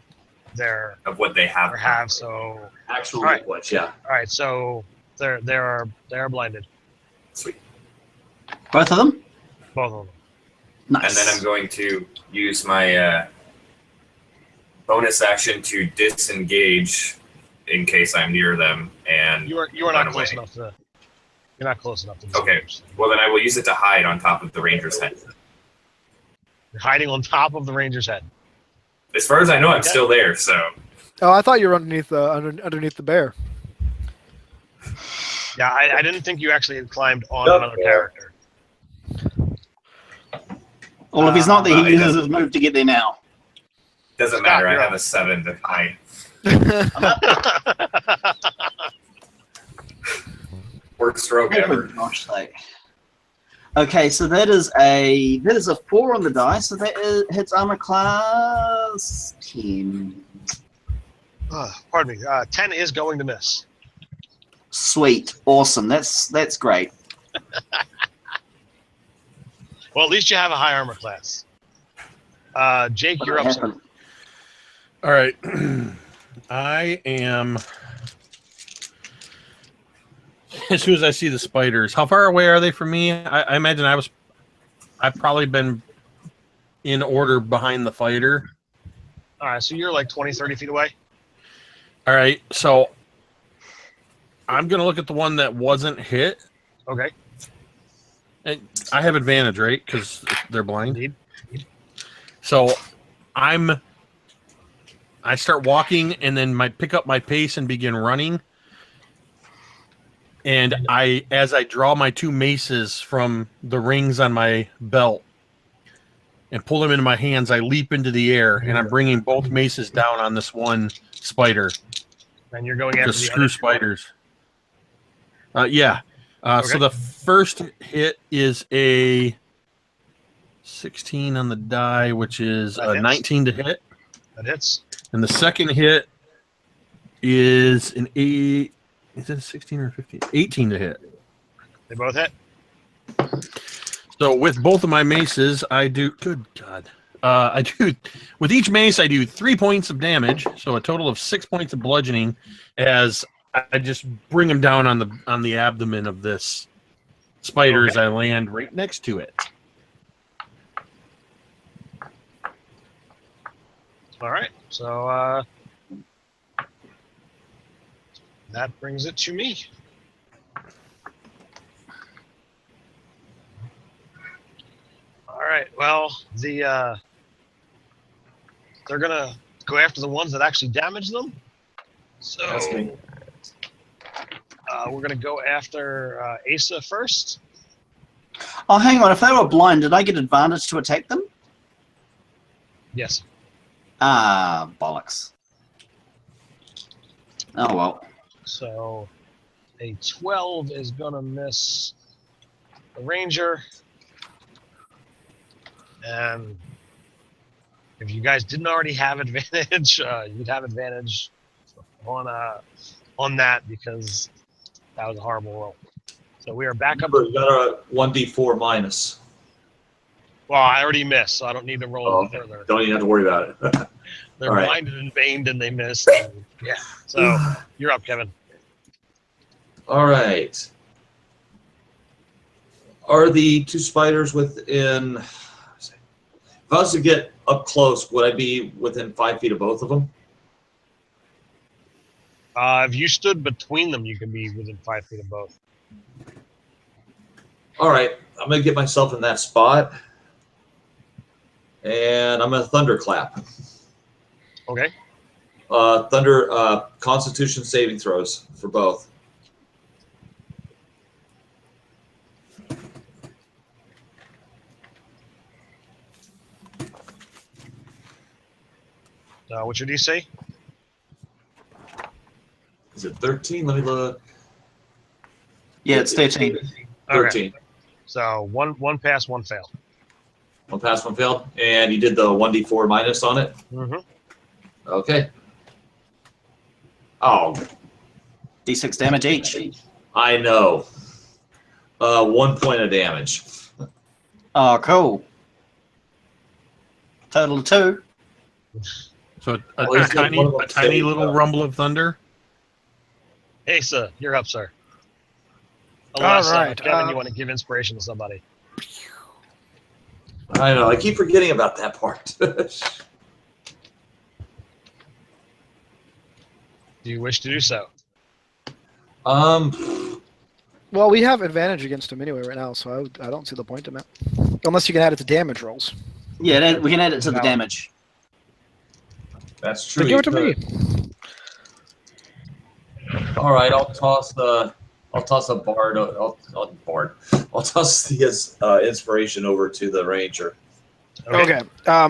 their... Of what they have. Or have, so... Actual All right. hit points, yeah. All right, so they are blinded. Sweet. Both of them? Both of them. Nice. And then I'm going to use my bonus action to disengage in case I'm near them, and You are not close enough to... You're not close enough to disengage. Okay. Well, then I will use it to hide on top of the ranger's head. You're hiding on top of the ranger's head. As far as I know, I'm still there, so... Oh, I thought you were underneath the bear. Yeah, I didn't think you actually had climbed on another character. Well, if he's not there, it he uses doesn't- his move to get there now. Doesn't matter, I have a 7 to hide. Worst stroke ever. For gosh sake. Okay, so that is a 4 on the die, so that hits armor class 10. Pardon me. 10 is going to miss. Sweet, awesome. That's great. Well, at least you have a high armor class. Jake, What you're up. happened? Sir. All right. I am. As soon as I see the spiders, how far away are they from me? I imagine I've probably been in order behind the fighter. All right, so you're like 20, 30 feet away. All right, so I'm gonna look at the one that wasn't hit. Okay. And I have advantage, right? Because they're blind. Indeed. So I start walking, and then pick up my pace and begin running. And as I draw my 2 maces from the rings on my belt and pull them into my hands, I leap into the air, and I'm bringing both maces down on this one spider. And you're going after Just the screw other spiders. Yeah. Okay. So the first hit is a 16 on the die, which is That a hits. 19 to hit. That hits. And the second hit is an 8. Is it a 16 or a 15? 18 to hit. They both hit. So with both of my maces, I do. Good God. I do. With each mace, I do 3 points of damage, so a total of 6 points of bludgeoning. As I just bring them down on the abdomen of this spider as I land right next to it. All right. So that brings it to me. All right. Well, they're gonna go after the ones that actually damage them. So That's me. we're gonna go after Asa first. Oh, hang on. If they were blind, did I get advantage to attack them? Yes. Ah, bollocks. Oh, well. So a 12 is gonna miss the ranger. And if you guys didn't already have advantage, you'd have advantage on that because that was a horrible roll. So we are back up. Remember, you got a 1d4 minus. Well, I already missed, so I don't need to roll any further. Don't even have to worry about it. They're all right. blinded and baned, and they missed. And, yeah. So you're up, Kevin. All right. Are the 2 spiders within... If I was to get up close, would I be within 5 feet of both of them? If you stood between them, you can be within 5 feet of both. All right. I'm going to get myself in that spot. And I'm going to thunderclap. Okay. Thunder Constitution saving throws for both. What's your DC? Is it 13? Let me look. Yeah, it's 13. 13. So one pass, one fail. One pass, one failed. And you did the 1d4 minus on it? Mm-hmm. Okay. Oh, D6 damage each. I know. 1 point of damage. Oh, cool. Total 2. So Well, he's got one of them a tiny saved, little though. rumble of thunder. Asa, you're up, sir. All Unless, right, Kevin, you want to give inspiration to somebody. I know. I keep forgetting about that part. Do you wish to do so? Well, we have advantage against him anyway right now, so I don't see the point in it. Unless you can add it to damage rolls. Yeah, we can add it to the No. damage. That's true. But give it to you me. could. All right, I'll toss a bard. I'll toss the inspiration over to the ranger. Okay.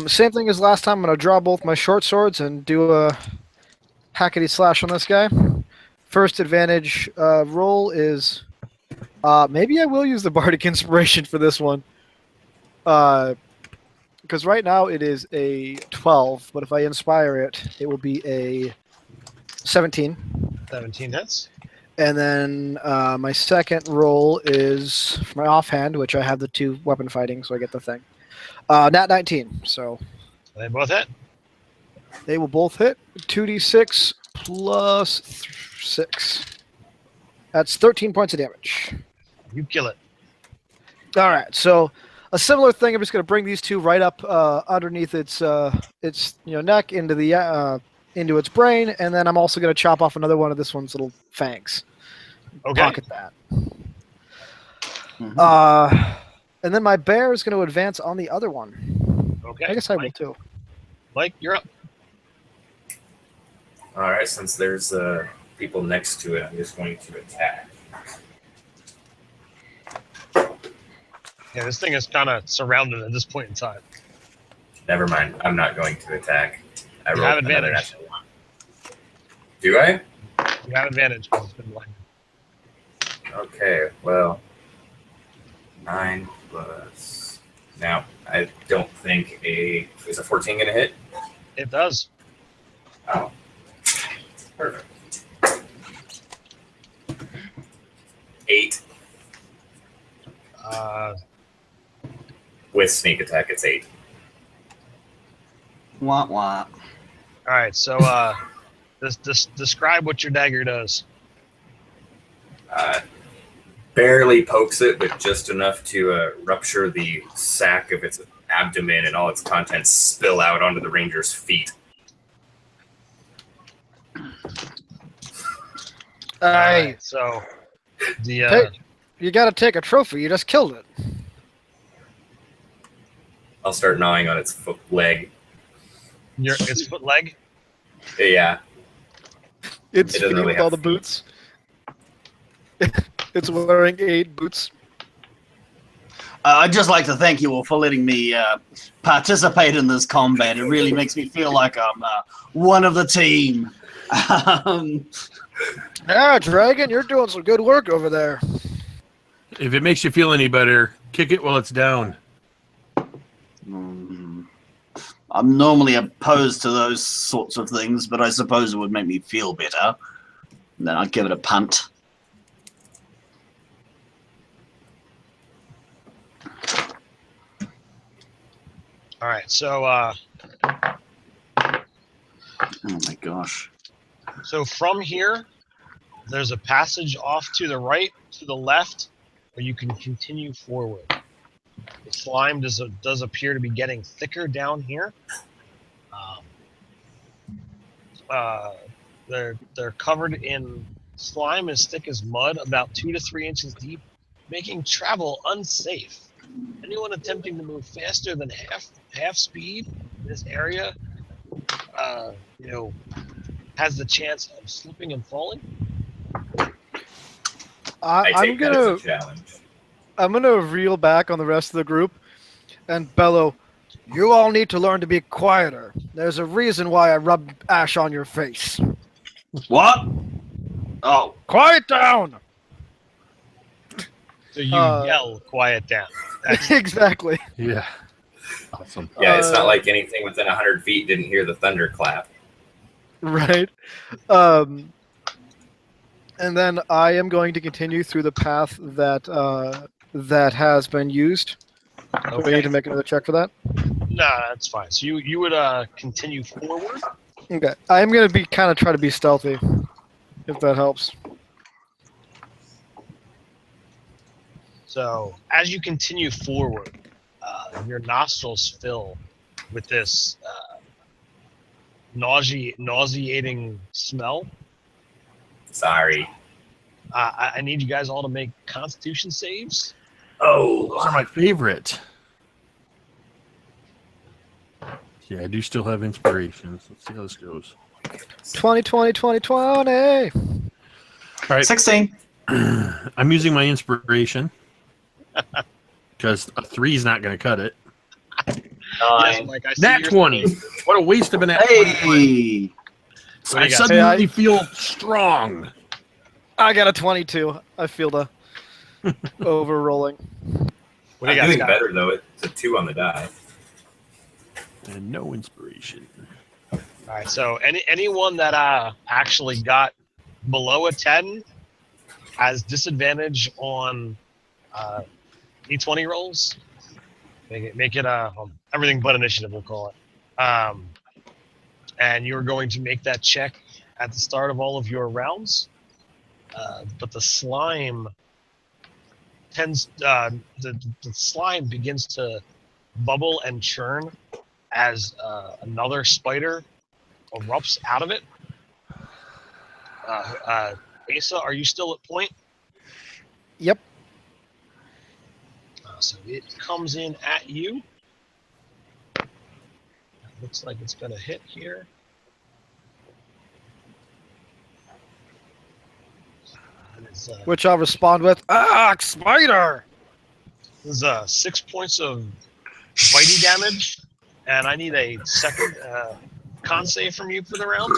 Same thing as last time. I'm going to draw both my short swords and do a hackety slash on this guy. First advantage roll is... maybe I will use the bardic inspiration for this one. Because right now it is a 12, but if I inspire it, it will be a 17. 17 hits. And then my second roll is for my offhand, which I have the 2 weapon fighting, so I get the thing. Nat 19, so They both hit. they will both hit. 2d6 plus 6. That's 13 points of damage. You kill it. All right, so a similar thing. I'm just going to bring these 2 right up underneath its neck into the into its brain, and then I'm also going to chop off another one of this one's little fangs. Okay. Pocket that. Mhm. And then my bear is going to advance on the other one. Okay. I guess I will Mike, too. Mike, you're up. All right, since there's people next to it, I'm just going to attack. Yeah, this thing is kind of surrounded at this point in time. Never mind. I'm not going to attack. I You rolled have another advantage. natural one. Do I? You have advantage because it's been blinded. Okay, well, 9 plus. Now, I don't think is a 14 going to hit? It does. Oh, perfect. 8 with sneak attack. It's 8. Wah, wah. All right, so describe what your dagger does. Barely pokes it, but just enough to rupture the sac of its abdomen, and all its contents spill out onto the ranger's feet. Hey, So the you got to take a trophy. You just killed it. I'll start gnawing on its leg. its foot leg. Yeah, It's It doesn't feet really with all have the boots. It's wearing 8 boots. I'd just like to thank you all for letting me participate in this combat. It really makes me feel like I'm one of the team. Yeah, Dragon, you're doing some good work over there. If it makes you feel any better, kick it while it's down. I'm normally opposed to those sorts of things, but I suppose it would make me feel better. And then I'd give it a punt. All right, so Oh my gosh. so from here, there's a passage off to the right, to the left, where you can continue forward. The slime does appear to be getting thicker down here. They're covered in slime as thick as mud, about 2 to 3 inches deep, making travel unsafe. Anyone attempting to move faster than half speed in this area, has the chance of slipping and falling. I I'm take that as gonna a challenge. I'm gonna reel back on the rest of the group and bellow, "You all need to learn to be quieter. There's a reason why I rub ash on your face. What? Oh, Quiet down!" So you yell, quiet down. Exactly. Yeah. Awesome. Yeah, it's not like anything within 100 feet didn't hear the thunderclap. Right. And then I am going to continue through the path that that has been used. Do we need to make another check for that? Nah, that's fine. So you would continue forward. Okay. I am going to be kind of try to be stealthy, if that helps. So as you continue forward, your nostrils fill with this nauseating smell. Sorry. I need you guys all to make Constitution saves. Oh, those are my favorite. Yeah, I do still have inspirations. Let's see how this goes. 20, 20, 20, 20. All right. 16. I'm using my inspiration because a 3 is not going to cut it. Yes, Mike, I see Nat your 20. screen. What a waste of an nat 20. Hey! What do I you got? suddenly feel strong. I got a 22. I feel the over-rolling. What do you I'm got, doing Scott? better, though. It's a 2 on the die. And no inspiration. All right. So anyone that actually got below a 10 has disadvantage on D20 rolls. Make it everything but initiative, we'll call it. And you're going to make that check at the start of all of your rounds. But the slime tends the slime begins to bubble and churn as another spider erupts out of it. Asa, are you still at point? Yep. So it comes in at you. Looks like it's going to hit here. And it's, Which I'll respond with, spider! this is 6 points of bitey damage, and I need a second con save from you for the round.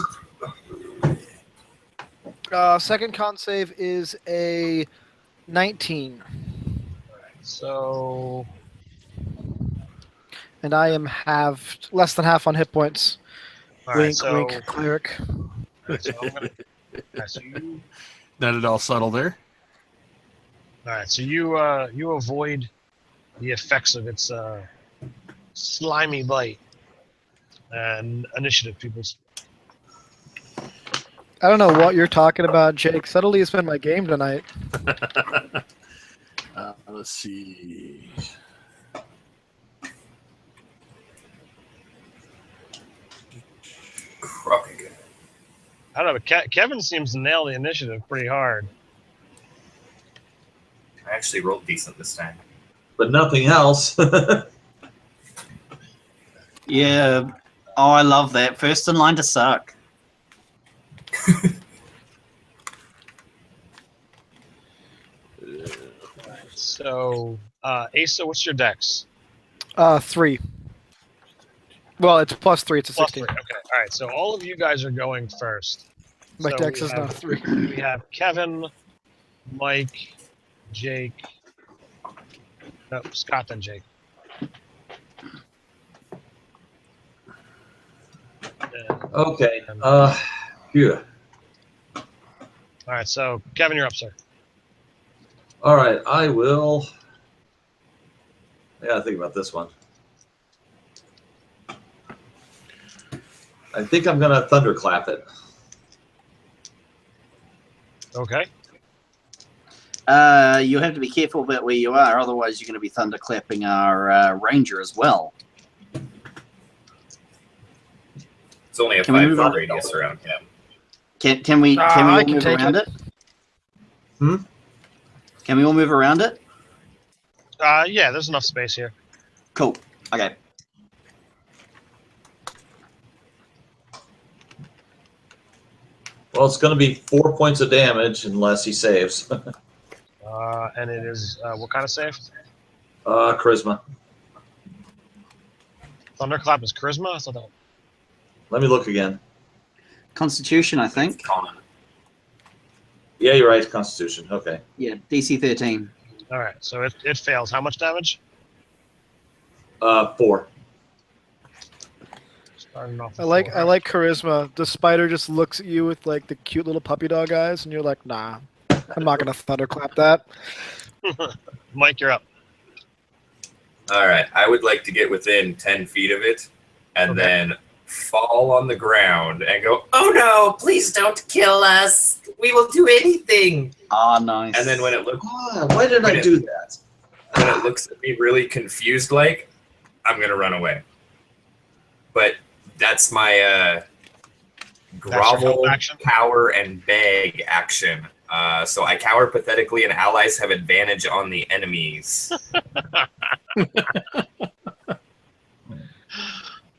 Second con save is a 19. So And I am less than half on hit points. all right, Wink, so, wink, cleric. so I'm gonna, all right, so you Not at all subtle there. all right, so you avoid the effects of its slimy bite. And initiative, peoples. I don't know what you're talking about, Jake. Subtly has been my game tonight. Let's see. Crooked. I don't know, but Kevin seems to nail the initiative pretty hard. I actually rolled decent this time. But nothing else. Yeah. Oh, I love that. First in line to suck. So, Asa, what's your dex? 3. Well, it's +3. It's a Plus 16. 3. Okay. All right. So all of you guys are going first. My So dex we is have- not 3. We have Kevin, Mike, Jake. No, Scott and Jake. Okay. Yeah. All right. So Kevin, you're up, sir. All right. I will. I gotta think about this one. I think I'm gonna thunderclap it. Okay. You have to be careful about where you are, otherwise you're going to be thunderclapping our ranger as well. It's only a Can we 5 move foot on? radius around him. Can we I all can move take around it. it? Hmm? Can we all move around it? Yeah, there's enough space here. Cool. Okay. Well, it's gonna be 4 points of damage unless he saves. And it is what kind of save? Charisma. Thunderclap is charisma. I thought that. Let me look again. Constitution, I think. Con. Yeah, you're right. Constitution. Okay. Yeah, DC 13. All right, so it fails. How much damage? 4. Starting off I with 4. like charisma. The spider just looks at you with like the cute little puppy dog eyes, and you're like, nah, I'm not gonna thunderclap that. Mike, you're up. All right. I would like to get within 10 feet of it and Okay. then fall on the ground and go, "Oh no, please don't kill us. We will do anything." Ah, nice. And then when it looks Why did I Wait. do that? when it looks at me really confused like, I'm going to run away. But that's my grovel, your action? cower, and beg action. So I cower pathetically, and allies have advantage on the enemies.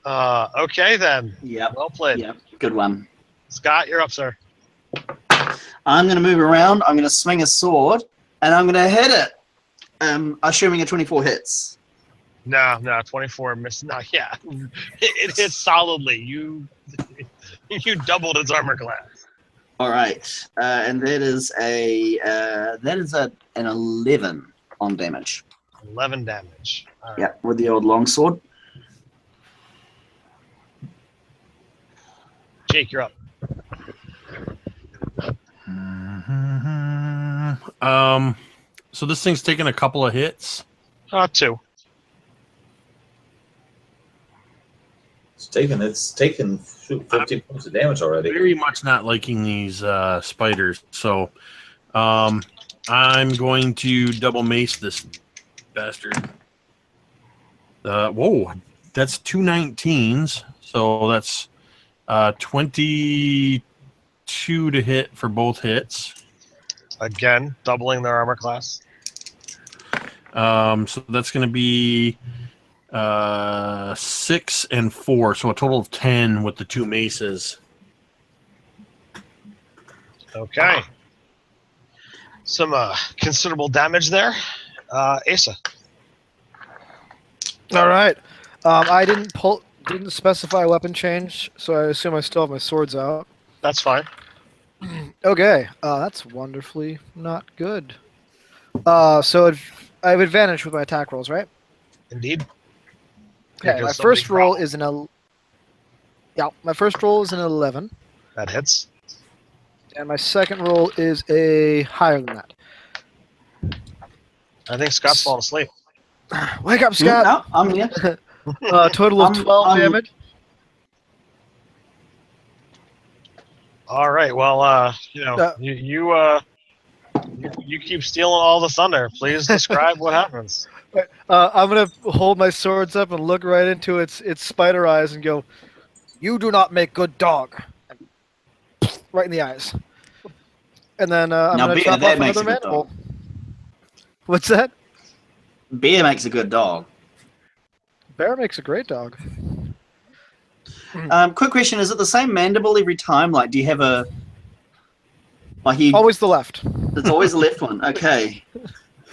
Okay then. Yep. Well played. Yep. Good one. Scott, you're up, sir. I'm going to move around. I'm going to swing a sword, and I'm going to hit it. Assuming a 24 hits. No, 24 missed. No, yeah, it hits solidly. You doubled its armor class. All right, and that is an 11 on damage. 11 damage. All right. Yeah, with the old longsword. Jake, you're up. So this thing's taking a couple of hits. 2. It's taken 15 points of damage already. Very much not liking these spiders. So I'm going to double mace this bastard. Whoa, that's 2 19s. So that's 22 to hit for both hits. Again, doubling their armor class. So that's going to be 6 and 4, so a total of 10 with the 2 maces. Okay. Some considerable damage there. Asa. All right. I didn't specify weapon change, so I assume I still have my swords out. That's fine. Okay. That's wonderfully not good. So I have advantage with my attack rolls, right? Indeed. Okay. Because My somebody first roll growled. is my first roll is an 11, That hits. and my second roll is a higher than that. I think Scott's falling asleep. Wake up, Scott! No, I'm here. Total of 12 damage. All right. Well, you keep stealing all the thunder. Please describe what happens. I'm gonna hold my swords up and look right into its spider eyes and go, "You do not make good dog." Right in the eyes. And then I'm Now, gonna Beer, chop that off makes another a good mandible. What's that? Beer makes a good dog. Bear makes a great dog. Quick question: is it the same mandible every time? Like, do you have a like you? Always the left. It's always the left one. Okay.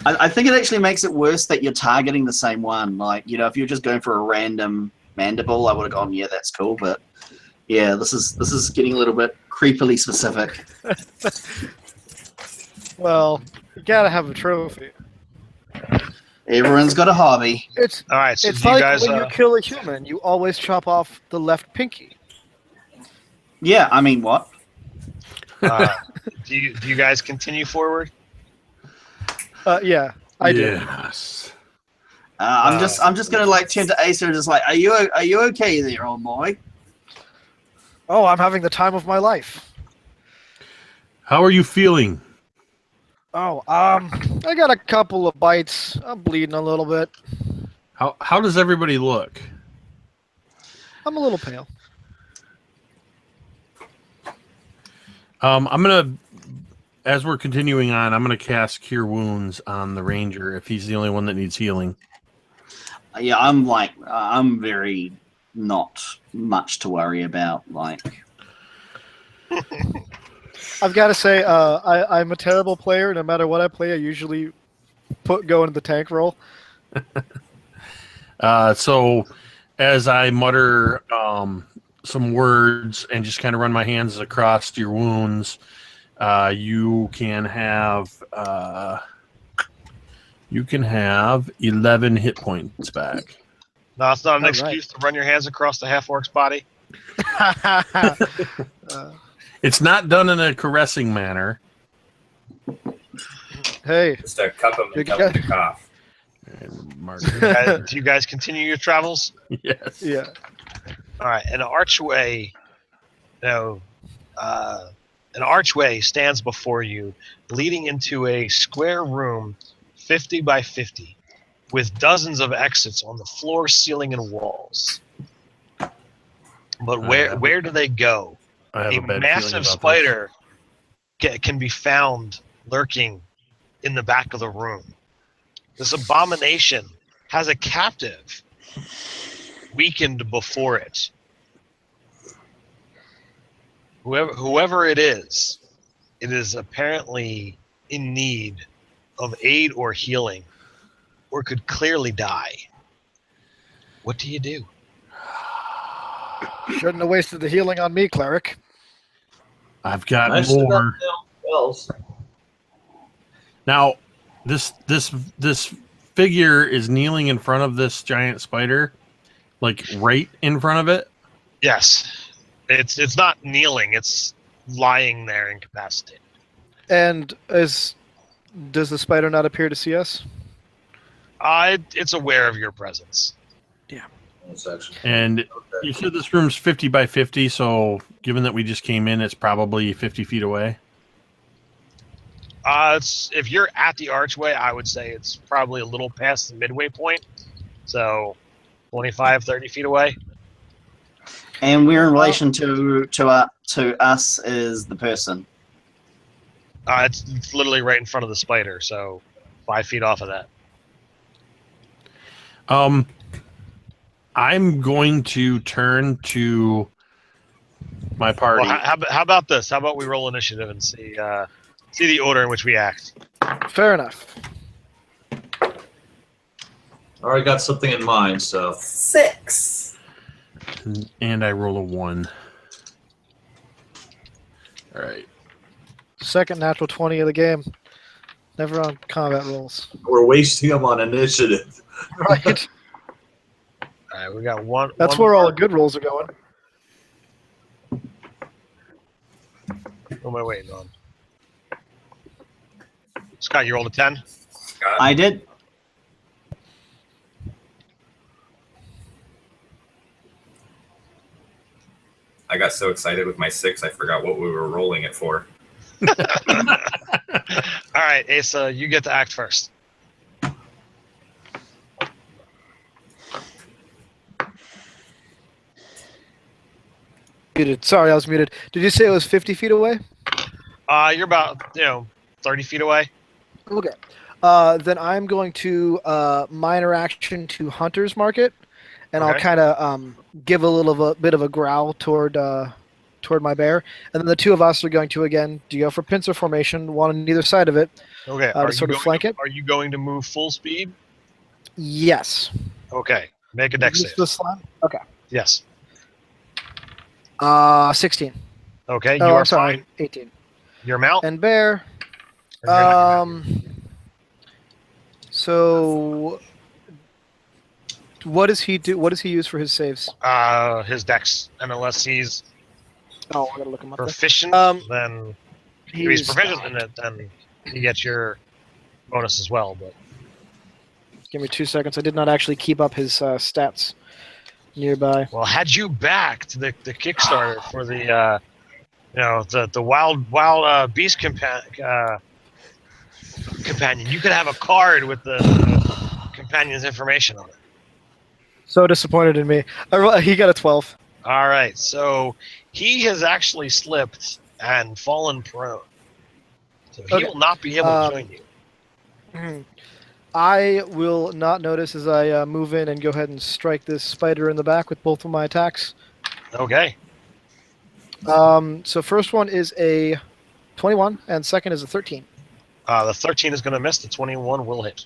I think it actually makes it worse that you're targeting the same one. Like, if you're just going for a random mandible, I would have gone, yeah, that's cool. But yeah, this is getting a little bit creepily specific. Well, you gotta have a trophy. Everyone's got a hobby. It's All right. So it's do you like guys? when you kill a human, you always chop off the left pinky. Yeah, I mean, what? Do you guys continue forward? Yeah, I do. Yes. I'm just gonna like turn to Acer and just like, are you okay there, old boy? Oh, I'm having the time of my life. How are you feeling? Oh, I got a couple of bites. I'm bleeding a little bit. How does everybody look? I'm a little pale. I'm gonna, as we're continuing on, I'm gonna cast Cure Wounds on the Ranger if he's the only one that needs healing. Yeah, I'm very not much to worry about. Like, I've got to say, I'm a terrible player. No matter what I play, I usually go into the tank role. So as I mutter some words and just kind of run my hands across your wounds, you can have You can have 11 hit points back. No, it's not an All excuse to run your hands across the half-orc's body. It's not done in a caressing manner. Hey, Just to cup them and Good tell them to guy. cough. And Mark. Do you guys continue your travels? Yes. yeah. All right, an archway, an archway stands before you, leading into a square room, 50 by 50, with dozens of exits on the floor, ceiling, and walls. But where do they go? I have A a bad massive feeling about spider can be found lurking in the back of the room. This abomination has a captive weakened before it. Whoever it is apparently in need of aid or healing, or could clearly die. What do you do? Shouldn't have wasted the healing on me, cleric. I've got Nicely done, more. Wells. Now, this figure is kneeling in front of this giant spider, like right in front of it. Yes, it's not kneeling; it's lying there incapacitated. And does the spider not appear to see us? It's aware of your presence. And you said this room's 50 by 50, so given that we just came in, it's probably 50 feet away. If you're at the archway, I would say it's probably a little past the midway point, so 25, 30 feet away. And we're in relation to us as the person. It's literally right in front of the spider, so 5 feet off of that. I'm going to turn to my party. Well, how about this? How about we roll initiative and see the order in which we act? Fair enough. Already got something in mind, so 6. And I roll a 1. All right. Second natural 20 of the game. Never on combat rolls. we're wasting them on initiative. Right? All right, we got one. That's one where all more. the good rolls are going. What am I waiting on? Scott, you rolled a 10? I did. I got so excited with my 6, I forgot what we were rolling it for. All right, Asa, you get to act first. Muted. Sorry, I was muted. Did you say it was 50 feet away? You're about 30 feet away. Okay. Then I'm going to minor action to Hunter's Market, and I'll Okay. kind of give a bit of a growl toward my bear, and then the two of us are going to again go for pincer formation, one on either side of it, Okay. to sort of flank it. Are you going to move full speed? Yes. Okay. Make a dex Is this save. the slam? Okay. Yes. 16. Okay. You Oh, are I'm sorry. fine. 18. Your mount. And bear. Or you're not your mount. So what does he do? What does he use for his saves? His dex, and unless he's Oh, I gotta look him up. There. proficient, then if he's proficient in it, then you get your bonus as well. But Give me 2 seconds. I did not actually keep up his stats nearby. well, had you backed the Kickstarter for the the wild beast companion, you could have a card with the companion's information on it. So disappointed in me. He got a 12. All right, so he has actually slipped and fallen prone, so he Okay. will not be able to join you. I will not notice as I move in and go ahead and strike this spider in the back with both of my attacks. Okay. So first one is a 21, and second is a 13 The 13 is going to miss. The 21 will hit.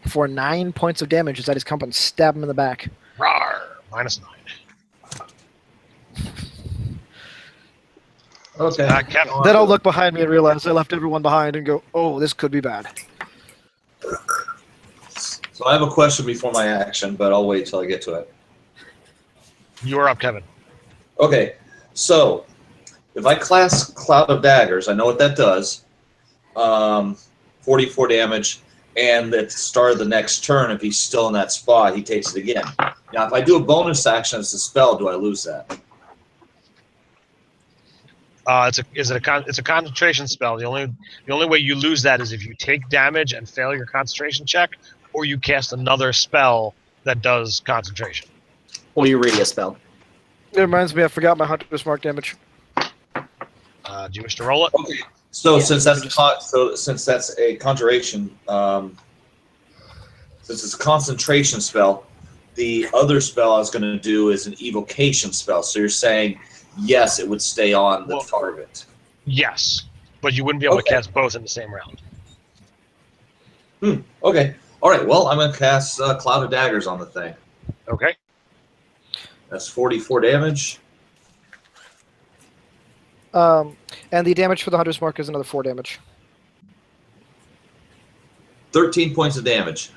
for 9 points of damage as I just come up and stab him in the back. Rawr! -9. Okay. Kevin. Then I'll look behind me and realize I left everyone behind and go, oh, this could be bad. So I have a question before my action, but I'll wait till I get to it. You are up, Kevin. Okay, so if I class Cloud of Daggers, I know what that does. 44 damage, and at the start of the next turn, if he's still in that spot, he takes it again. Now, if I do a bonus action as a spell, do I lose that? It's a concentration spell. The only way you lose that is if you take damage and fail your concentration check, or you cast another spell that does concentration. Or you read a spell. It reminds me, I forgot my Hunter's Mark damage. Do you wish to roll it? Okay. So Yeah, since that's a conjuration, since it's a concentration spell, the other spell I was going to do is an evocation spell. So you're saying yes, it would stay on the target. Yes, but you wouldn't be able to cast both in the same round. Okay. All right. Well, I'm going to cast Cloud of Daggers on the thing. Okay. That's 44 damage. And the damage for the Hunter's Mark is another 4 damage. 13 points of damage.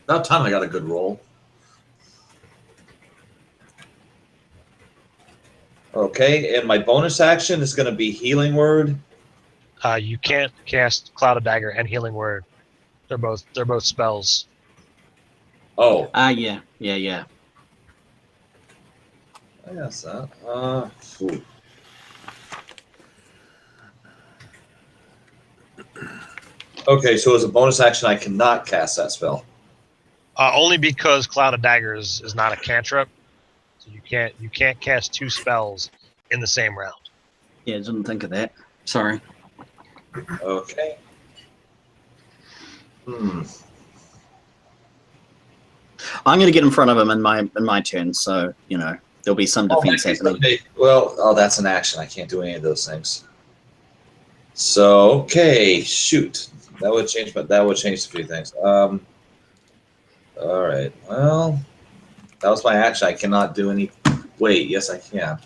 About time I got a good roll. Okay, and my bonus action is going to be Healing Word. You can't cast Cloud of Dagger and Healing Word. They're both spells. Oh. Yeah. I guess that. Okay, so as a bonus action, I cannot cast that spell. Only because Cloud of Daggers is not a cantrip, so you can't cast 2 spells in the same round. Yeah, didn't think of that. Sorry. Okay. I'm going to get in front of him in my turn, so there'll be some defense happening. Okay. Well, that's an action. I can't do any of those things. So okay, shoot. That would change a few things. All right. Well, that was my action. I cannot do any. Wait, yes, I can.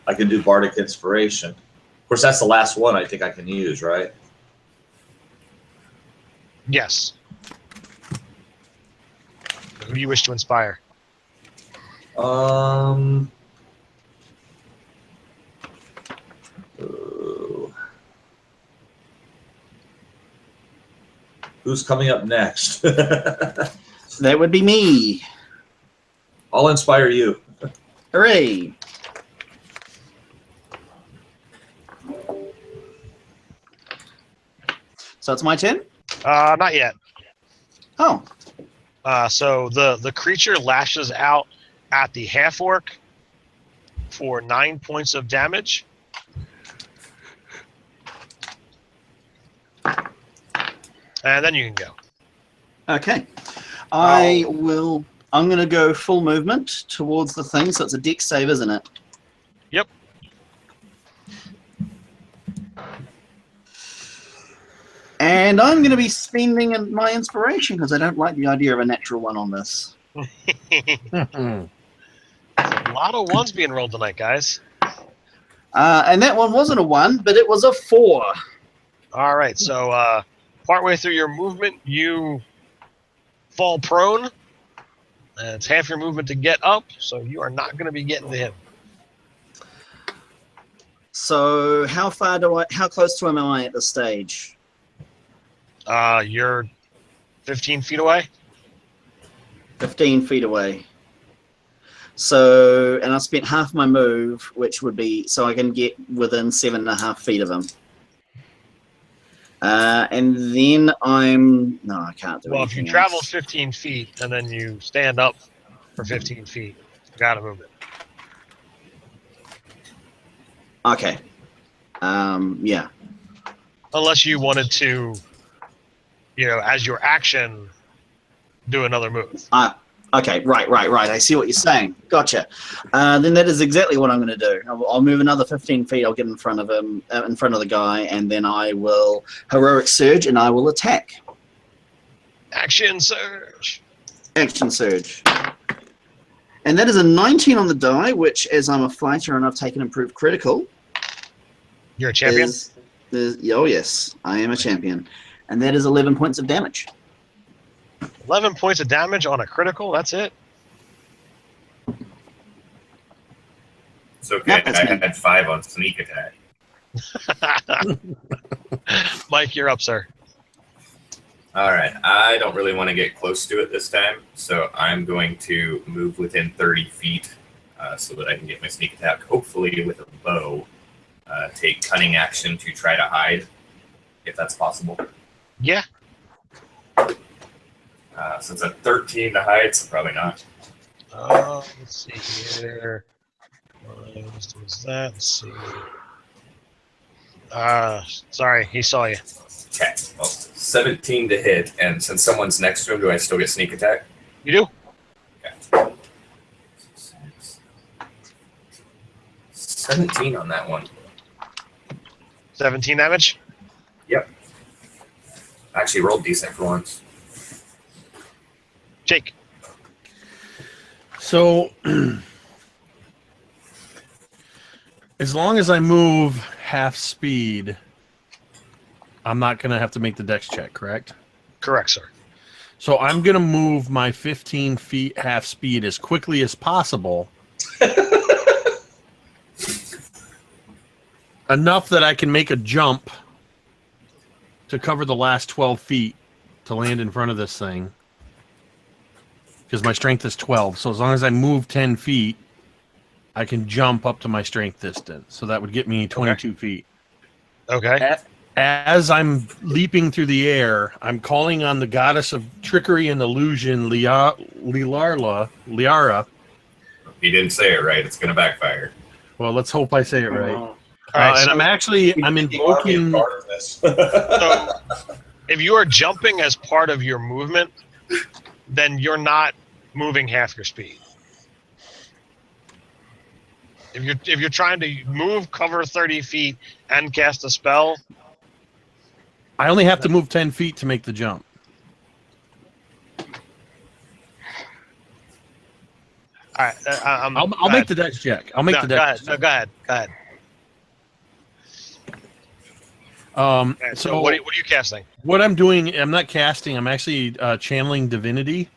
I can do Bardic Inspiration. Of course, that's the last one I think I can use, right? Yes. Who do you wish to inspire? Who's coming up next? That would be me. I'll inspire you. Hooray! So it's my turn? Not yet. Oh. So the creature lashes out at the half-orc for 9 points of damage. And then you can go. Okay. I'm going to go full movement towards the thing, so it's a dex save, isn't it? Yep. And I'm going to be spending my inspiration because I don't like the idea of a natural 1 on this. A lot of 1s being rolled tonight, guys. And that one wasn't a 1, but it was a 4. All right, so partway through your movement, you fall prone. And it's half your movement to get up, so you are not going to be getting to him. So how close to him am I at this stage? You're 15 feet away. 15 feet away. So, and I spent half my move, which would be, so I can get within 7.5 feet of him. And then no, I can't do it. Well, if you travel 15 feet and then you stand up for 15 feet, you gotta move it. Okay. Yeah. Unless you wanted to, as your action, do another move. Okay, right. I see what you're saying. Gotcha. Then that is exactly what I'm going to do. I'll move another 15 feet. I'll get in front of him, in front of the guy, and then I will heroic surge, and I will attack. Action surge. Action surge. And that is a 19 on the die, which, as I'm a fighter and I've taken improved critical, You're a champion? Oh, yes. I am a champion. And that is 11 points of damage. 11 points of damage on a critical. That's it. It's okay. Yep, that's I me. had 5 on sneak attack. Mike, you're up, sir. All right. I don't really want to get close to it this time, so I'm going to move within 30 feet so that I can get my sneak attack, hopefully with a bow. Take cunning action to try to hide, if that's possible. Yeah. Since I'm 13 to hide, so probably not. Let's see here. What was that? Let's see. Sorry, he saw you. Okay, well, 17 to hit, and since someone's next to him, do I still get sneak attack? You do? Okay. 17 on that one. 17 damage? Yep. I actually rolled decent for once. Jake. So, as long as I move half speed, I'm not going to have to make the dex check, correct? Correct, sir. So I'm going to move my 15 feet half speed as quickly as possible. Enough that I can make a jump to cover the last 12 feet to land in front of this thing. Because my strength is 12. So as long as I move 10 feet, I can jump up to my strength distance. So that would get me 22 feet. Okay. As I'm leaping through the air, I'm calling on the goddess of trickery and illusion, Liara. If you didn't say it right, it's going to backfire. Well, let's hope I say it right. All right, and I'm invoking. So, if you are jumping as part of your movement, then you're not moving half your speed. If you're trying to move, cover 30 feet, and cast a spell, I only have to move 10 feet to make the jump. all right, I'll make the dex check. I'll make the dex check. Go ahead. So what are you casting? What I'm doing, I'm not casting. I'm actually channeling divinity.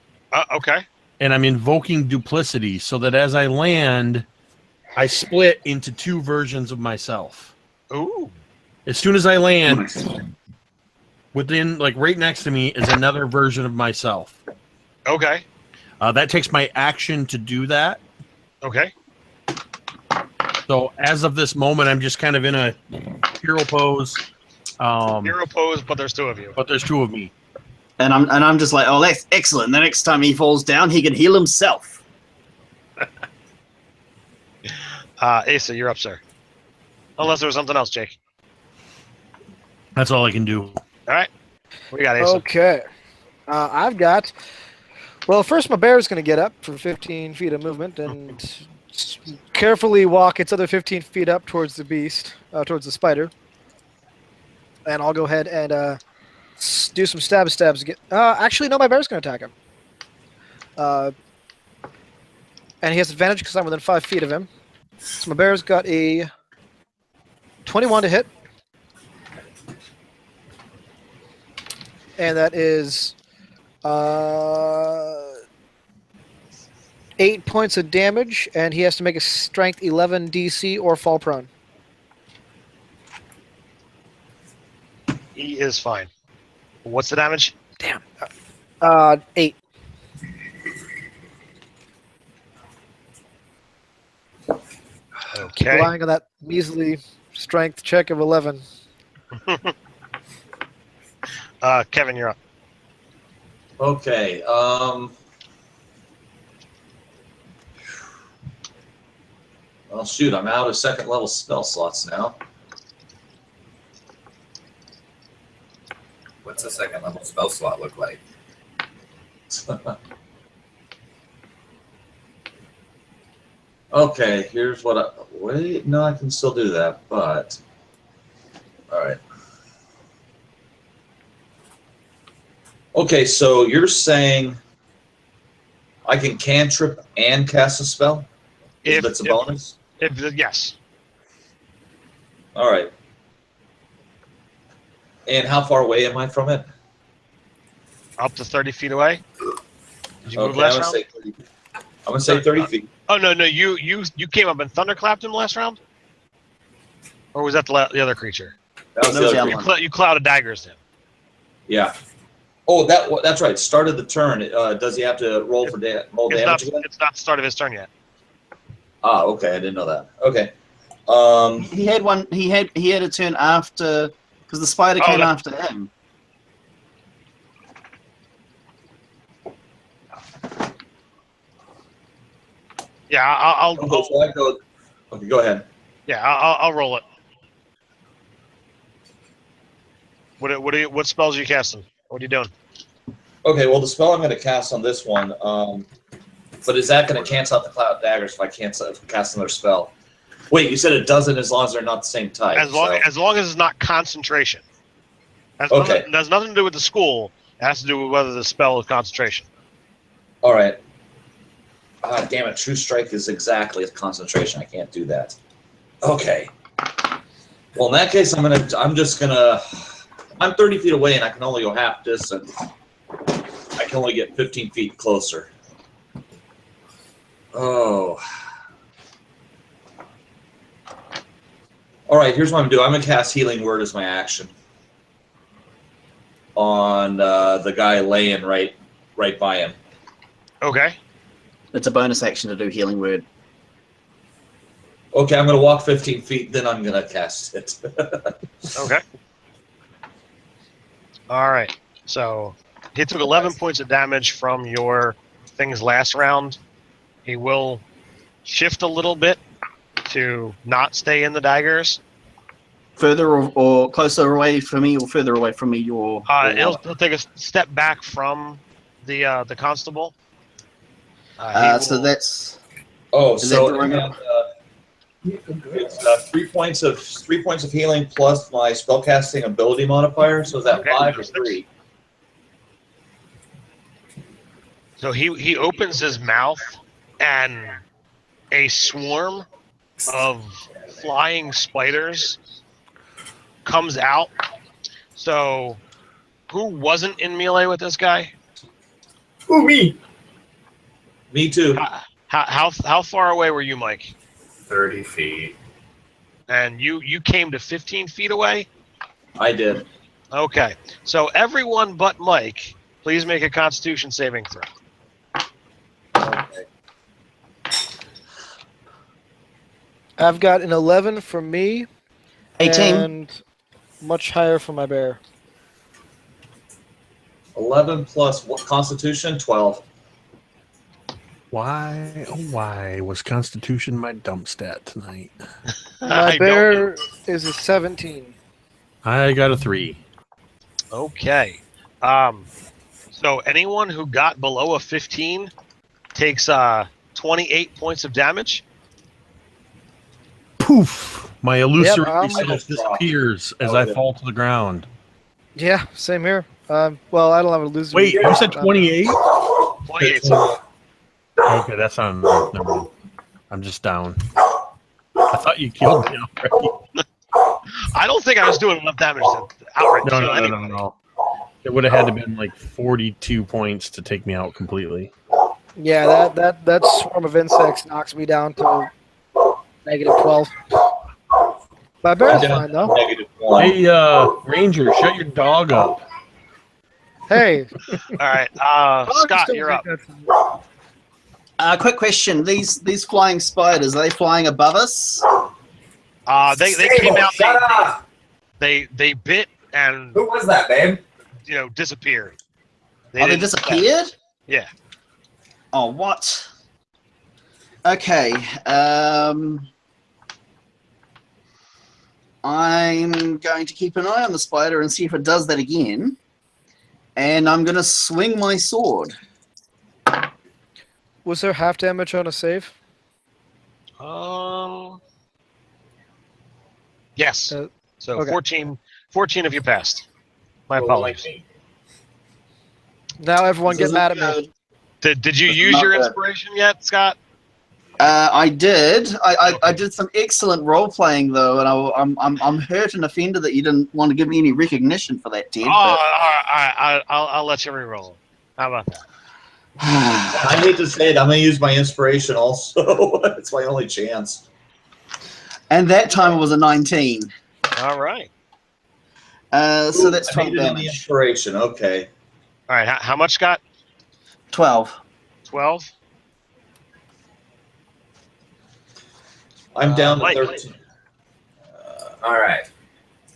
Okay. And I'm invoking duplicity so that as I land, I split into 2 versions of myself. Ooh. As soon as I land, within, like, right next to me is another version of myself. Okay. That takes my action to do that. Okay. So as of this moment, I'm just kind of in a hero pose. Hero pose, but there's 2 of you. But there's 2 of me. And I'm just like, oh, that's excellent. The next time he falls down, he can heal himself. Asa, you're up, sir. Unless there was something else, Jake. That's all I can do. All right. What do you got, Asa? Okay. I've got... Well, first my bear is going to get up for 15 feet of movement and carefully walk its other 15 feet up towards the beast, towards the spider. And I'll go ahead and do some stabs. Actually, no, my bear's going to attack him. And he has advantage because I'm within 5 feet of him. So my bear's got a 21 to hit. And that is 8 points of damage, and he has to make a strength 11 DC or fall prone. He is fine. What's the damage? Damn. 8. Okay. Relying on that measly strength check of 11. Kevin, you're up. Okay. Well, shoot, I'm out of 2nd level spell slots now. What's a 2nd level spell slot look like? Okay, here's what I... Wait, no, I can still do that, but... All right. Okay, so you're saying I can cantrip and cast a spell? If that's a bonus? Yes. All right. And how far away am I from it? Up to 30 feet away. Did you move Okay, last I'm round? gonna say 30 feet. Oh no, you came up and thunderclapped him last round, or was that the other creature? That was That the was other the creature. other one. You clouded daggers him. Yeah. Oh, that's right. Started the turn. Does he have to roll for roll damage again? It's not the start of his turn yet. Ah, okay. I didn't know that. Okay. He had one. He had a turn after because the spider came after him. Yeah, I'll so I go. Okay, go ahead. yeah, I'll roll it. What spells are you casting? What are you doing? Okay, well, the spell I'm going to cast on this one, but is that going to cancel out the cloud daggers if I cast another spell? Wait, you said it doesn't as long as they're not the same type. As long as it's not concentration. That's nothing to do with the school. It has to do with whether the spell is concentration. All right. Ah, damn it! True Strike is exactly as concentration. I can't do that. Okay. Well, in that case, I'm 30 feet away, and I can only go half distance. I can only get 15 feet closer. Oh. All right, here's what I'm doing. I'm going to cast Healing Word as my action on the guy laying right by him. Okay. It's a bonus action to do healing word. Okay, I'm going to walk 15 feet, then I'm going to cast it. Okay. All right. So he took 11 points of damage from your things last round. He will shift a little bit to not stay in the daggers. Further or closer away from me, or further away from me. He'll take a step back from the constable. so that's. Oh, Is so that it's 3 points of healing plus my spellcasting ability modifier. So is that 5 or 3? So he opens his mouth, and a swarm of flying spiders comes out. So who wasn't in melee with this guy? Ooh, me. Me too. How far away were you, Mike? 30 feet. And you came to 15 feet away? I did. Okay. So everyone but Mike, please make a Constitution saving throw. Okay. I've got an 11 from me. 18. And much higher for my bear. 11 plus what, Constitution? 12. Why was Constitution my dump stat tonight? My bear is a 17. I got a 3. Okay. So anyone who got below a 15 takes 28 points of damage. Poof! My illusory Yep, self disappears as I fall to the ground. Yeah, same here. Well, I don't have a loser. Wait, you said 28? 28. Okay, that's on. Never mind. I'm just down. I thought you killed me already. I don't think I was doing enough damage to outright kill anybody. No. It would have had to been like 42 points to take me out completely. Yeah, that swarm of insects knocks me down to negative 12. My bear's fine though. -1. Hey, Ranger, shut your dog up. Hey. All right, Scott, you're up. Quick question: These flying spiders, are they flying above us? They came out. Shut up! They bit and Who was that, babe? disappeared. They didn't- disappeared? Yeah. Oh, what? Okay. I'm going to keep an eye on the spider and see if it does that again. And I'm going to swing my sword. Was there half damage on a save? Yes. So okay. 14 if you passed. My apologies. Now everyone get mad at me. Did you This is use not your bad. inspiration yet, Scott? I did. I did some excellent role playing though, and I'm hurt and offended that you didn't want to give me any recognition for that, Ted. I'll let you re-roll. How about that? I hate to say it, I'm going to use my inspiration also. It's my only chance. And that time it was a 19. All right. So that's 12 I made it on the damage. inspiration. Okay. All right. How much, Scott? 12. 12. I'm down to Mike. 13. All right.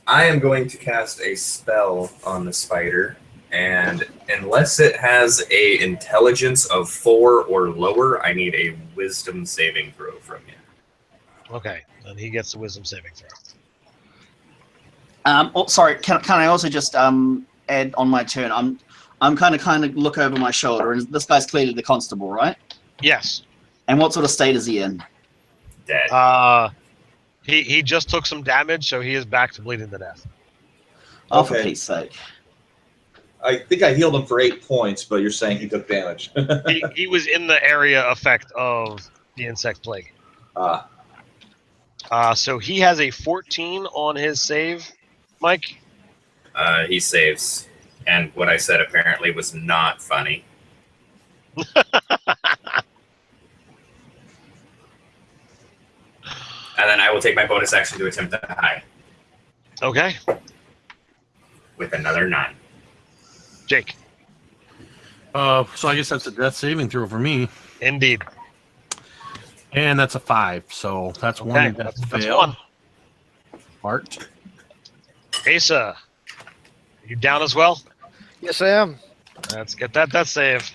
I am going to cast a spell on the spider, and unless it has a intelligence of 4 or lower, I need a wisdom saving throw from you. Okay. Then he gets the wisdom saving throw. Sorry, can I also just add on my turn? I'm kind of look over my shoulder, and this guy's clearly the constable, right? Yes. And what sort of state is he in? Dead. He just took some damage, so he is back to bleeding to death. Oh, for Okay. Pete's sake. I think I healed him for 8 points, but you're saying he took damage. He was in the area effect of the insect plague. So he has a 14 on his save, Mike. He saves. And what I said apparently was not funny. And then I will take my bonus action to attempt to hide Okay. with another 9. Jake. So I guess that's a death saving throw for me. Indeed. And that's a 5. So that's Okay. one death That's fail. one. Art. Asa, you down as well? Yes, I am. Let's get that death save.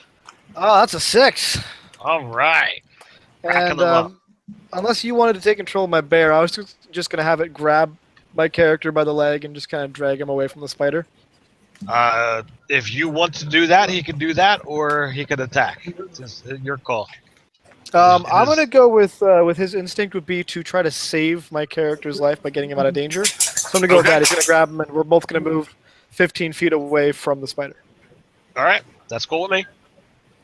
Oh, that's a 6. All right. Racking And them up. unless you wanted to take control of my bear, I was just going to have it grab my character by the leg and just kind of drag him away from the spider. If you want to do that, he could do that, or he could attack. It's just your call. I'm going to go with his instinct would be to try to save my character's life by getting him out of danger. So I'm going to go with that. He's going to grab him, and we're both going to move 15 feet away from the spider. All right. That's cool with me.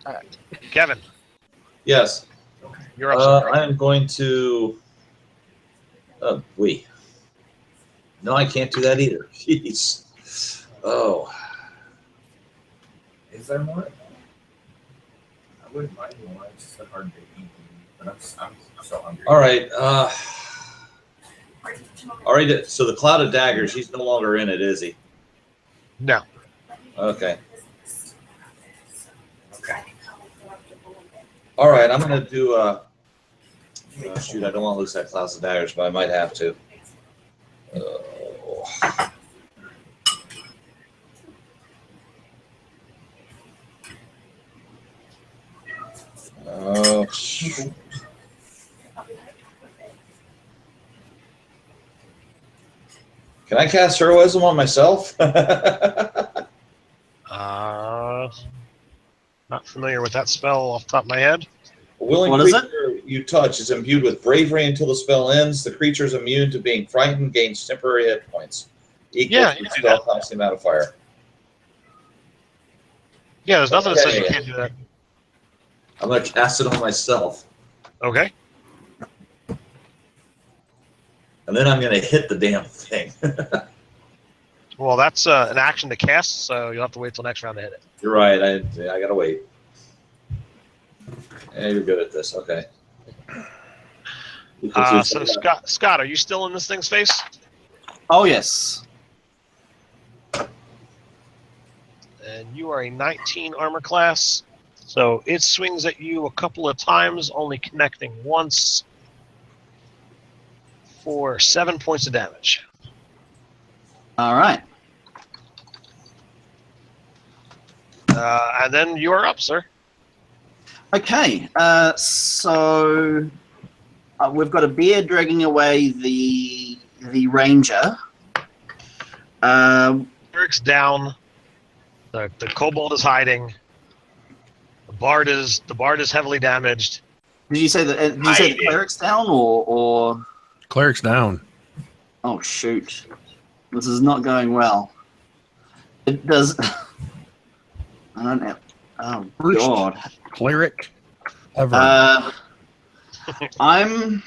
All right. Kevin, Yes. you're up. I am going to... wait. No, I can't do that either. Jeez. Oh. Is there more? I wouldn't mind more. It's just hard to eat. But I'm so hungry. All right. All right. So the Cloud of Daggers, he's no longer in it, is he? No. Okay. Okay. All right. I'm going to do... oh, shoot, I don't want to lose that Cloud of Daggers, but I might have to. Oh, shoot. Can I cast heroism on myself? Not familiar with that spell off the top of my head. A willing What is creature you touch is imbued with bravery until the spell ends. The creature is immune to being frightened, gains temporary hit points. Equal Yeah, to you the can do spell that. costing modifier. Yeah, there's nothing that says you Okay. can't do that. I'm going to cast it on myself. Okay. And then I'm going to hit the damn thing. Well, that's an action to cast, so you'll have to wait till next round to hit it. You're right. I got to wait. Yeah, you're good at this. Okay. So Scott, are you still in this thing's face? Oh, yes. And you are a 19 armor class, so it swings at you a couple of times, only connecting once for 7 points of damage. All right. And then you are up, sir. Okay. So we've got a bear dragging away the ranger. Eric's down. The kobold is hiding. The bard is heavily damaged. Did you say that? Did you say the cleric's down or? Cleric's down. Oh shoot! This is not going well. It does. I don't have. Oh First god. Cleric ever. I'm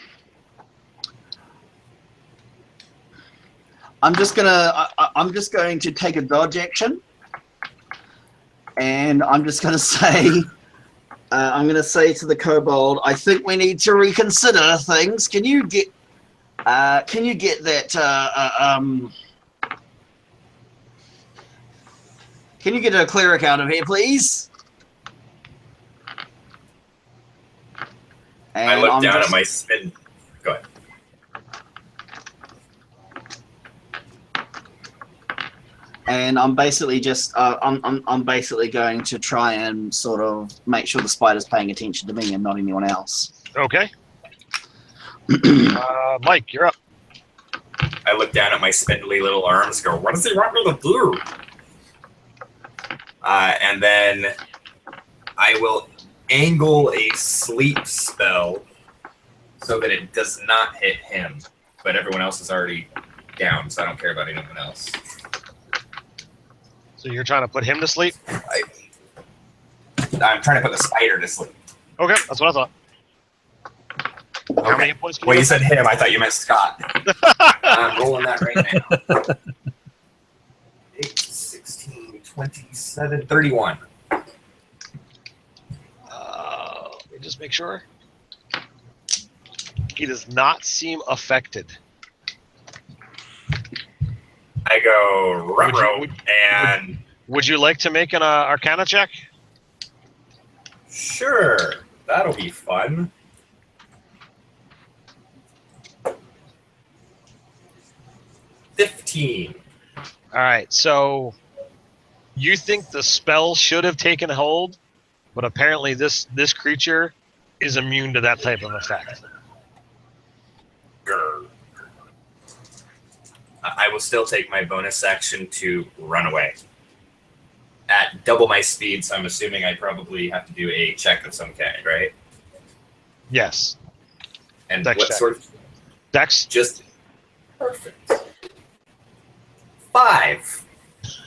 just going to take a dodge action, and I'm just going to say, to the kobold, I think we need to reconsider things. Can you get that? Can you get a cleric out of here, please? And I look down at my spin. Go ahead. And I'm basically just I'm basically going to try and sort of make sure the spider's paying attention to me and not anyone else. Okay. Mike, you're up. I look down at my spindly little arms, go, what does he want me to do? And then I will angle a sleep spell so that it does not hit him, but everyone else is already down, so I don't care about anyone else. So you're trying to put him to sleep? I'm trying to put the spider to sleep. Okay, that's what I thought. Okay. How many hit points can You said him. I thought you meant Scott. I'm rolling that right now. 8, 16, 27, 31. Let me just make sure. He does not seem affected. I go ruh-roh, and... Would you like to make an Arcana check? Sure. That'll be fun. $15. All right, so you think the spell should have taken hold, but apparently this creature is immune to that type of effect. Grr. I will still take my bonus action to run away. At double my speed, so I'm assuming I probably have to do a check of some kind, right? Yes. And Dex what check. sort of... Dex? Just... Perfect. 5.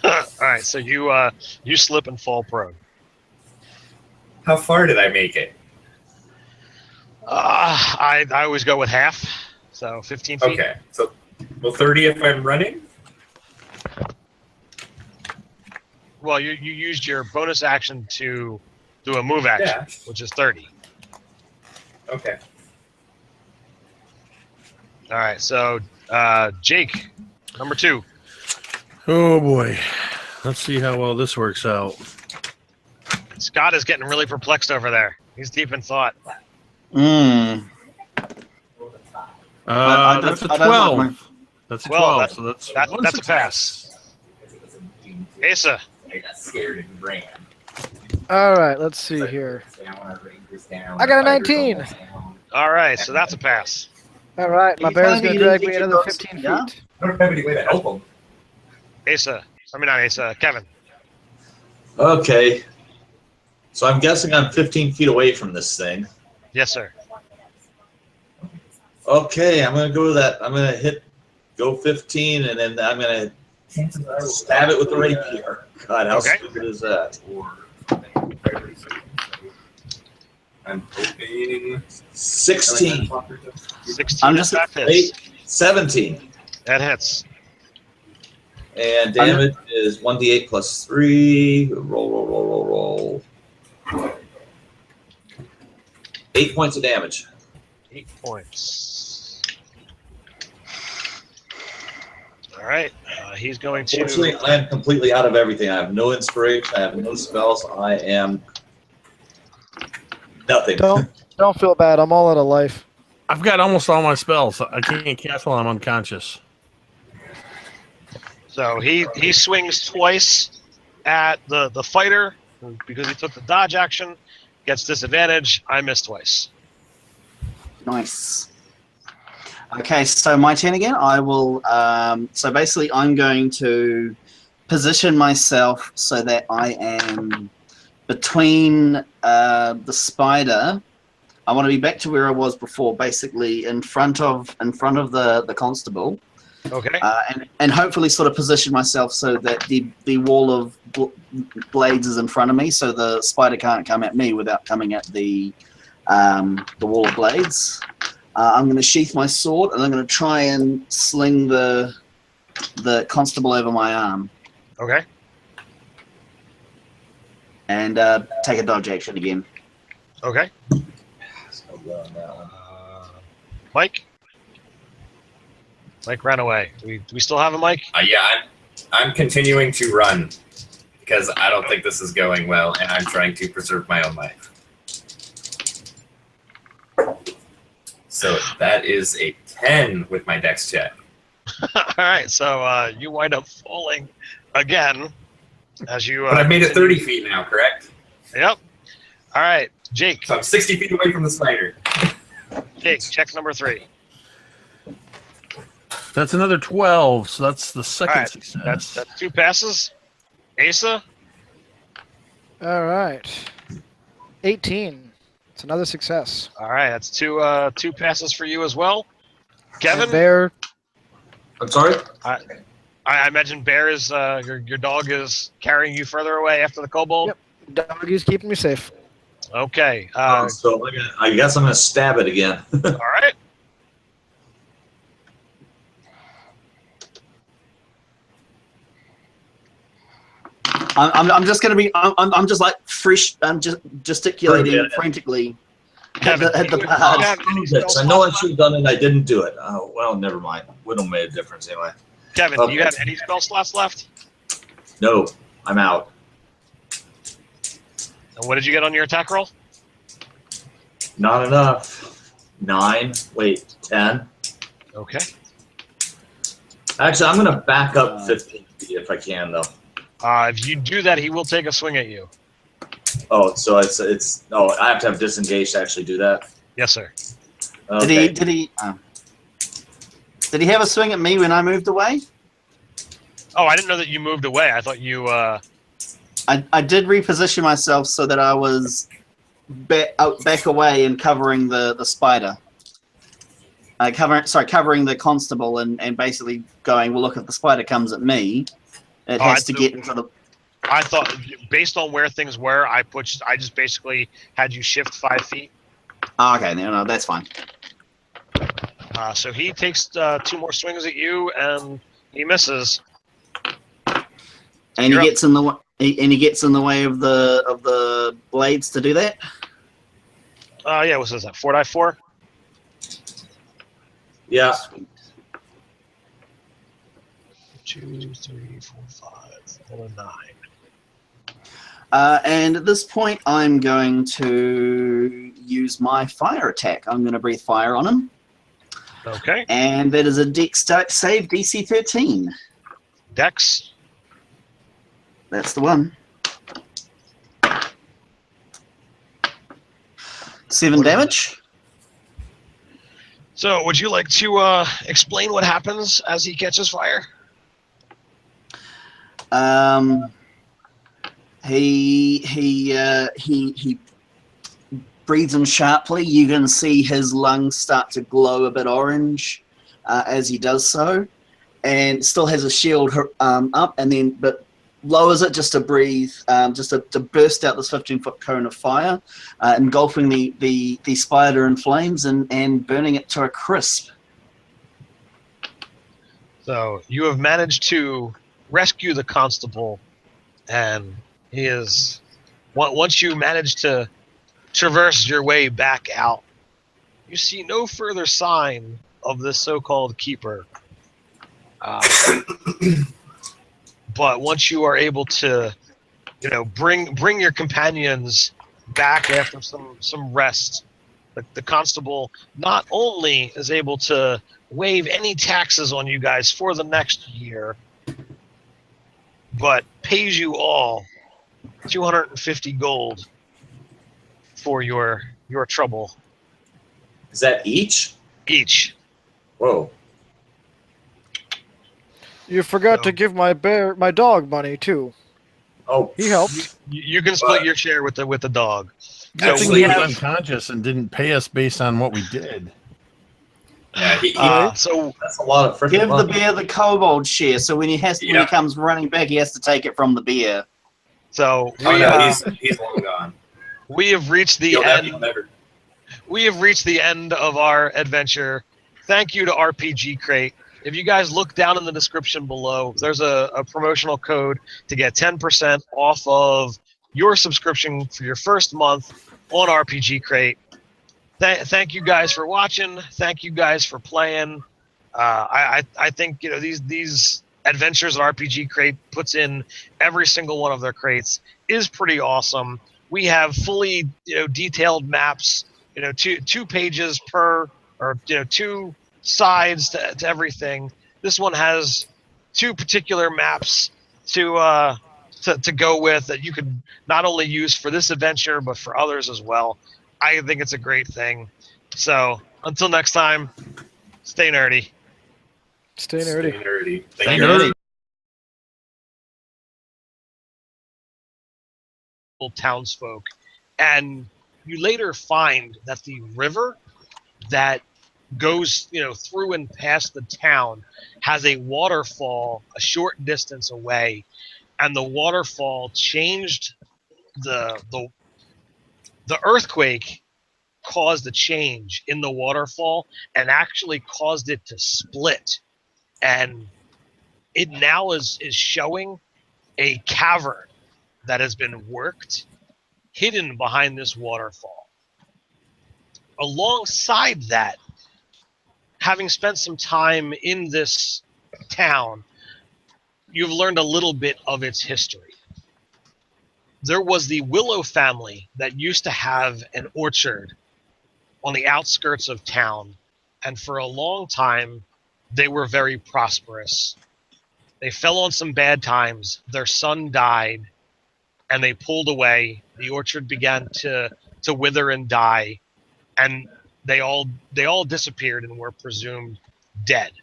All right, so you slip and fall prone. How far did I make it? I always go with half, so 15 feet. Okay, so... Well, 30 if I'm running? Well, you used your bonus action to do a move action, Dash. which is 30. Okay. All right, so Jake, number 2. Oh boy, let's see how well this works out. Scott is getting really perplexed over there. He's deep in thought. That's a 12. That's a 12. So that's a pass. Asa. I got scared and ran. All right, let's see here. I got a 19. All right, so that's a pass. All right, my bear's going to drag me another 15 feet. I don't have any way to help him. Asa. I mean, not Asa. Kevin. Okay. So I'm guessing I'm 15 feet away from this thing. Yes, sir. Okay, I'm going to go with that. I'm going to go 15, and then I'm going to stab it with the rapier. God, how stupid is that? I'm hoping 16. 16. I'm just that hits. 17. That hits. And damage is 1d8 plus 3. Roll. 8 points of damage. 8 points. All right. He's going to... Fortunately, I am completely out of everything. I have no inspiration. I have no spells. I am nothing. Don't feel bad. I'm all out of life. I've got almost all my spells. I can't cast while I'm unconscious. So he swings twice at the fighter because he took the dodge action. Gets disadvantage. I miss twice. Nice. Okay, so my turn again. I will. So basically, I'm going to position myself so that I am between the spider. I want to be back to where I was before, basically in front of the constable. Okay. And hopefully sort of position myself so that the wall of blades is in front of me, so the spider can't come at me without coming at the the wall of blades. I'm going to sheath my sword, and I'm going to try and sling the constable over my arm. Okay. And take a dodge action again. Okay. So good on that one. Mike? Mike ran away. Do we still have a Mike? Yeah, I'm continuing to run because I don't think this is going well, and I'm trying to preserve my own life. So that is a 10 with my dex check. All right, so you wind up falling again as you. But I've made it 30 feet now, correct? Yep. All right, Jake. So I'm 60 feet away from the spider. Jake, check number 3. That's another 12, so that's the second All right, success. that's 2 passes. Asa. All right. 18. It's another success. All right, that's 2 passes for you as well. Kevin. And Bear. I'm sorry? I imagine Bear is your dog is carrying you further away after the kobold. Yep. Doggy's keeping me safe. Okay. So I guess I'm going to stab it again. All right. I'm just going to be. I'm just like fresh. I'm just gesticulating frantically. Kevin, Hit the do you pads. have any spell I know I slots should have done it. I didn't do it. Oh well, never mind. Wouldn't have made a difference anyway. left? Kevin, do you Okay. have any spell slots left? No, I'm out. And what did you get on your attack roll? Not enough. 9. Wait, 10. Okay. Actually, I'm going to back up 15 feet if I can, though. If you do that, he will take a swing at you. Oh, so it's. Oh, I have to have disengaged to actually do that. Yes, sir. Okay. Did he have a swing at me when I moved away? Oh, I didn't know that you moved away. I thought you. I did reposition myself so that I was back away and covering the spider. Covering the constable and basically going, well, look, if the spider comes at me, it has to get into the. I thought, based on where things were, I just basically had you shift 5 feet. Oh, okay, no, that's fine. So he takes 2 more swings at you, and he misses. And he gets in the way of the blades to do that. Yeah, what is that? 4x4. Yeah. 2, 3, 4, 5, 9. And at this point, I'm going to use my fire attack. I'm going to breathe fire on him. Okay. And that is a dex save DC 13. Dex. That's the one. 7 damage. So, would you like to explain what happens as he catches fire? He breathes in sharply. You can see his lungs start to glow a bit orange as he does so, and still has a shield up, and then but lowers it just to breathe, just to burst out this 15-foot cone of fire, engulfing the spider in flames and burning it to a crisp. So you have managed to rescue the constable, and he is. Once you manage to traverse your way back out, you see no further sign of this so-called keeper. But once you are able to, bring your companions back after some rest, the constable not only is able to waive any taxes on you guys for the next year, but pays you all 250 gold for your trouble. Is that each? Each. Whoa. You forgot to give my dog money too. Oh, He helped. You can split your share with the dog. I think Actually, he was he- unconscious and didn't pay us based on what we did. Yeah, So that's a lot of freaking Give the money. bear the kobold share, so when he comes running back, he has to take it from the bear. so oh, no, he's long gone. we have reached the He'll end. never. we have reached the end of our adventure. Thank you to RPG Crate. If you guys look down in the description below, there's a promotional code to get 10% off of your subscription for your first month on RPG Crate. Thank you guys for watching. Thank you guys for playing. I think these adventures that RPG Crate puts in every single one of their crates is pretty awesome. We have fully detailed maps, two pages per, or two sides to everything. This one has 2 particular maps to go with that you could not only use for this adventure but for others as well. I think it's a great thing. So until next time, stay nerdy. Stay nerdy. Stay nerdy. Stay nerdy. Townsfolk, and you later find that the river that goes through and past the town has a waterfall a short distance away, and the waterfall changed the earthquake caused a change in the waterfall and actually caused it to split, and it now is showing a cavern that has been worked, hidden behind this waterfall. Alongside that, having spent some time in this town, you've learned a little bit of its history. There was the Willow family that used to have an orchard on the outskirts of town, and for a long time, they were very prosperous. They fell on some bad times. Their son died, and they pulled away. The orchard began to wither and die, and they all disappeared and were presumed dead.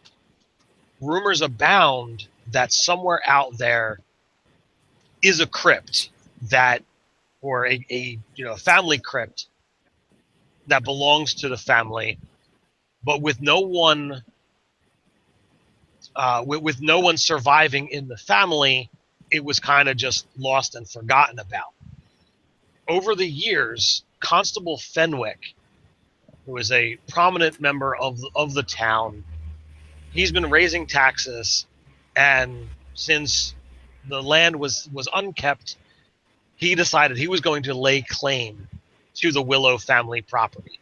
Rumors abound that somewhere out there is a crypt or a family crypt that belongs to the family, but with no one surviving in the family, it was kind of just lost and forgotten about. Over the years, Constable Fenwick, who is a prominent member of the town, he's been raising taxes, and since the land was unkept, he decided he was going to lay claim to the Willow family property.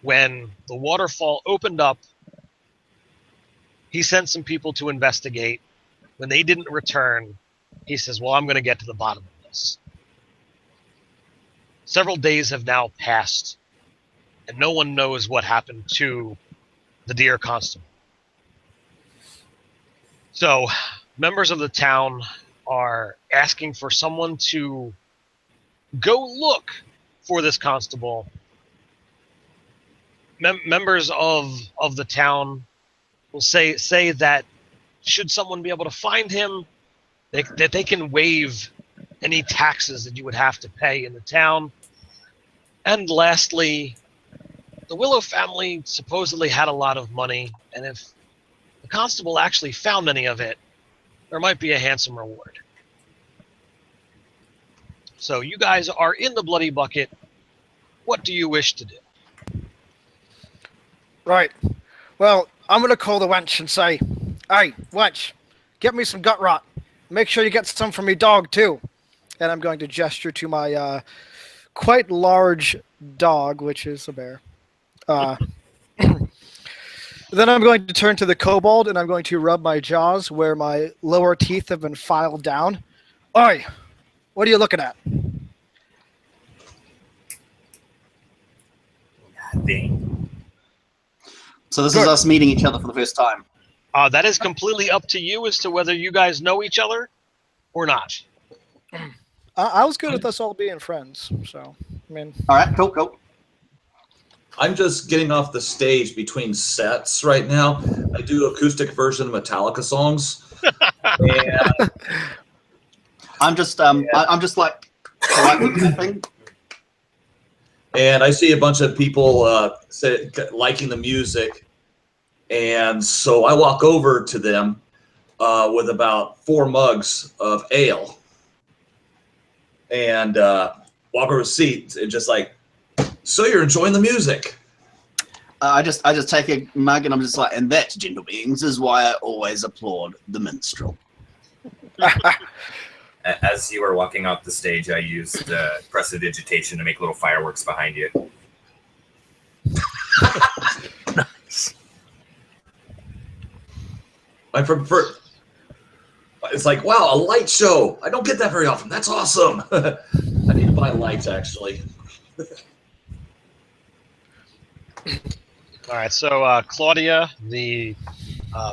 When the waterfall opened up, he sent some people to investigate. When they didn't return, he says, well, I'm going to get to the bottom of this. Several days have now passed, and no one knows what happened to the dear constable. So, members of the town are asking for someone to go look for this constable. Members of the town will say that should someone be able to find him, that they can waive any taxes that you would have to pay in the town. And lastly, the Willow family supposedly had a lot of money, and if the constable actually found any of it, there might be a handsome reward. So you guys are in the Bloody Bucket. What do you wish to do? Right. Well, I'm going to call the wench and say, hey, wench, get me some gut rot. Make sure you get some for me dog, too. And I'm going to gesture to my quite large dog, which is a bear. Then I'm going to turn to the kobold, and I'm going to rub my jaws where my lower teeth have been filed down. Oi, what are you looking at? Nothing. So this is us meeting each other for the first time. That is completely up to you as to whether you guys know each other or not. I was good with us all being friends, so, I mean... All right, cool. I'm just getting off the stage between sets right now. I do acoustic version of Metallica songs. And I'm just like politely clapping. And I see a bunch of people liking the music. And so I walk over to them with about 4 mugs of ale. And walk over to seats and just like So you're enjoying the music. I just take a mug and I'm just like, and that, gentle beings, is why I always applaud the minstrel. As you are walking off the stage, I used prestidigitation to make little fireworks behind you. Nice. It's like, wow, a light show. I don't get that very often. That's awesome. I need to buy lights, actually. All right, so Claudia, the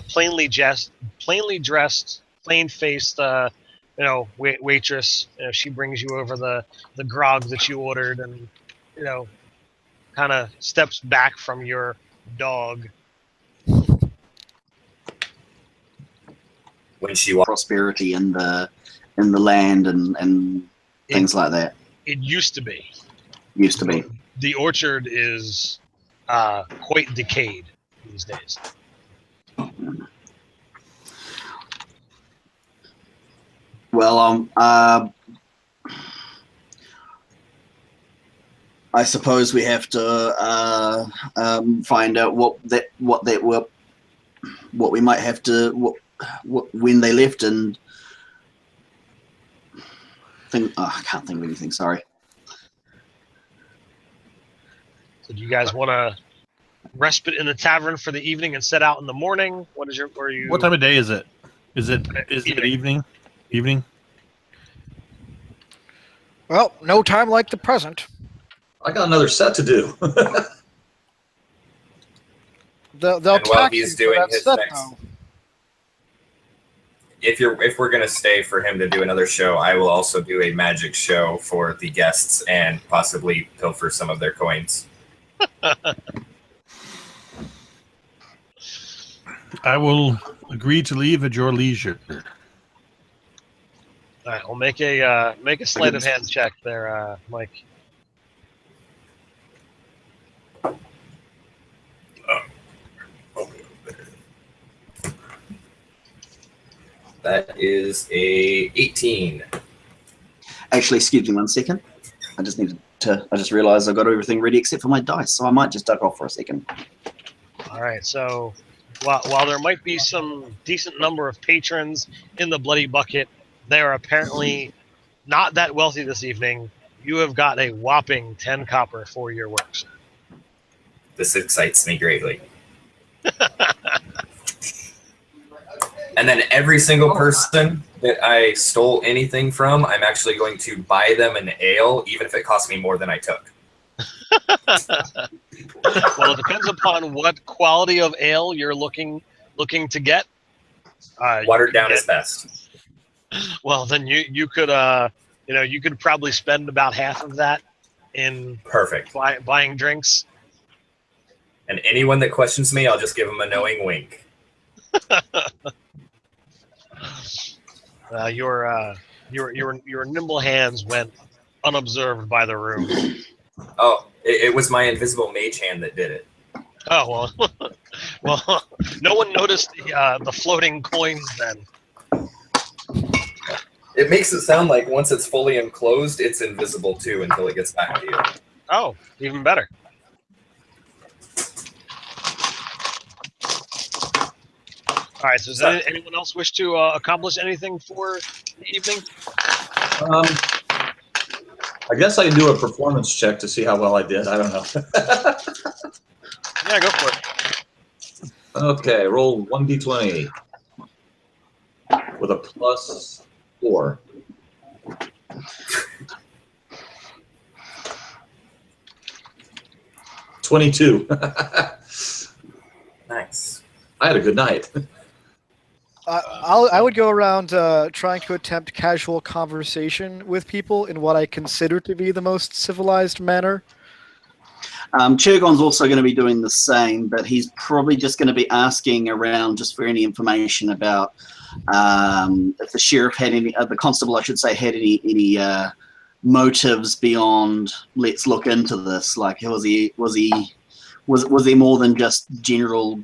plainly dressed, plain-faced, waitress, she brings you over the grog that you ordered, and kind of steps back from your dog. When she wants prosperity in the land and things like that. It used to be. Used to be. The orchard is quite decayed these days. Well, I suppose we have to find out what we might have to when they left and think. Oh, I can't think of anything. Sorry. So do you guys want to respite in the tavern for the evening and set out in the morning? What time of day is it? Is it evening? Evening? Well, no time like the present. I got another set to do. They'll And while tax he's you doing for that his set, next, though. if we're gonna stay for him to do another show, I will also do a magic show for the guests and possibly pilfer some of their coins. I will agree to leave at your leisure. All right, we'll make a sleight of hand check there, Mike. That is a 18. Actually, excuse me 1 second. I just realized I've got everything ready except for my dice, so I might just duck off for a second. All right, so while there might be some decent number of patrons in the Bloody Bucket, they are apparently not that wealthy this evening. You have got a whopping 10 copper for your works. This excites me greatly. And then every single person that I stole anything from, I'm actually going to buy them an ale, even if it costs me more than I took. Well, it depends upon what quality of ale you're looking to get. Watered down is best. Well, then you could you could probably spend about half of that in Perfect. Buying drinks. And anyone that questions me, I'll just give them a knowing wink. Your nimble hands went unobserved by the room. Oh, it was my invisible mage hand that did it. Oh well, no one noticed the floating coins then. It makes it sound like once it's fully enclosed, it's invisible too until it gets back to you. Oh, even better. All right. So does anyone else wish to accomplish anything for the evening? I guess I can do a performance check to see how well I did. I don't know. Yeah, go for it. Okay, roll 1d20 with a +4. $22. Nice. I had a good night. I would go around trying to attempt casual conversation with people in what I consider to be the most civilized manner. Chirgon's also going to be doing the same, but he's probably just going to be asking around just for any information about if the sheriff had any, the constable, I should say, had any motives beyond let's look into this. Like, was there more than just general?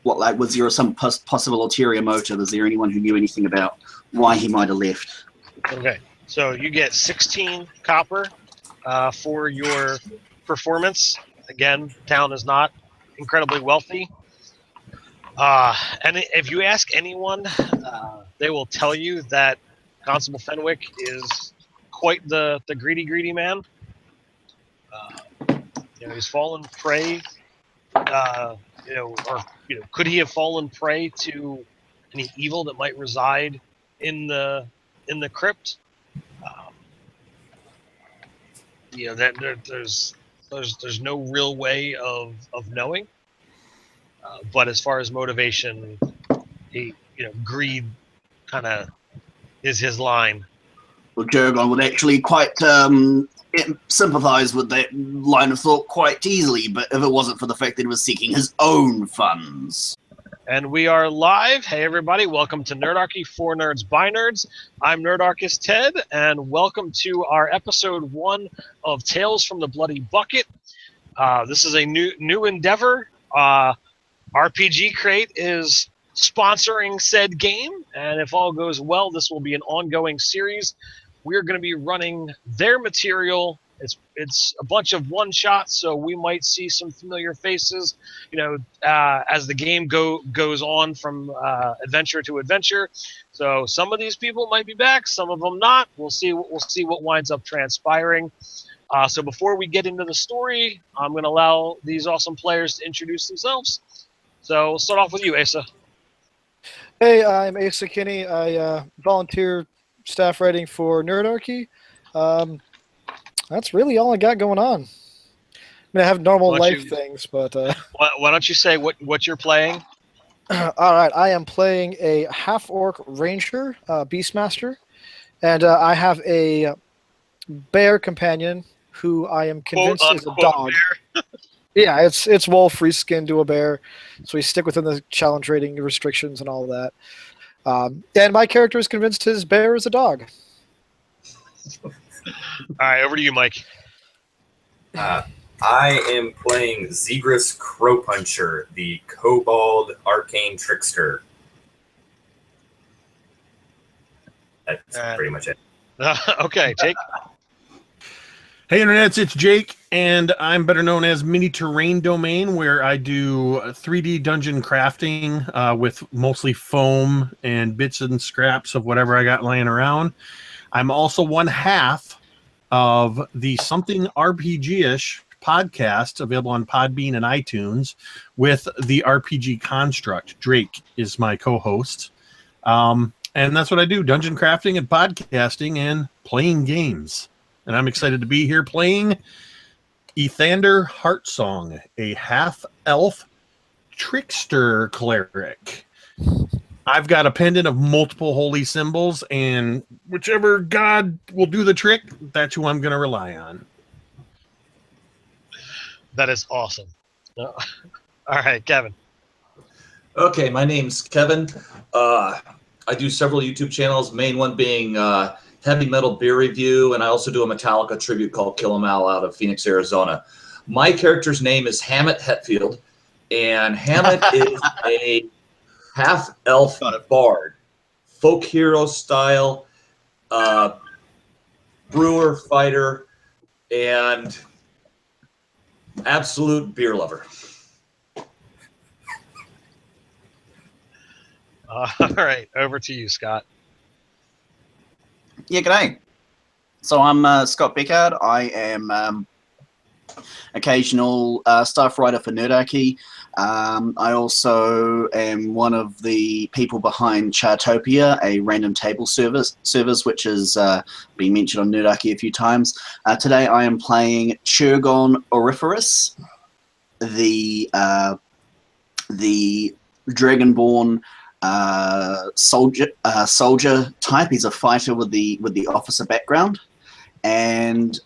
What, like, was there some possible ulterior motive? Is there anyone who knew anything about why he might have left? Okay, so you get 16 copper for your performance. Again, town is not incredibly wealthy. And if you ask anyone, they will tell you that Constable Fenwick is quite the greedy man. He's fallen prey. Could he have fallen prey to any evil that might reside in the crypt? There's no real way of knowing. But as far as motivation, greed kind of is his line. Well, Jurgon would actually quite sympathise with that line of thought quite easily, but if it wasn't for the fact that he was seeking his own funds. And we are live. Hey, everybody. Welcome to Nerdarchy, for Nerds, by Nerds. I'm Nerdarchy Ted, and welcome to our episode 1 of Tales from the Bloody Bucket. This is a new endeavor. RPG Crate is sponsoring said game, and if all goes well, this will be an ongoing series. We're going to be running their material. It's a bunch of one-shots, so we might see some familiar faces, as the game goes on from adventure to adventure. So some of these people might be back, some of them not. We'll see what winds up transpiring. So before we get into the story, I'm going to allow these awesome players to introduce themselves. So we'll start off with you, Asa. Hey, I'm Asa Kinney. I volunteer staff writing for Nerdarchy. That's really all I got going on. I mean, I have normal life things, but... Why don't you say what you're playing? All right, I am playing a half-orc ranger, Beastmaster, and I have a bear companion who I am convinced is a dog. Yeah, it's wolf reskin to a bear, so we stick within the challenge rating restrictions and all of that. And my character is convinced his bear is a dog. All right, over to you, Mike. I am playing Zegris Crowpuncher, the Kobold Arcane Trickster. That's pretty much it. Okay, Jake. Hey, Internets, it's Jake, and I'm better known as Mini Terrain Domain, where I do 3D dungeon crafting with mostly foam and bits and scraps of whatever I got laying around. I'm also one half of the Something RPG-ish podcast available on Podbean and iTunes with the RPG Construct. Drake is my co-host. And that's what I do, dungeon crafting and podcasting and playing games. And I'm excited to be here playing Ethander Heartsong, a half-elf trickster cleric. I've got a pendant of multiple holy symbols, and whichever god will do the trick, that's who I'm going to rely on. That is awesome. All right, Kevin. Okay, my name's Kevin. I do several YouTube channels, main one being Heavy Metal Beer Review, and I also do a Metallica tribute called Kill 'Em All out of Phoenix, Arizona. My character's name is Hammett Hetfield, and Hammett is a half-elf bard, folk hero style, brewer, fighter, and absolute beer lover. All right, over to you, Scott. Yeah, g'day. So I'm Scott Beckard. I am occasional staff writer for Nerdarchy. I also am one of the people behind Chartopia, a random table service which has been mentioned on Nerdarchy a few times. Today I am playing Churgon Auriferous, the Dragonborn soldier type. He's a fighter with the officer background, and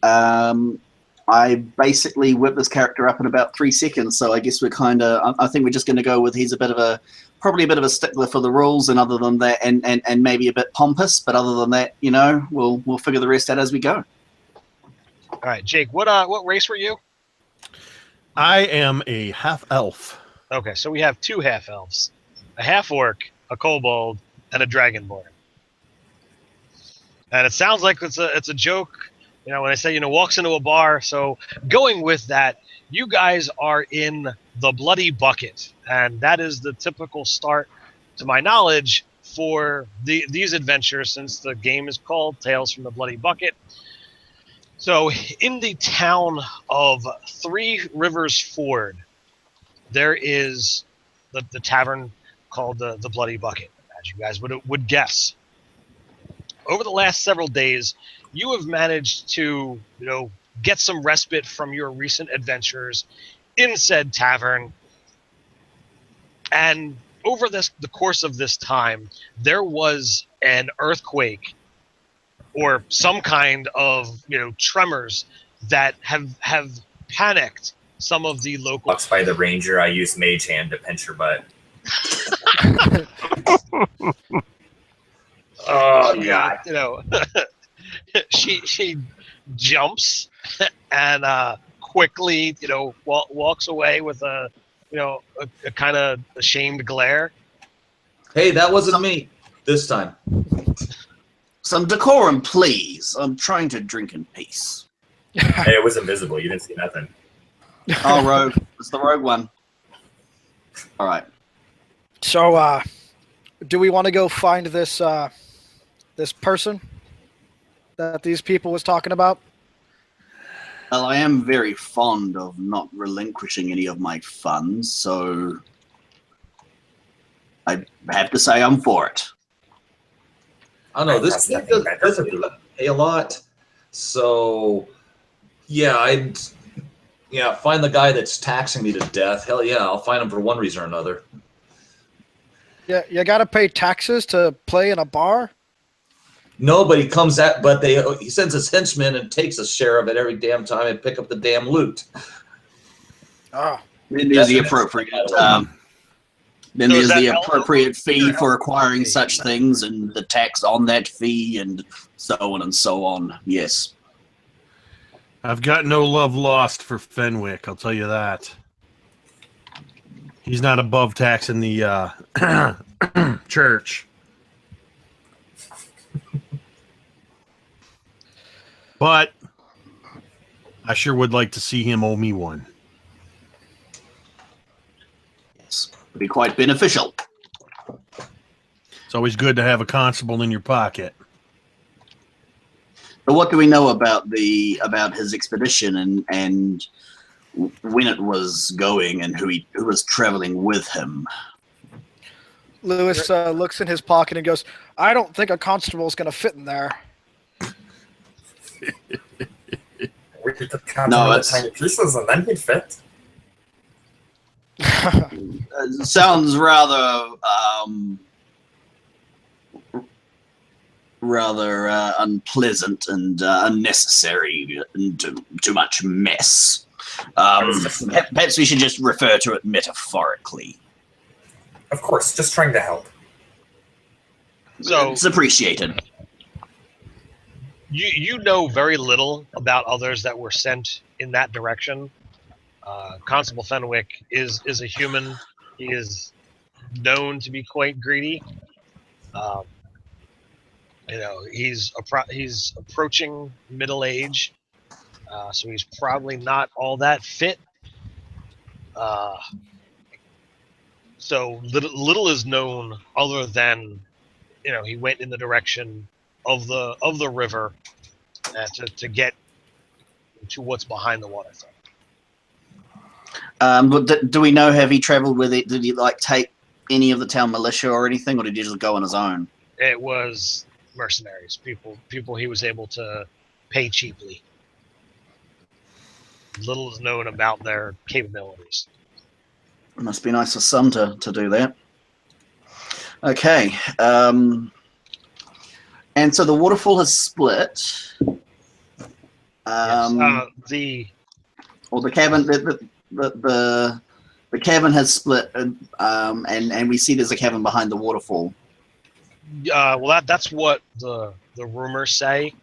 I basically whip this character up in about 3 seconds. So I guess I think we're just going to go with he's probably a bit of a stickler for the rules, and other than that, and maybe a bit pompous. But other than that, we'll figure the rest out as we go. All right, Jake. What race were you? I am a half elf. Okay, so we have 2 half elves. A half-orc, a kobold, and a dragonborn. And it sounds like it's a joke, when I say, walks into a bar. So going with that, you guys are in the Bloody Bucket, and that is the typical start, to my knowledge, for these adventures, since the game is called Tales from the Bloody Bucket. So in the town of Three Rivers Ford, there is the tavern called the Bloody Bucket, as you guys would guess. Over the last several days, you have managed to, get some respite from your recent adventures in said tavern. And over the course of this time, there was an earthquake or some kind of, tremors that have panicked some of the local. Walks by the ranger, I use mage hand to pinch her butt. Oh God! She jumps and quickly, walks away with a kind of ashamed glare. Hey, that wasn't me this time. Some decorum, please. I'm trying to drink in peace. Hey, it was invisible. You didn't see nothing. Oh, rogue. It's the rogue one. All right. So, do we want to go find this this person that these people was talking about? Well, I am very fond of not relinquishing any of my funds, so I have to say I'm for it. I don't know. This game doesn't pay a lot, so yeah, find the guy that's taxing me to death. Hell yeah, I'll find him for one reason or another. Yeah, you got to pay taxes to play in a bar. No, but he sends his henchmen and takes a share of it every damn time and pick up the damn loot. Oh, Then there's the appropriate. Then there's the appropriate fee for acquiring such things, and the tax on that fee, and so on and so on. Yes. I've got no love lost for Fenwick, I'll tell you that. He's not above taxing the church. But I sure would like to see him owe me one. Yes. Would be quite beneficial. It's always good to have a constable in your pocket. But what do we know about his expedition and when it was going and who was traveling with him? Lewis looks in his pocket and goes, "I don't think a constable is going to fit in there." We could count the tiny pieces and then he'd fit. Sounds rather unpleasant and unnecessary and too much mess. Perhaps we should just refer to it metaphorically. Of course, just trying to help. So it's appreciated. You know very little about others that were sent in that direction. Constable Fenwick is a human. He is known to be quite greedy. He's approaching middle age, so he's probably not all that fit. So little is known other than, he went in the direction of the river to get to what's behind the waterfront. But do we know, have he traveled with it? Did he take any of the town militia or anything, or did he just go on his own? It was mercenaries, people he was able to pay cheaply. Little is known about their capabilities. It must be nice for some to do that. Okay. And so the waterfall has split. The cabin, the cabin has split, and we see there's a cabin behind the waterfall. Well, that's what the rumors say.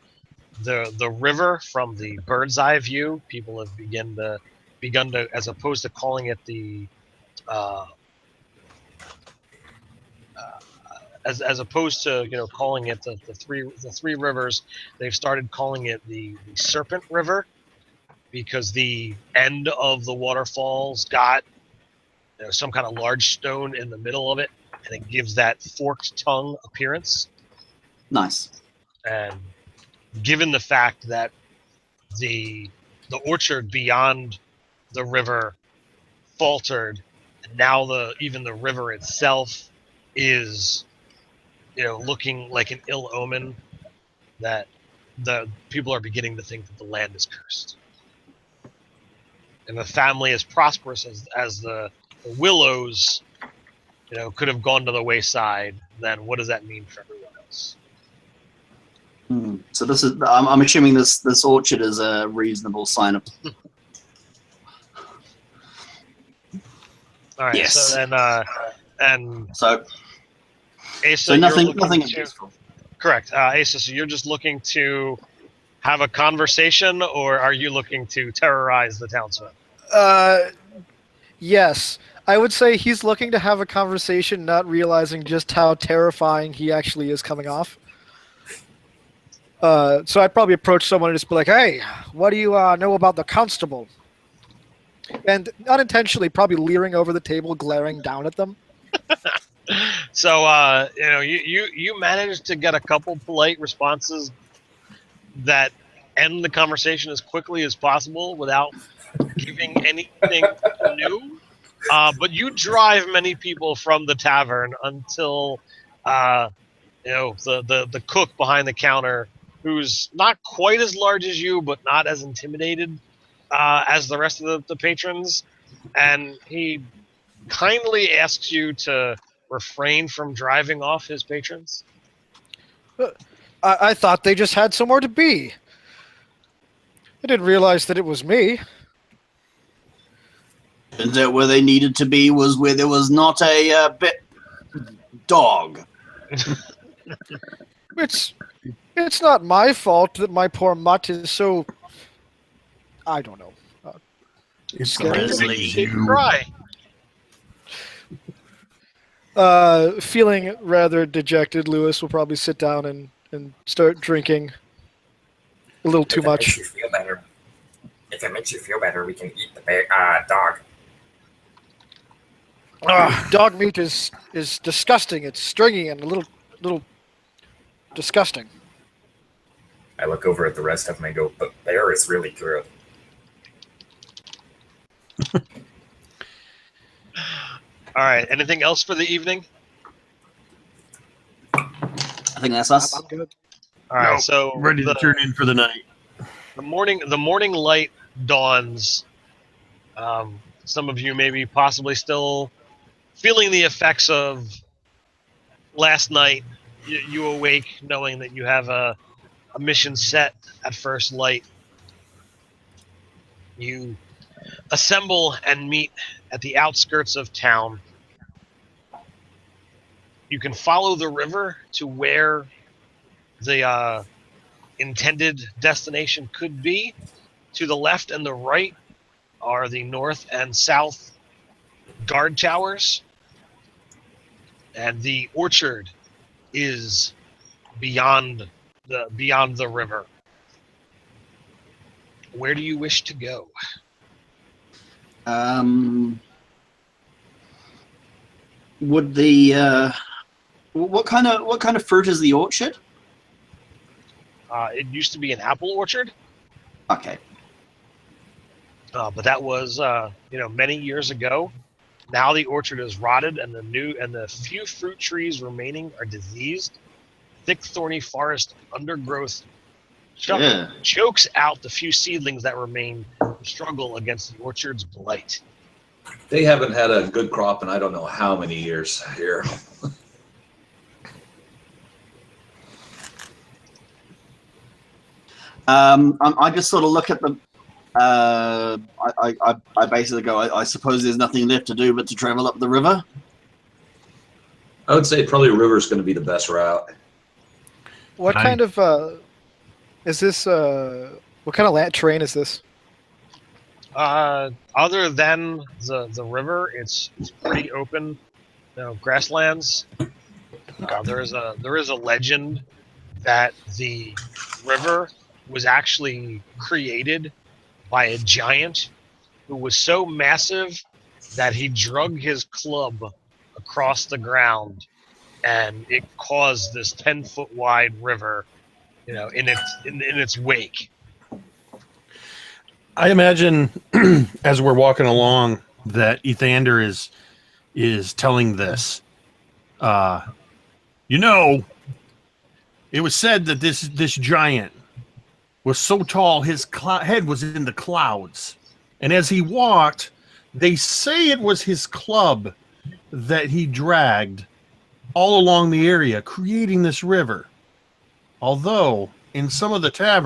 The river, from the bird's eye view, people have begun to, as opposed to calling it the as opposed to calling it the three rivers, they've started calling it the Serpent River, because the end of the waterfall's got some kind of large stone in the middle of it, and it gives that forked tongue appearance. Nice. And given the fact that the orchard beyond the river faltered, and now even the river itself is looking like an ill omen, that the people are beginning to think that the land is cursed. And the family as prosperous as the willows could have gone to the wayside, then what does that mean for everyone else? So this is I'm assuming this orchard is a reasonable sign of. All right. Yes. So then and So Asa, so nothing you're looking to, useful. correct. Asa, so you're just looking to have a conversation, or are you looking to terrorize the townsfolk? Yes. I would say he's looking to have a conversation, not realizing just how terrifying he actually is coming off. So I'd probably approach someone and just be like, "Hey, what do you know about the constable?" And unintentionally, probably leering over the table, glaring down at them. So you managed to get a couple polite responses that end the conversation as quickly as possible without giving anything new. But you drive many people from the tavern until the cook behind the counter, who's not quite as large as you, but not as intimidated as the rest of the patrons, and he kindly asks you to refrain from driving off his patrons. I thought they just had somewhere to be. I didn't realize that it was me. And that where they needed to be was where there was not a dog. It's not my fault that my poor mutt is so. I don't know. It's Scary. You cry. Feeling rather dejected, Lewis will probably sit down and start drinking a little too much. If it makes you feel better, we can eat the dog. Dog meat is disgusting. It's stringy and a little disgusting. I look over at the rest of them and go, but bear is really good. All right. Anything else for the evening? I think that's us. I'm good. All right. Nope. So Ready to turn in for the night. the morning light dawns. Some of you maybe possibly still feeling the effects of last night. You awake knowing that you have a mission set at first light. You assemble and meet at the outskirts of town. You can follow the river to where the intended destination could be. To the left and the right are the north and south guard towers, and the orchard is beyond the river. Where do you wish to go? Would the what kind of fruit is the orchard? It used to be an apple orchard, Okay. but that was many years ago. Now the orchard is rotted, and the few fruit trees remaining are diseased. Thick, thorny forest undergrowth chokes out the few seedlings that remain to struggle against the orchard's blight. They haven't had a good crop in I don't know how many years here. I just sort of look at the. I basically go. I suppose there's nothing left to do but to travel up the river. I would say probably river's going to be the best route. What kind of is this? What kind of terrain is this? Other than the river, it's pretty open, grasslands. There is a legend that the river was actually created by a giant who was so massive that he drug his club across the ground, and it caused this 10-foot wide river, in its wake. I imagine as we're walking along that Ethander is telling this. It was said that this giant was so tall his head was in the clouds, and as he walked, they say it was his club that he dragged all along the area, creating this river. Although in some of the taverns